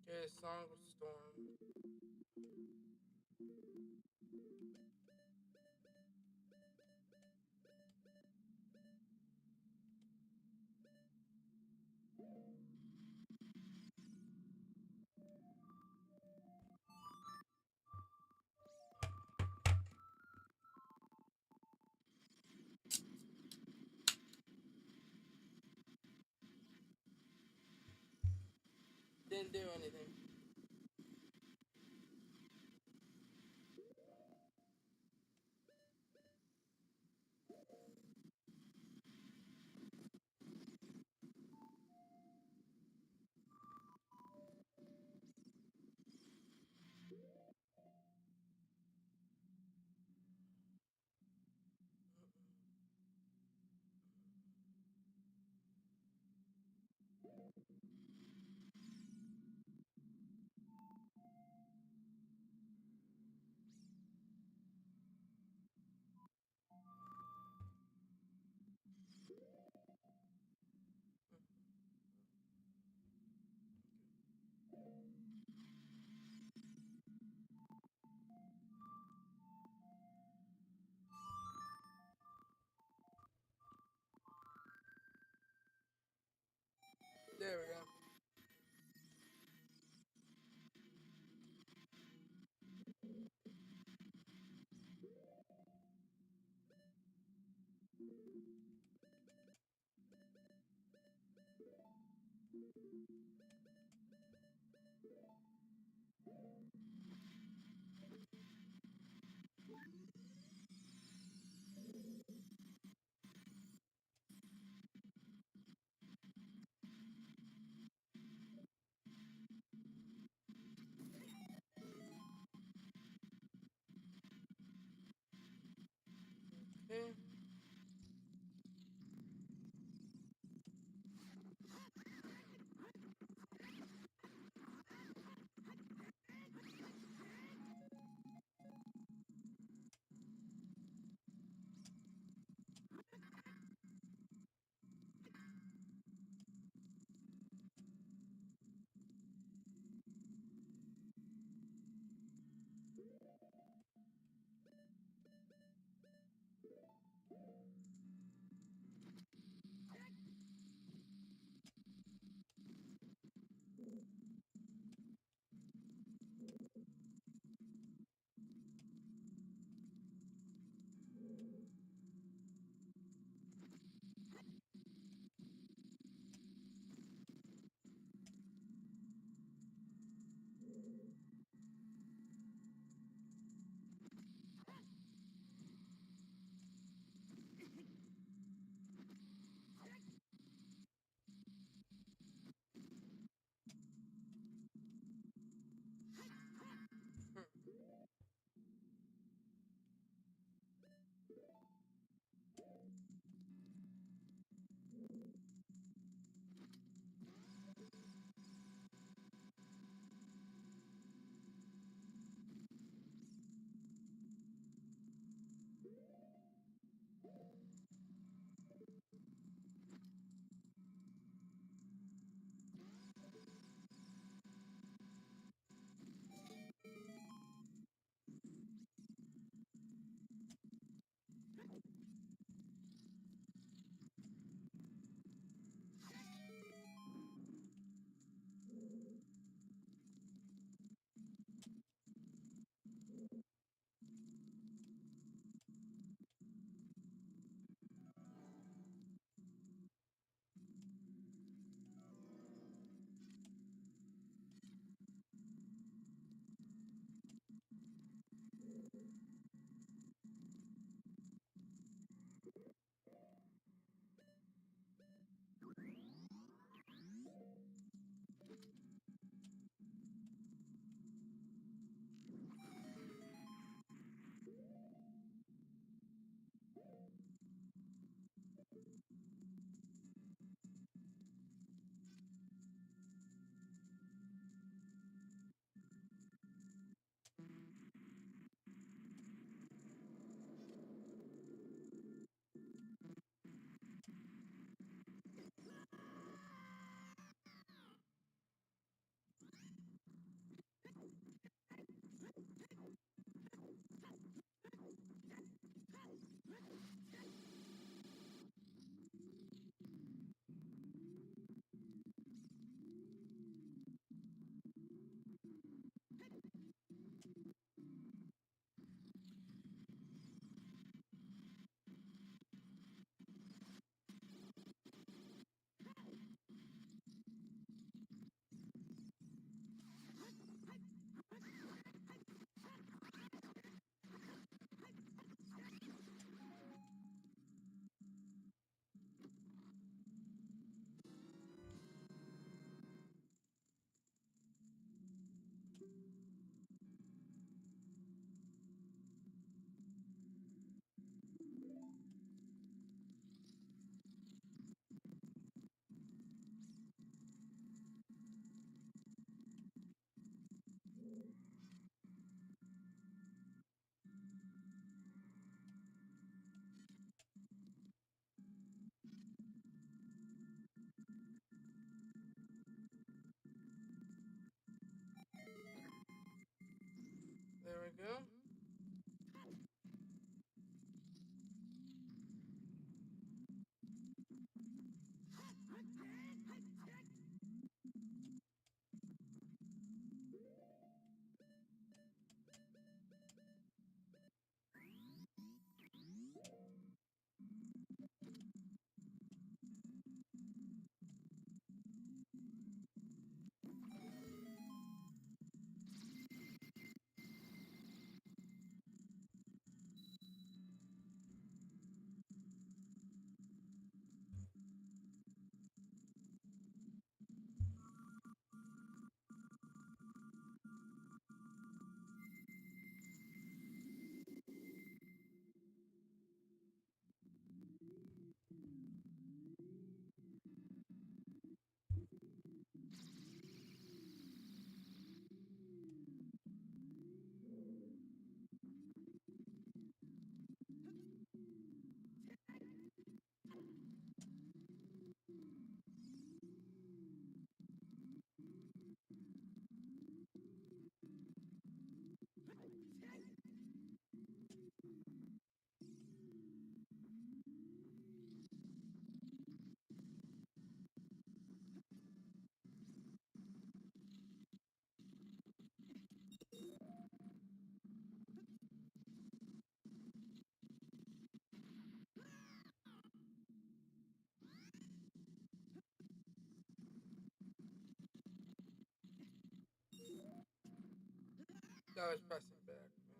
Okay, Song of Storm. Didn't do anything. There we go. Okay. I was pressing back, man.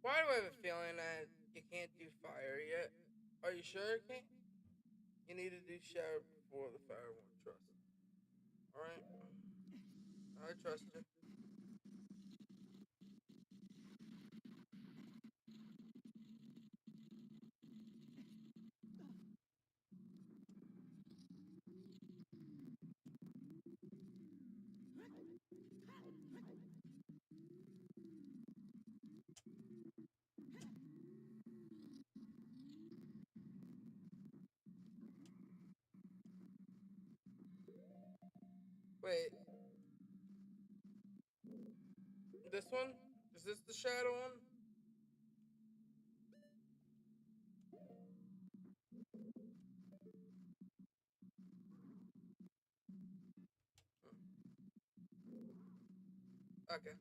Why do I have a feeling that you can't do fire yet? Are you sure you can't? You need to do shadow before the fire one. Trust. Alright? I trust you. Wait, this one? Is this the shadow one? Okay.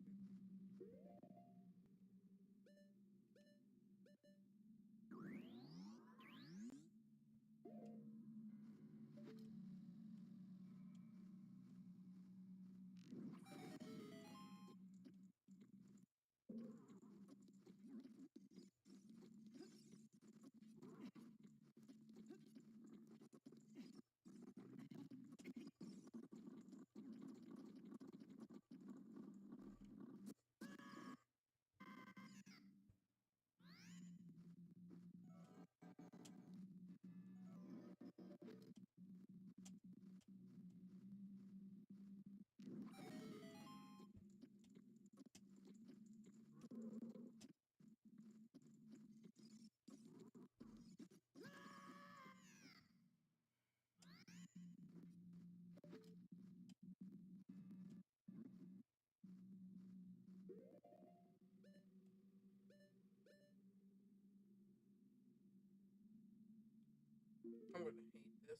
I'm gonna hate this.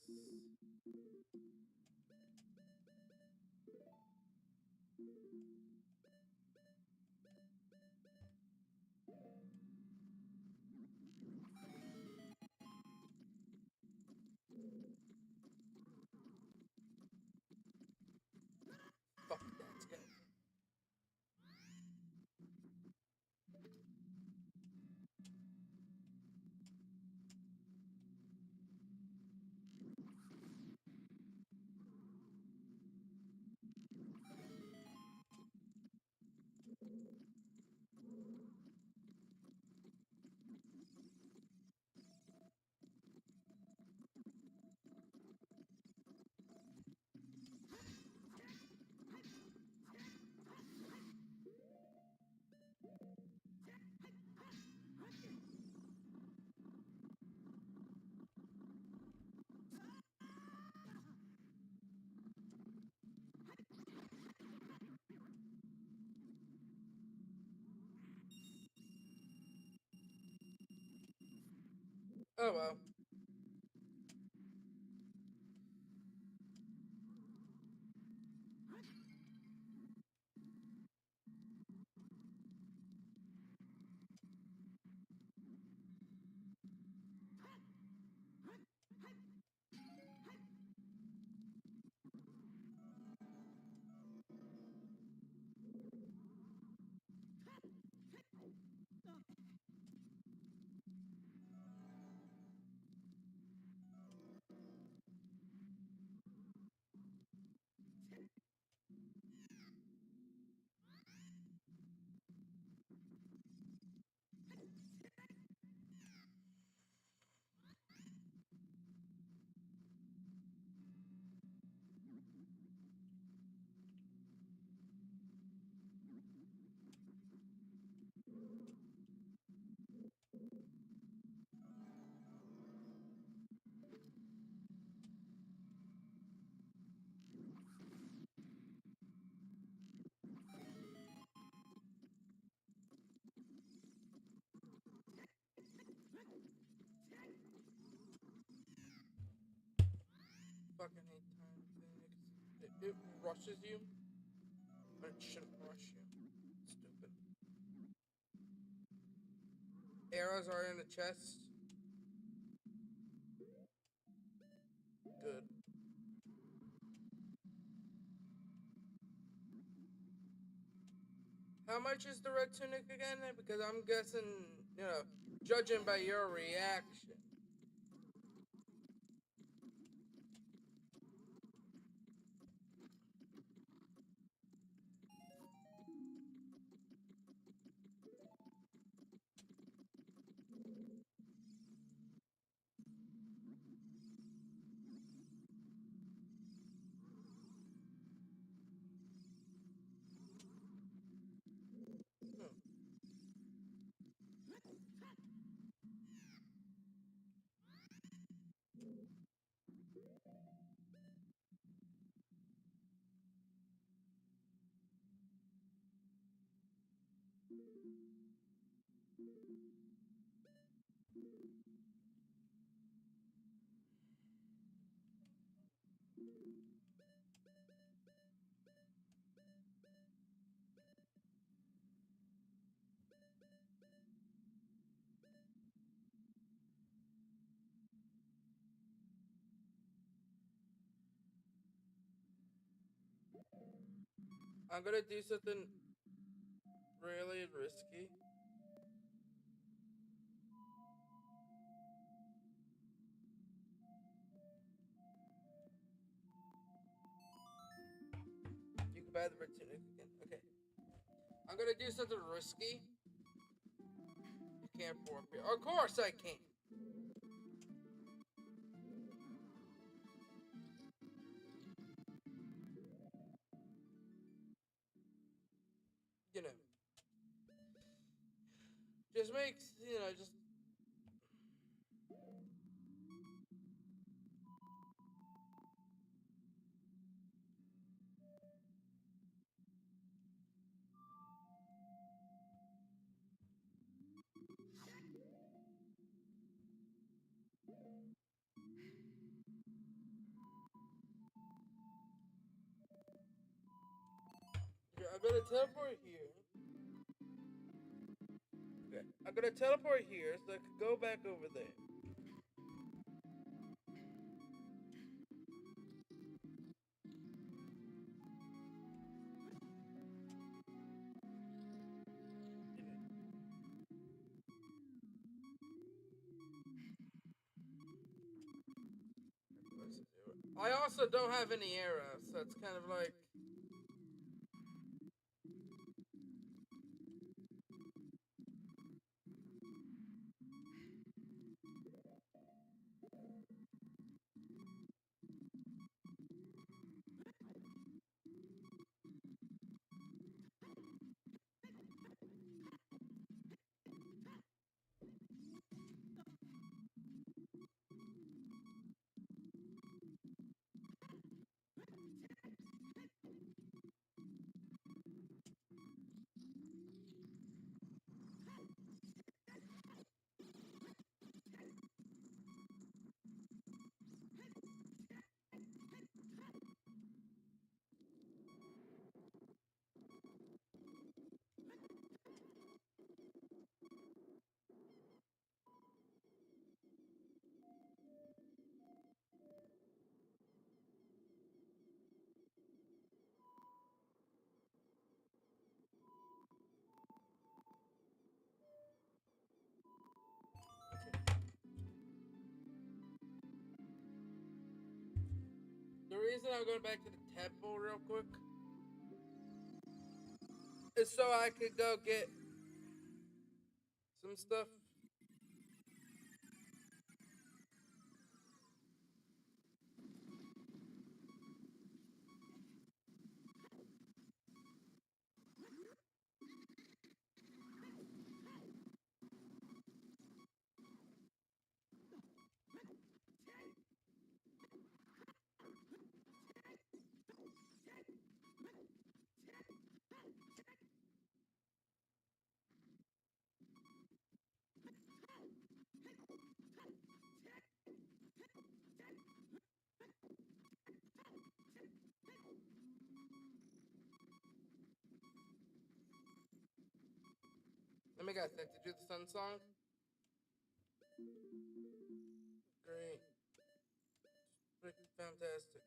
Fuck, that's good. Oh well. Fucking hate time thing. It rushes you, but it shouldn't rush you. Stupid. Arrows are in the chest. Good. How much is the red tunic again? Because I'm guessing, you know, judging by your reaction. Hmm. I'm gonna do something really risky. You can buy the red tunic again. Okay. I'm gonna do something risky. You can't pour up here. Of course I can. You know, just makes just. Okay, I'm gonna teleport here. Okay, I'm gonna teleport here so I can go back over there. I also don't have any arrows, so it's kind of like. reason I'm going back to the temple real quick is so I could go get some stuff. Let me guess, I have to do the sun song? Great. Freaking fantastic.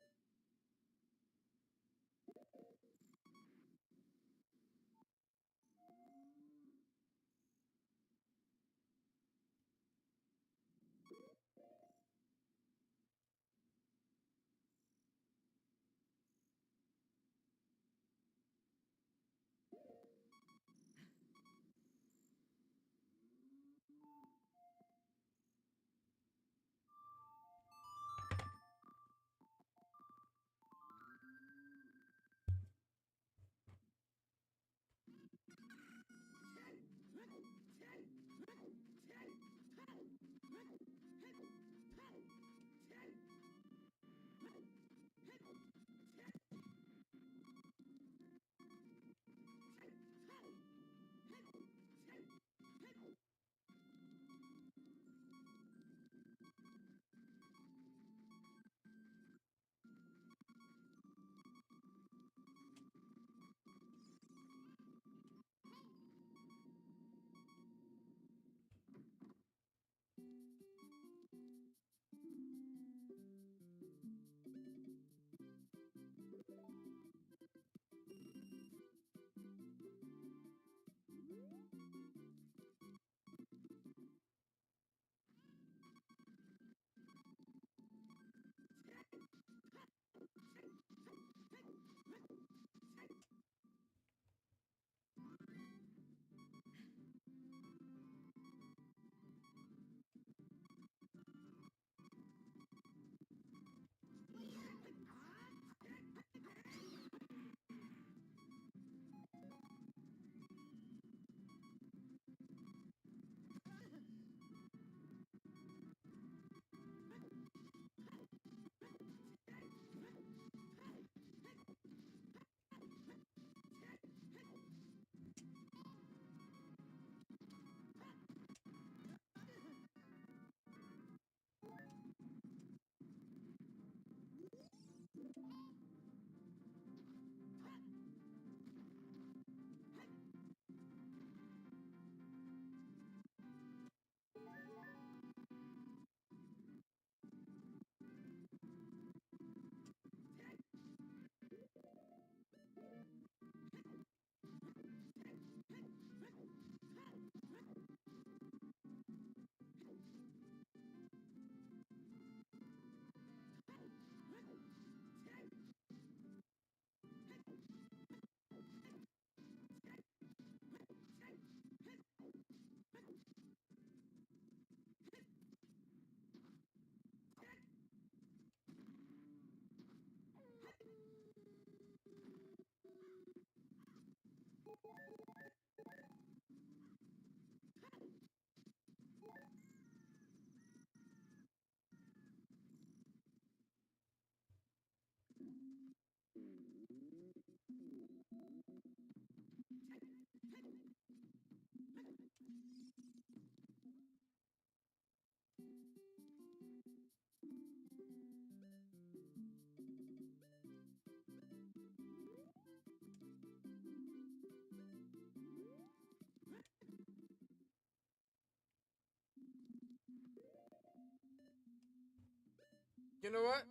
You know what?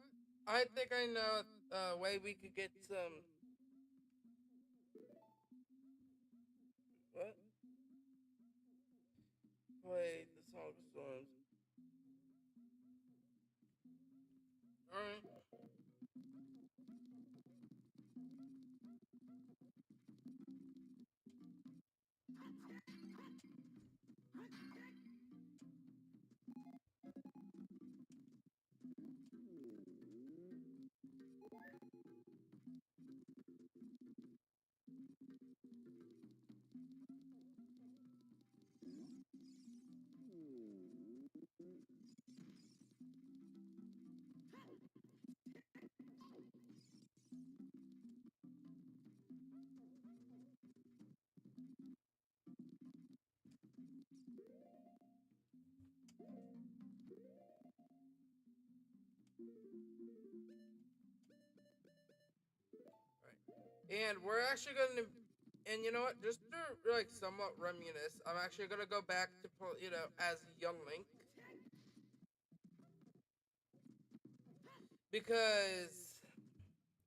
I think I know a way we could get some. What? Wait, the Song of Storms. Alright. And we're actually gonna, and you know what? Just to like somewhat reminisce, I'm actually gonna go back to as young Link because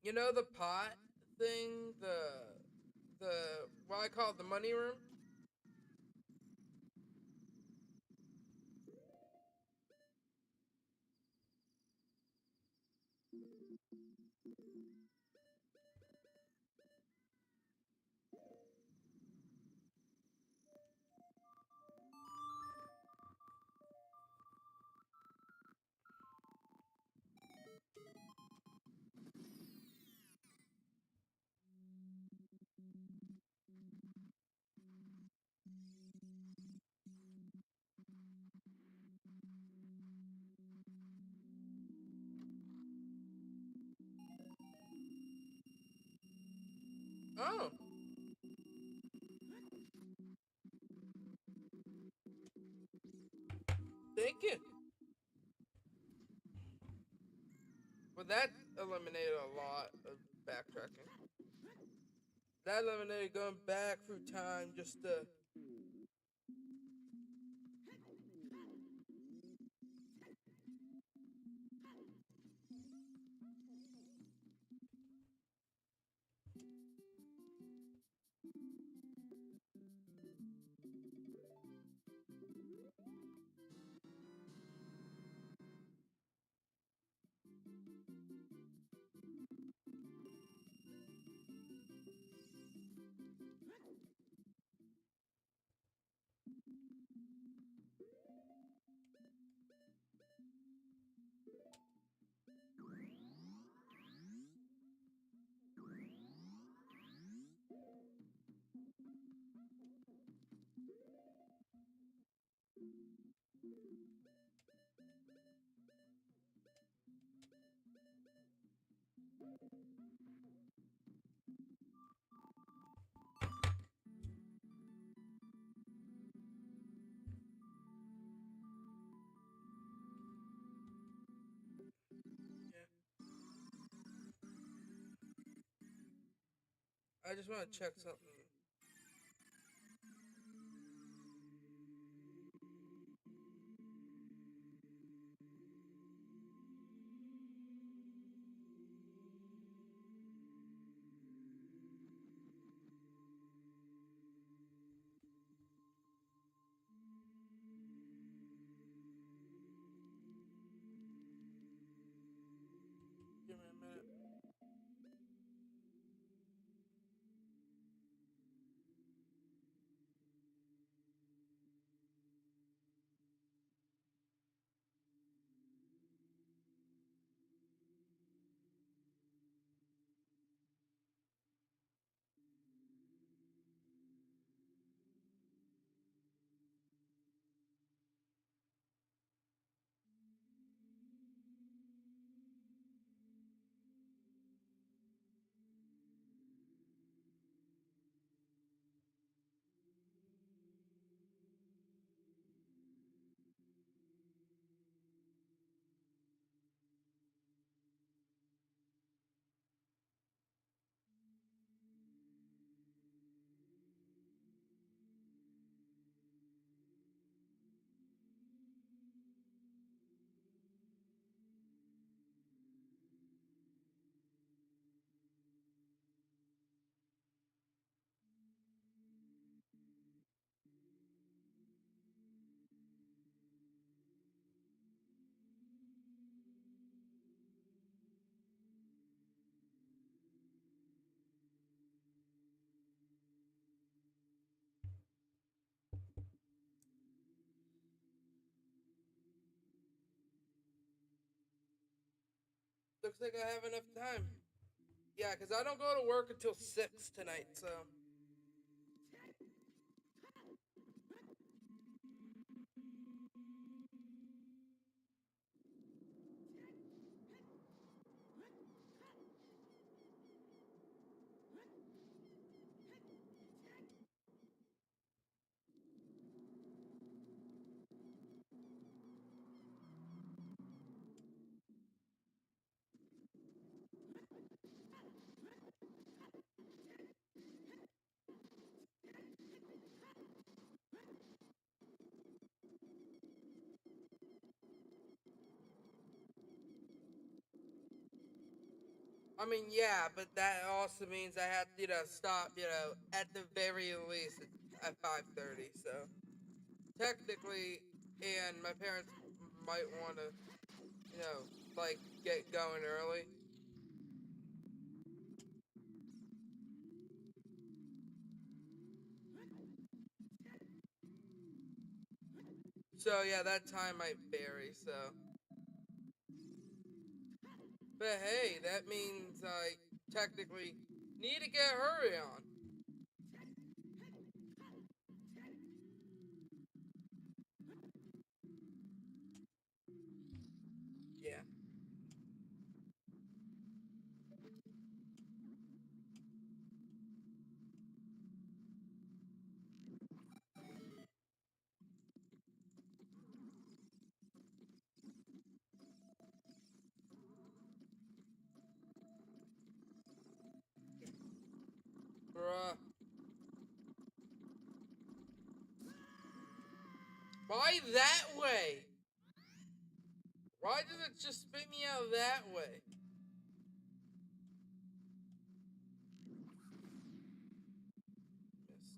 you know the pot thing, the what I call it, the money room. Oh, thank you. Well, that eliminated a lot of backtracking. That eliminated going back through time just to. Yeah, I just want to check something. Give me a minute. Looks like I have enough time. Yeah, because I don't go to work until 6 tonight, so. I mean, yeah, but that also means I have to, stop, at the very least at 5:30. So technically, and my parents might want to, you know, like get going early. So yeah, that time might vary. So, but hey, that means I technically need to get hurry on. Yeah. Bruh. Why that way? Why does it just spit me out that way? Missed.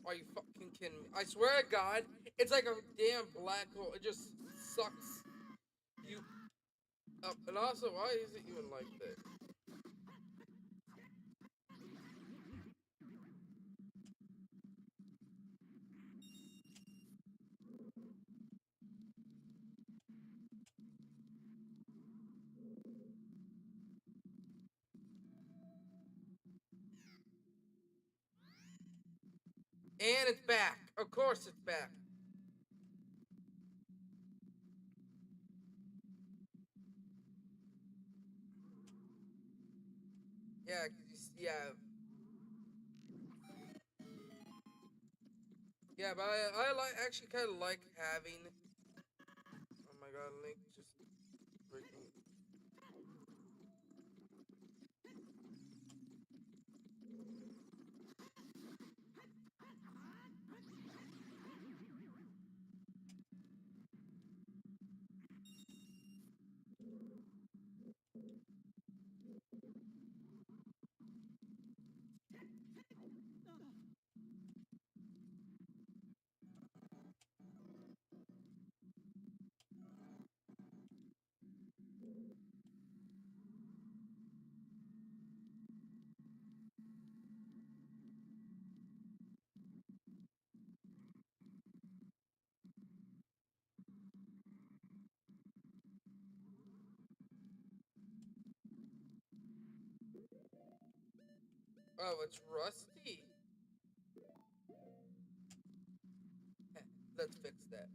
Are you fucking kidding me? I swear to God, it's like a damn black hole. It just sucks you up. And also, why is it even like this? And it's back. Of course, it's back. Yeah, yeah, yeah. But I like actually kind of like having. Oh my God, Link just freaking. Oh, it's rusty. Let's fix that.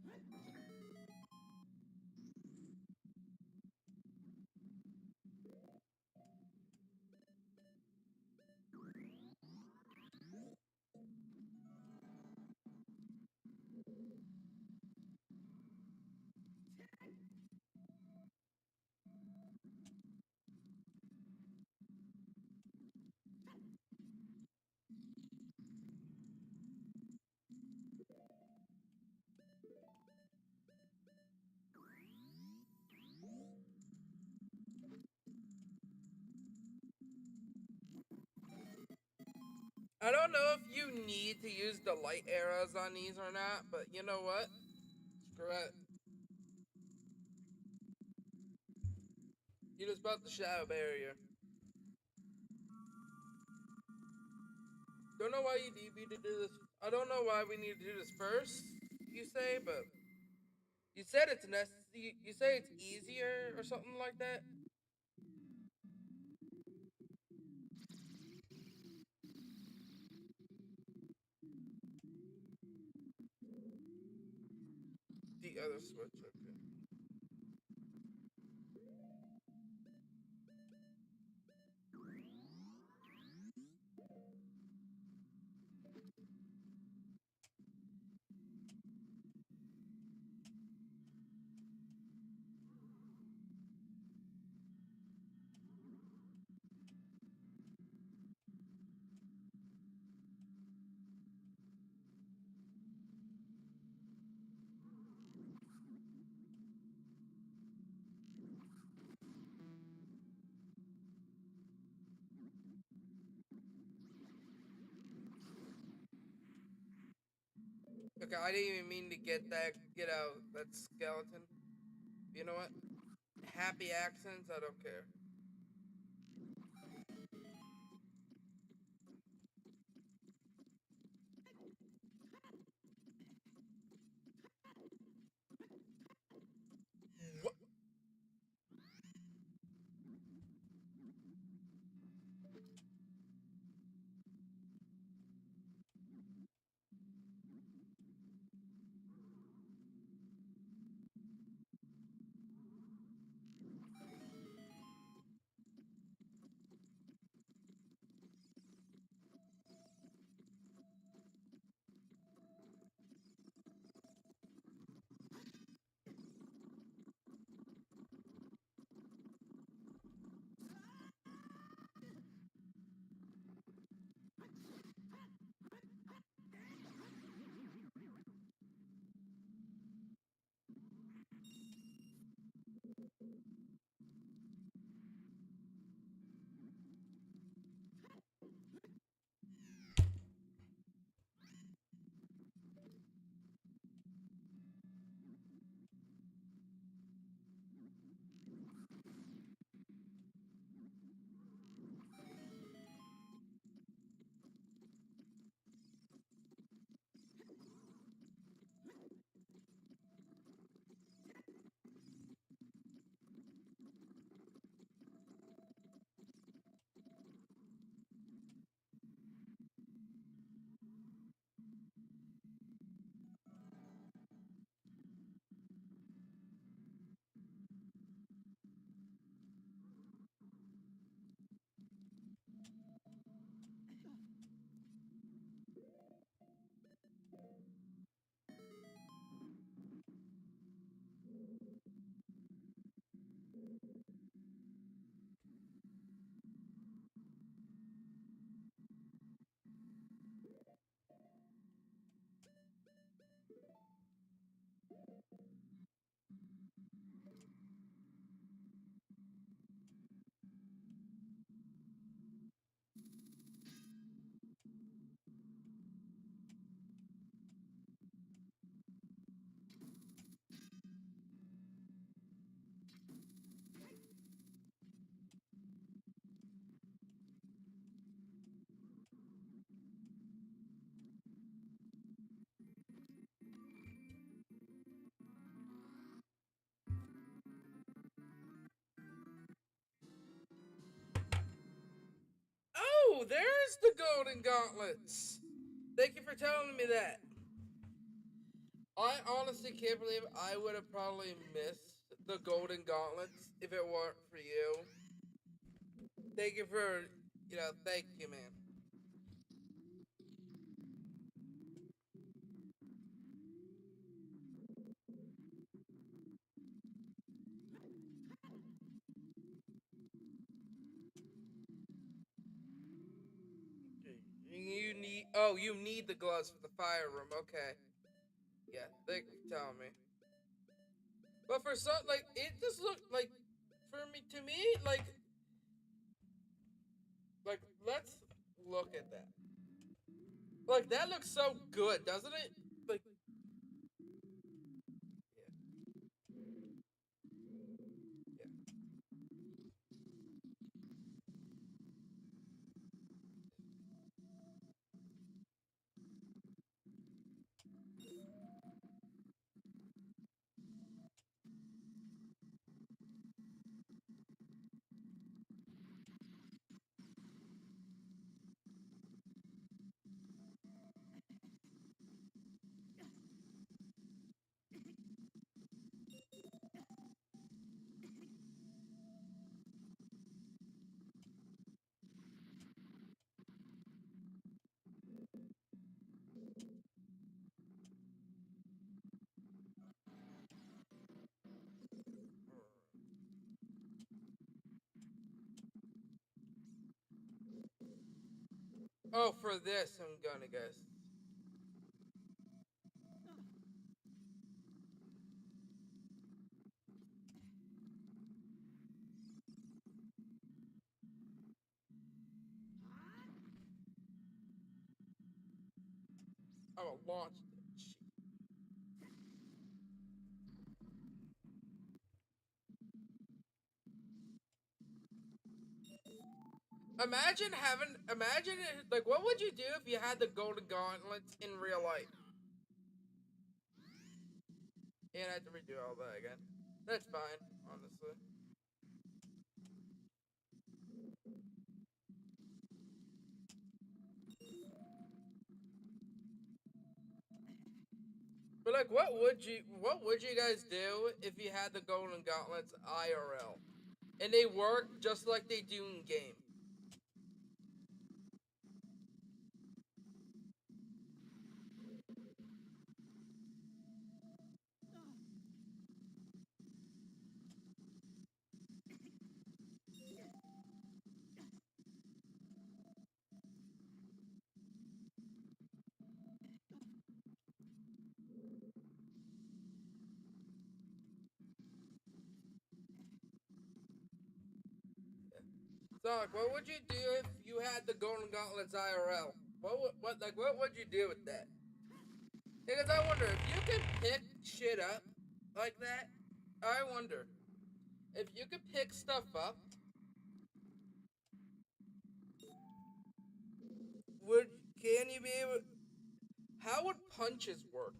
I don't know if you need to use the light arrows on these or not, but you know what? Screw it. You just about the shadow barrier. Don't know why you need me to do this. I don't know why we need to do this first. You say, but you said it's necessary. You say it's easier or something like that. The other switch. Okay. Okay, I didn't even mean to get that. That skeleton. You know what? Happy accents. I don't care. What? Oh, there's the golden gauntlets. Thank you for telling me that. I honestly can't believe I would have probably missed the golden gauntlets if it weren't for you. Thank you for, thank you, man. You need the gloves for the fire room. Okay. Yeah, thank you for telling me. But for some, like, it just looked like, to me, let's look at that. Like, that looks so good, doesn't it? Like, yeah, yeah. Oh, for this, I'm gonna guess. I'm gonna launch it. Imagine like what would you do if you had the golden gauntlets in real life? And I had to redo all that again. That's fine, honestly. But like, what would you guys do if you had the golden gauntlets IRL and they work just like they do in game? So like, what would you do if you had the golden gauntlets IRL? What would you do with that? Because I wonder if you could pick shit up like that. I wonder if you could pick stuff up. Would can you be able? How would punches work?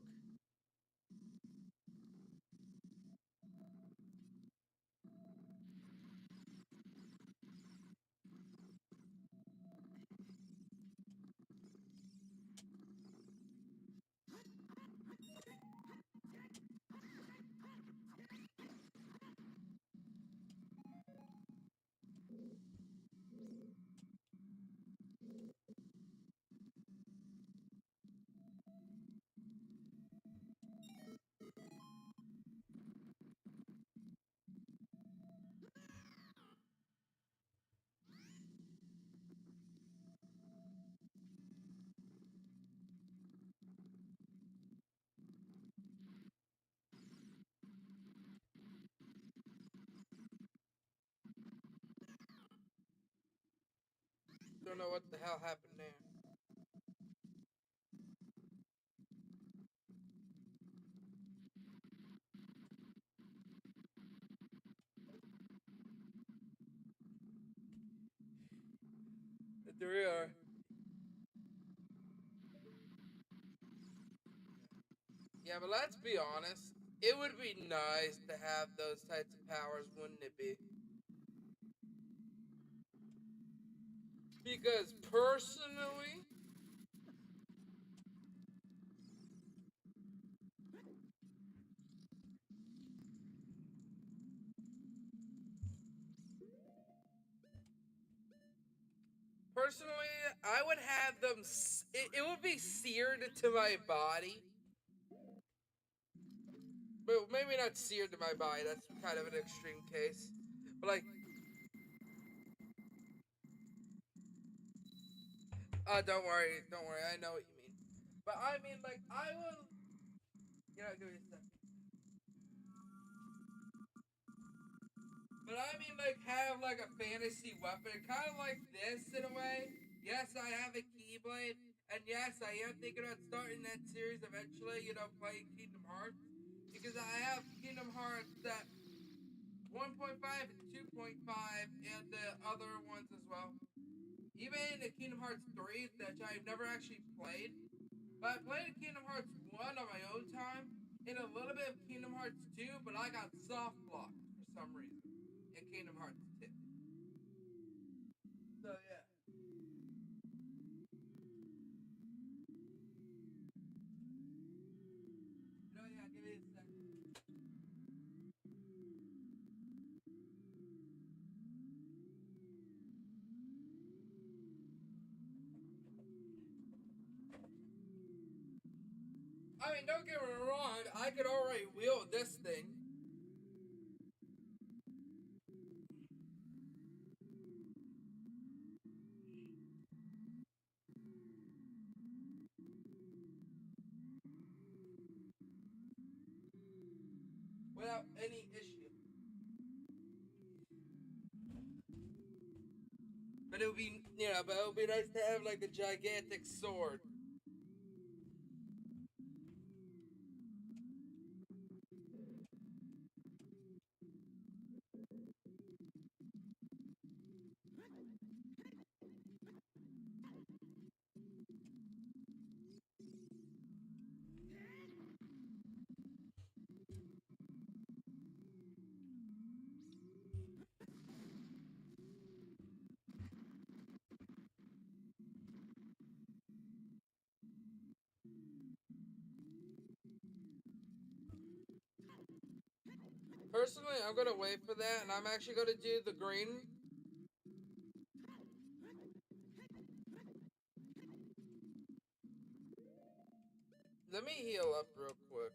Don't know what the hell happened there. There we are. Yeah, but let's be honest. It would be nice to have those types of powers, wouldn't it be? Because personally, I would have them. It would be seared to my body, but maybe not seared to my body. That's kind of an extreme case. But like, don't worry. I know what you mean. But I mean, like, I will. Give me a second. But I mean, like, have like a fantasy weapon, kind of like this in a way. Yes, I have a Keyblade, and yes, I am thinking about starting that series eventually. Playing Kingdom Hearts because I have Kingdom Hearts that 1.5 and 2.5, and the other ones as well. Even the Kingdom Hearts 3, that I've never actually played, but I played Kingdom Hearts 1 on my own time, and a little bit of Kingdom Hearts 2, but I got soft blocked for some reason in Kingdom Hearts 2. So yeah. Yeah, give me a second. I mean, don't get me wrong, I could already wield this thing without any issue. But it would be nice to have like a gigantic sword. Personally, I'm gonna wait for that, and I'm actually gonna do the green. Let me heal up real quick.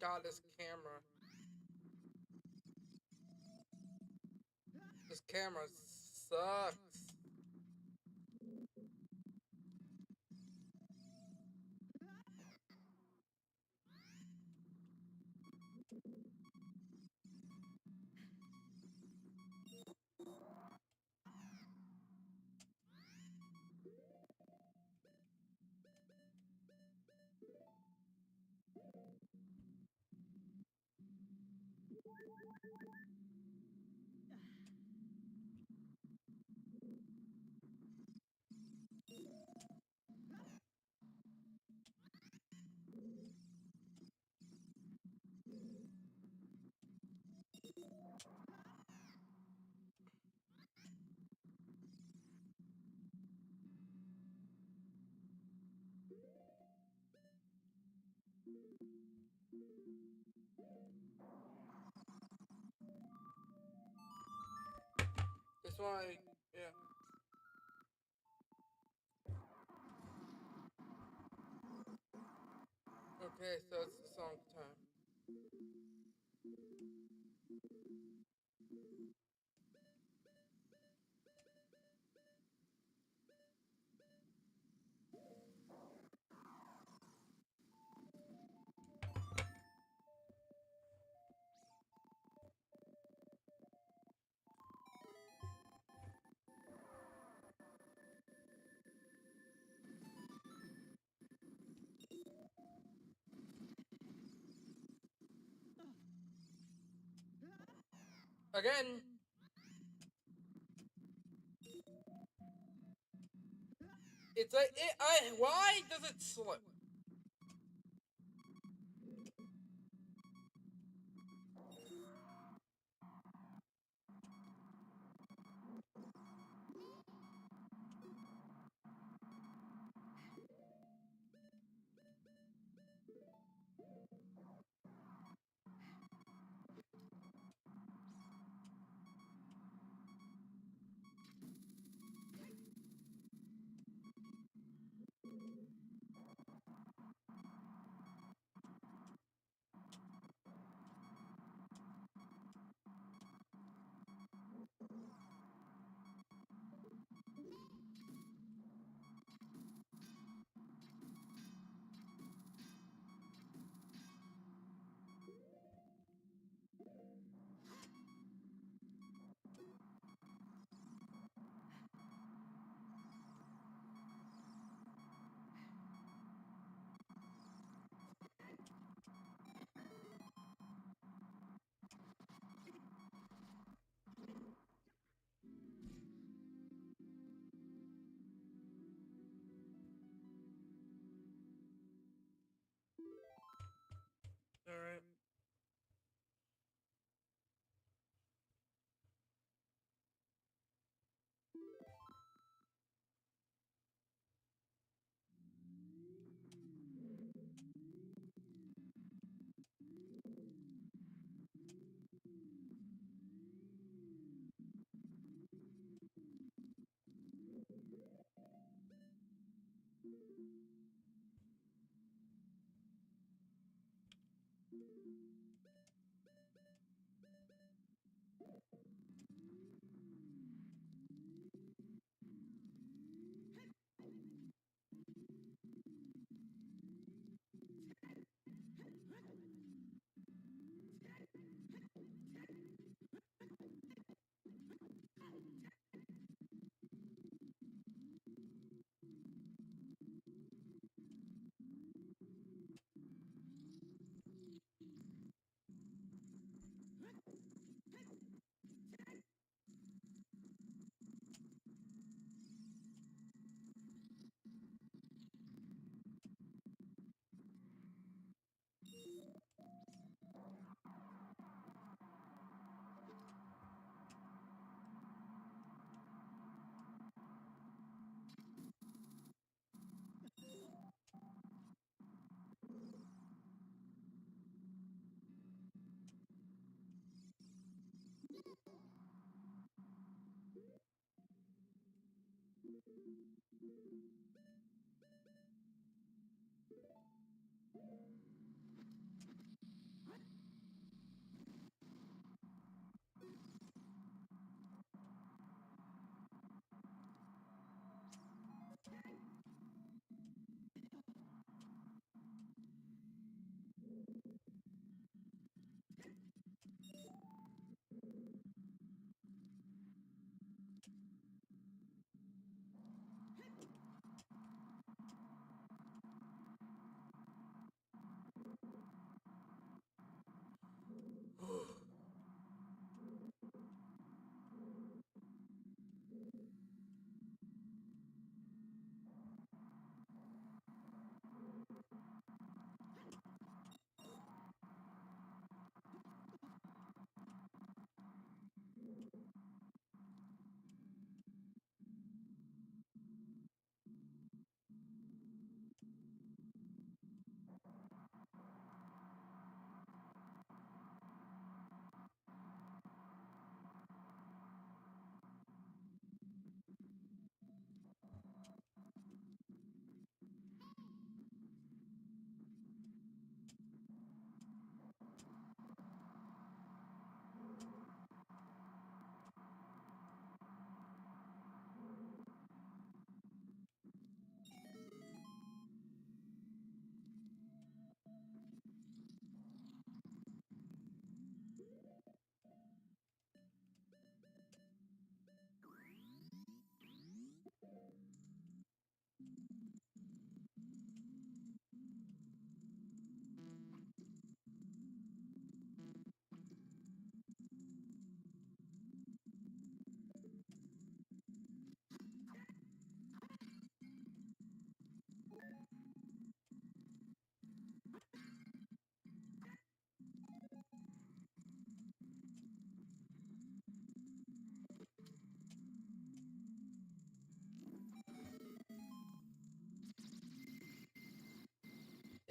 God, this camera. This camera sucks. This one, yeah. Okay, so it's the song time. Again. It's like why does it slip?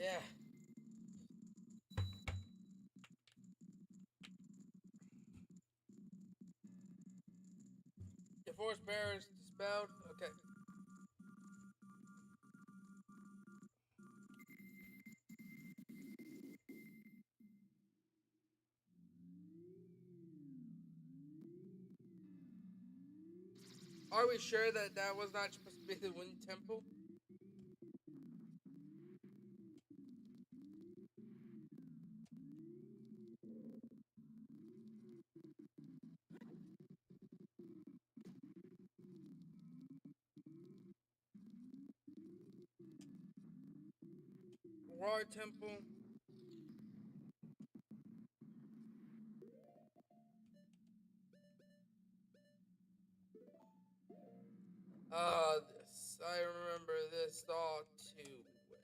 Yeah. The force barrier is dispelled. Okay. Are we sure that that was not supposed to be the Wind Temple? War Temple? This. I remember this all too well.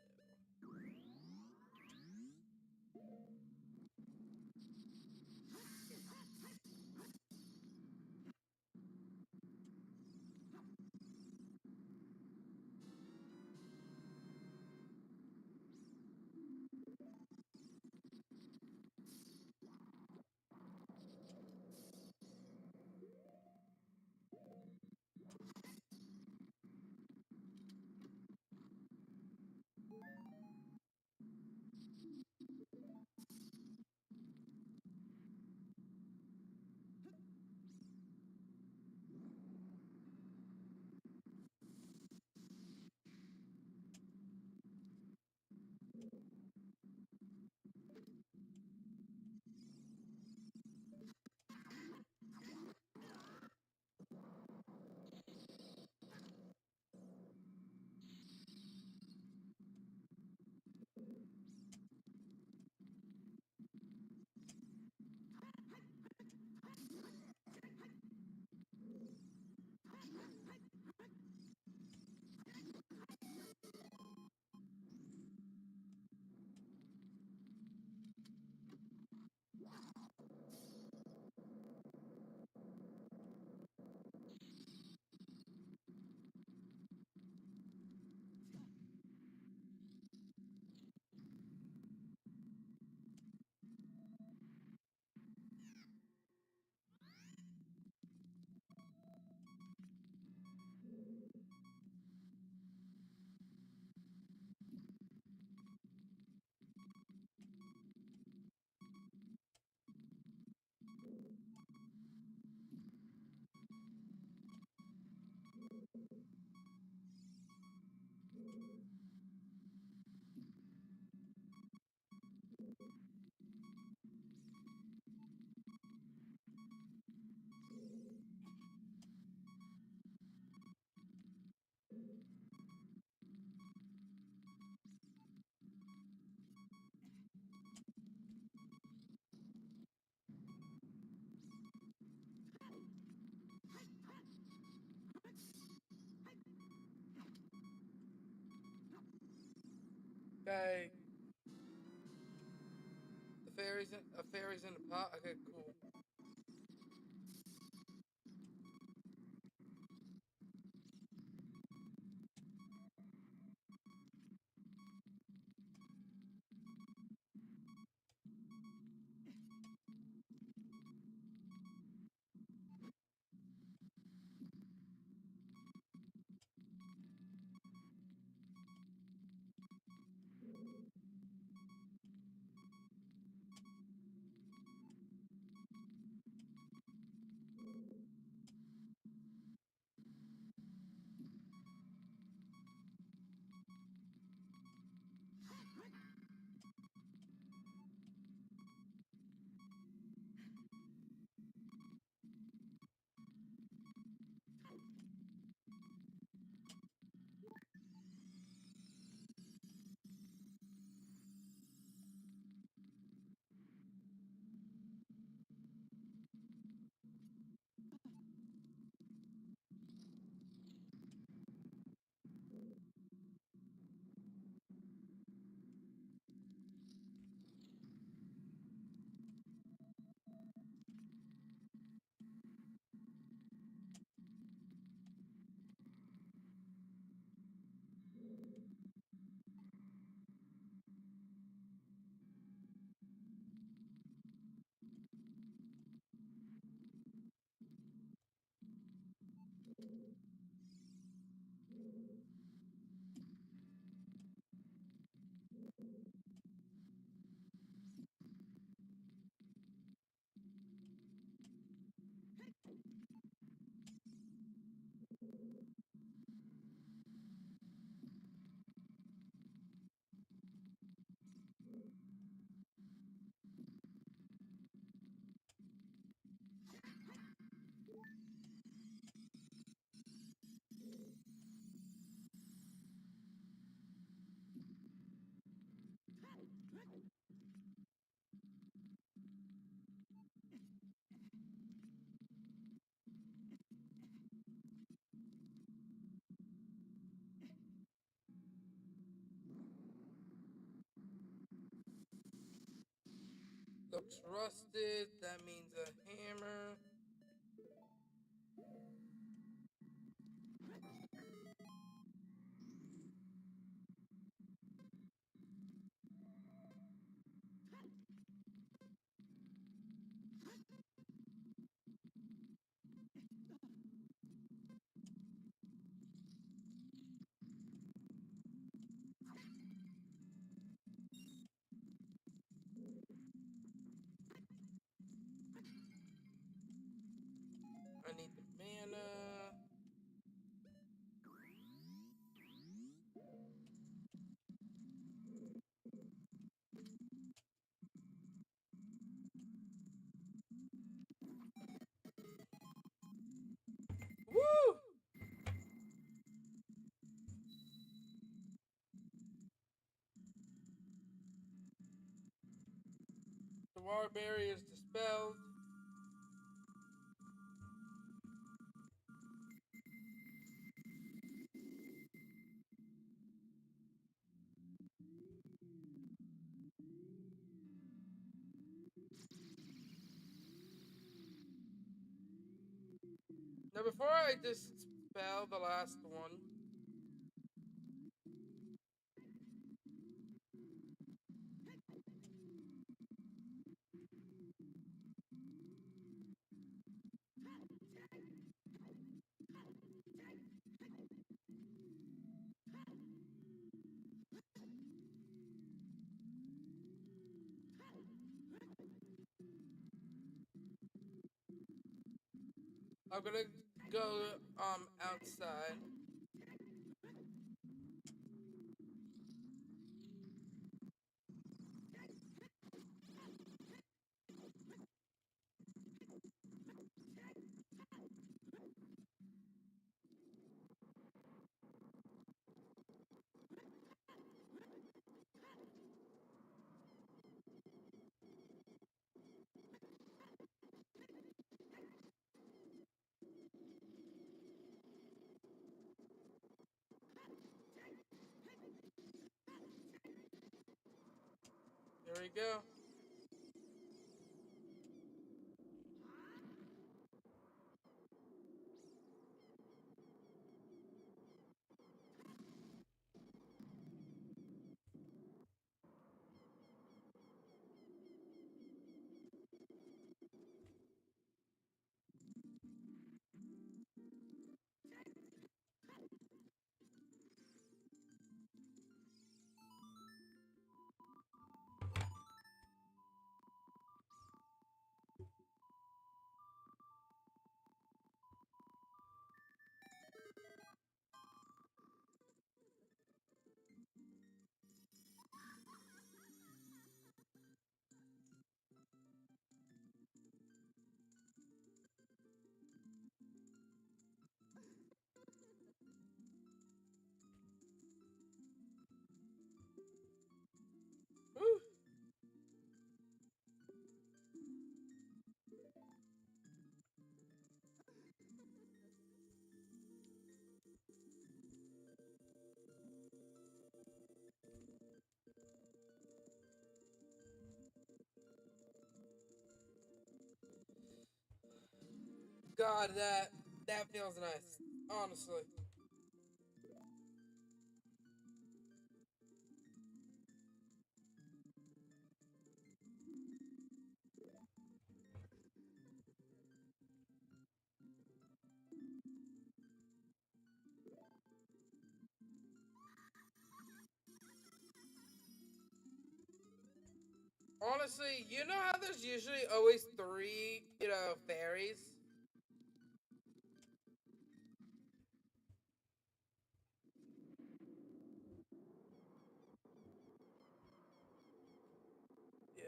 Okay. A fairy's in the pot. Okay, cool. Looks rusted. That means a hammer. I need the mana. Woo! The water barrier is dispelled. Now, before I dispel the last one, I'm gonna go outside. There we go. Woo. God, that feels nice. Honestly. Honestly, you know how there's usually always three, fairies? Yeah.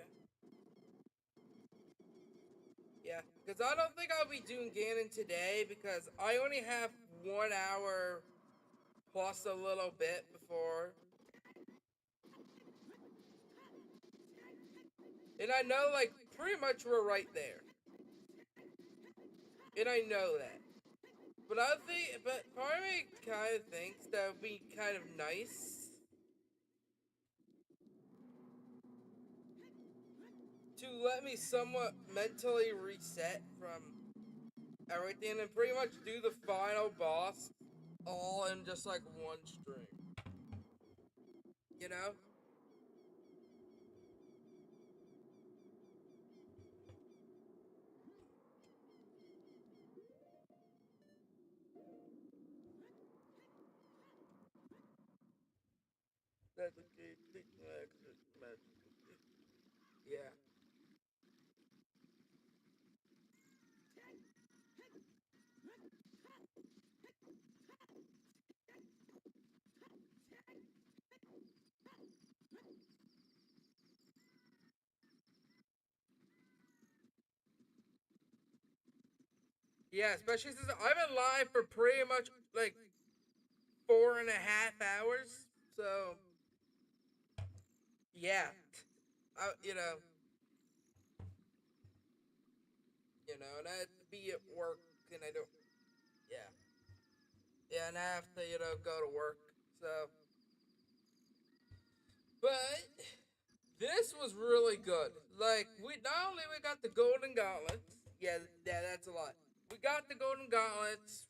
Yeah. Because I don't think I'll be doing Ganon today because I only have 1 hour plus a little bit before. And I know, like, pretty much we're right there. And I know that. But part of me kind of thinks that would be kind of nice to let me somewhat mentally reset from everything and pretty much do the final boss all in just like one stream. You know? That's a good yeah. Yeah, especially since I've been live for pretty much like 4.5 hours. So yeah, and I have to be at work, and I don't. Yeah, yeah, and I have to go to work. So, but this was really good. Like we not only we got the golden gauntlets. Yeah, yeah, that's a lot. We got the golden gauntlets.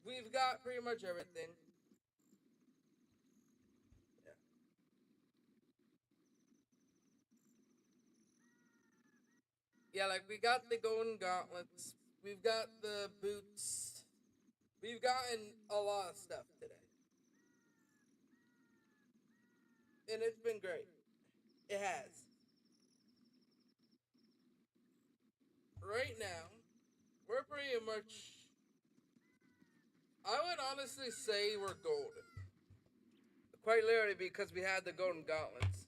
We've got pretty much everything. Yeah. Yeah, like we got the golden gauntlets. We've got the boots. We've gotten a lot of stuff today, and it's been great. It has. Right now, we're pretty much. I would honestly say we're golden. Quite literally because we had the golden gauntlets.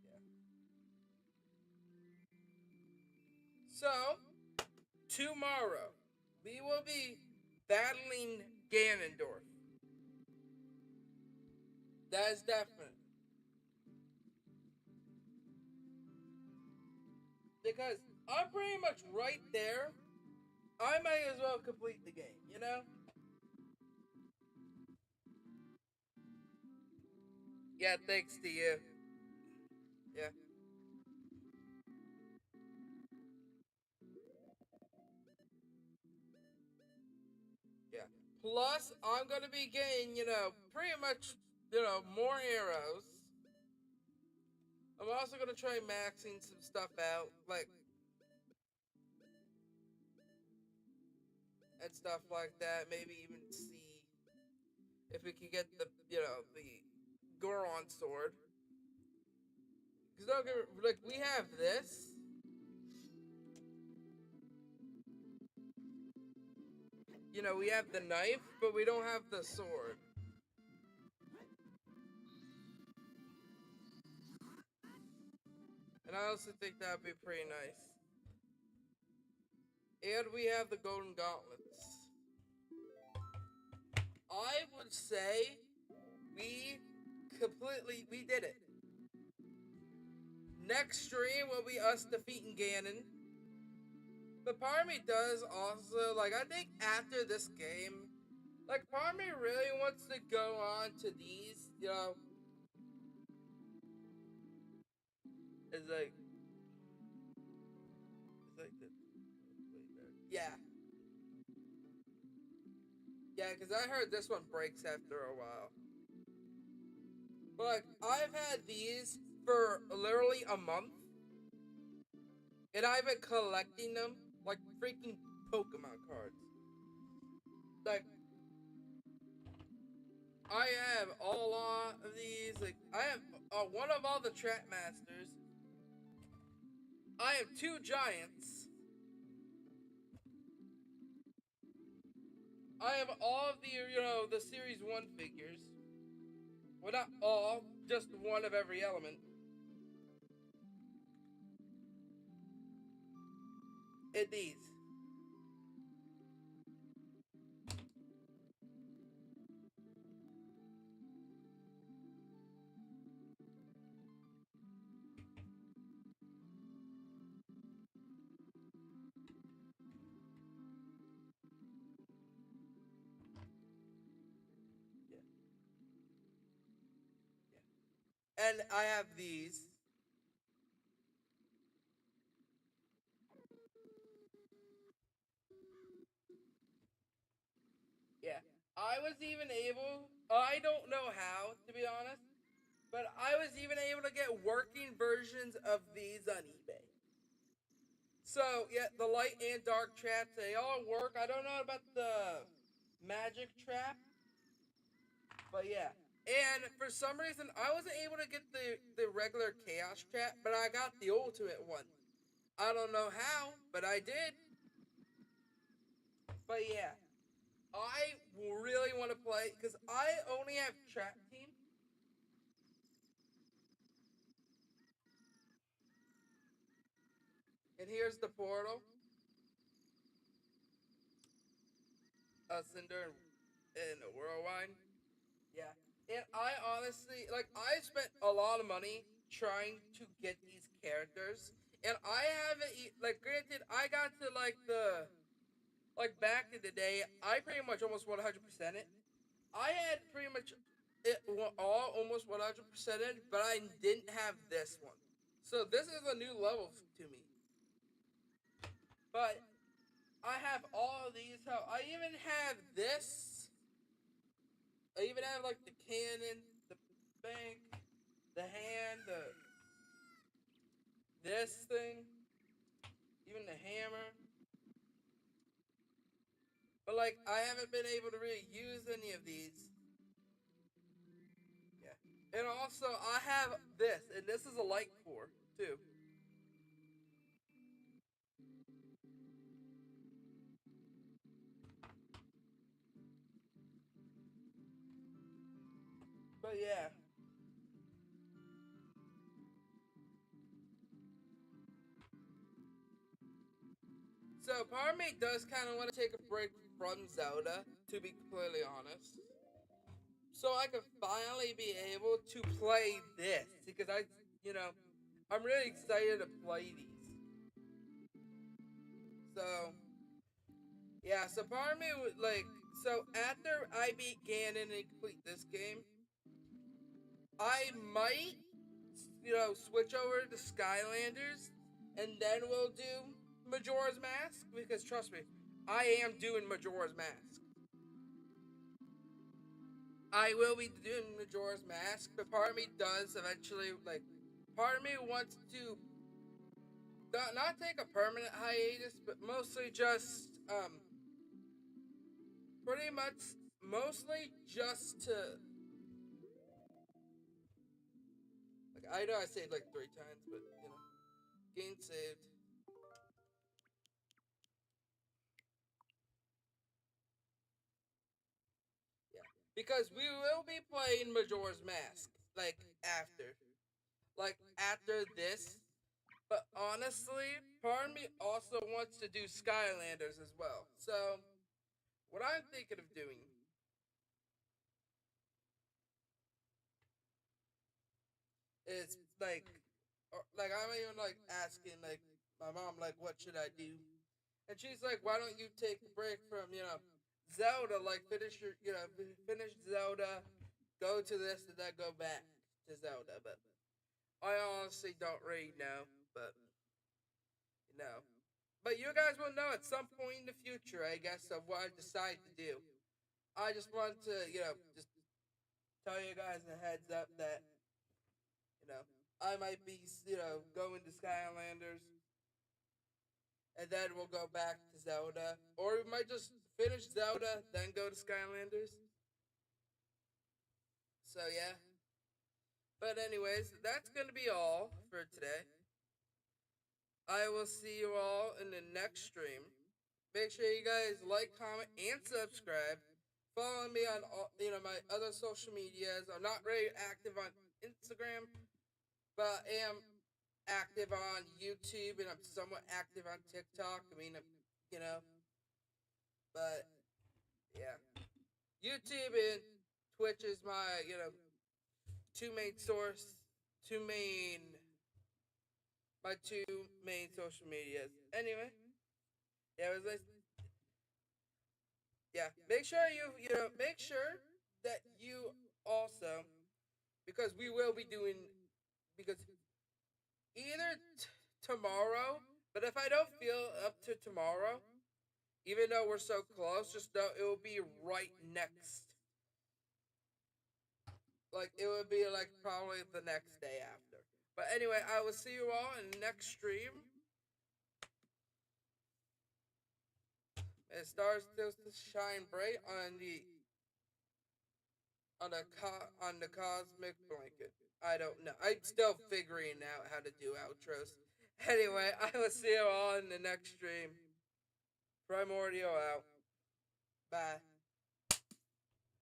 Yeah. So, tomorrow, we will be battling Ganondorf. That is definite. Because I'm pretty much right there. I might as well complete the game, you know? Yeah, thanks to you. Yeah, yeah. Plus, I'm gonna be getting, pretty much, more arrows. I'm also gonna try maxing some stuff out, like, and stuff like that. Maybe even see if we can get the Goron sword. Cause don't get like we have this. We have the knife, but we don't have the sword. And I also think that would be pretty nice. And we have the golden gauntlets. I would say we we did it. Next stream will be us defeating Ganon. But part of me does also, like, I think after this game, like, part of me really wants to go on to these, it's like, yeah. Yeah, because I heard this one breaks after a while. But, like, I've had these for literally a month, and I've been collecting them like freaking Pokemon cards. Like, I have a lot of these. Like, I have one of all the Trap Masters. I have two Giants. I have all of the Series 1 figures. Well, not all, just one of every element. And these. Yeah. Yeah. And I have these. Yeah. I was even able, I don't know how, to be honest, but I was even able to get working versions of these on eBay. So, yeah, the light and dark traps, they all work. I don't know about the magic trap, but yeah. And for some reason, I wasn't able to get the regular chaos trap, but I got the ultimate one. I don't know how, but I did. But yeah, I really want to play because I only have trap team. And here's the portal, Cinder and Whirlwind. Yeah. And I honestly, like, I spent a lot of money trying to get these characters. And I haven't, like, granted, I got to, like, like, back in the day, I pretty much almost 100% it. I had pretty much it all almost 100% it, but I didn't have this one. So this is a new level to me. But I have all of these. How I even have this. I even have like the cannon, the bank, the hand, this thing, even the hammer. But like I haven't been able to really use any of these. Yeah. And also I have this, and this is a light core too. But yeah. So part of me does kind of want to take a break from Zelda, to be completely honest. So I could finally be able to play this because I'm really excited to play these. So yeah, so part of me would like, so after I beat Ganon and complete this game, I might, switch over to Skylanders, and then we'll do Majora's Mask. Because trust me, I am doing Majora's Mask. I will be doing Majora's Mask, but part of me does eventually, like, part of me wants to not take a permanent hiatus, but mostly just, pretty much, mostly just to, like, I know I saved like 3 times, but, game saved. Yeah. Because we will be playing Majora's Mask, after. Like, after this. But honestly, part of me also wants to do Skylanders as well. So, what I'm thinking of doing is, I'm even, asking, my mom, what should I do? And she's like, why don't you take a break from, Zelda, finish finish Zelda, go to this, and then go back to Zelda. But I honestly don't really know. But, you know. But you guys will know at some point in the future, I guess, of what I decide to do. I just want to, just tell you guys a heads up that, you know, I might be, going to Skylanders, and then we'll go back to Zelda. Or we might just finish Zelda, then go to Skylanders. So, yeah. But, anyways, that's going to be all for today. I will see you all in the next stream. Make sure you guys like, comment, and subscribe. Follow me on all, my other social medias. I'm not very active on Instagram, but I am active on YouTube, and I'm somewhat active on TikTok. I mean, you know, but yeah, YouTube and Twitch is my two main source, two main my two main social medias. Anyway, yeah, it was nice. Yeah, make sure make sure that you also, because we will be doing, because either tomorrow, but if I don't feel up to tomorrow, even though we're so close, just know it will be right next. Like, it would be like probably the next day after. But anyway, I will see you all in the next stream. And stars still shine bright on the cosmic blanket. I don't know. I'm still figuring out how to do outros. Anyway, I will see you all in the next stream. Primordial out. Bye.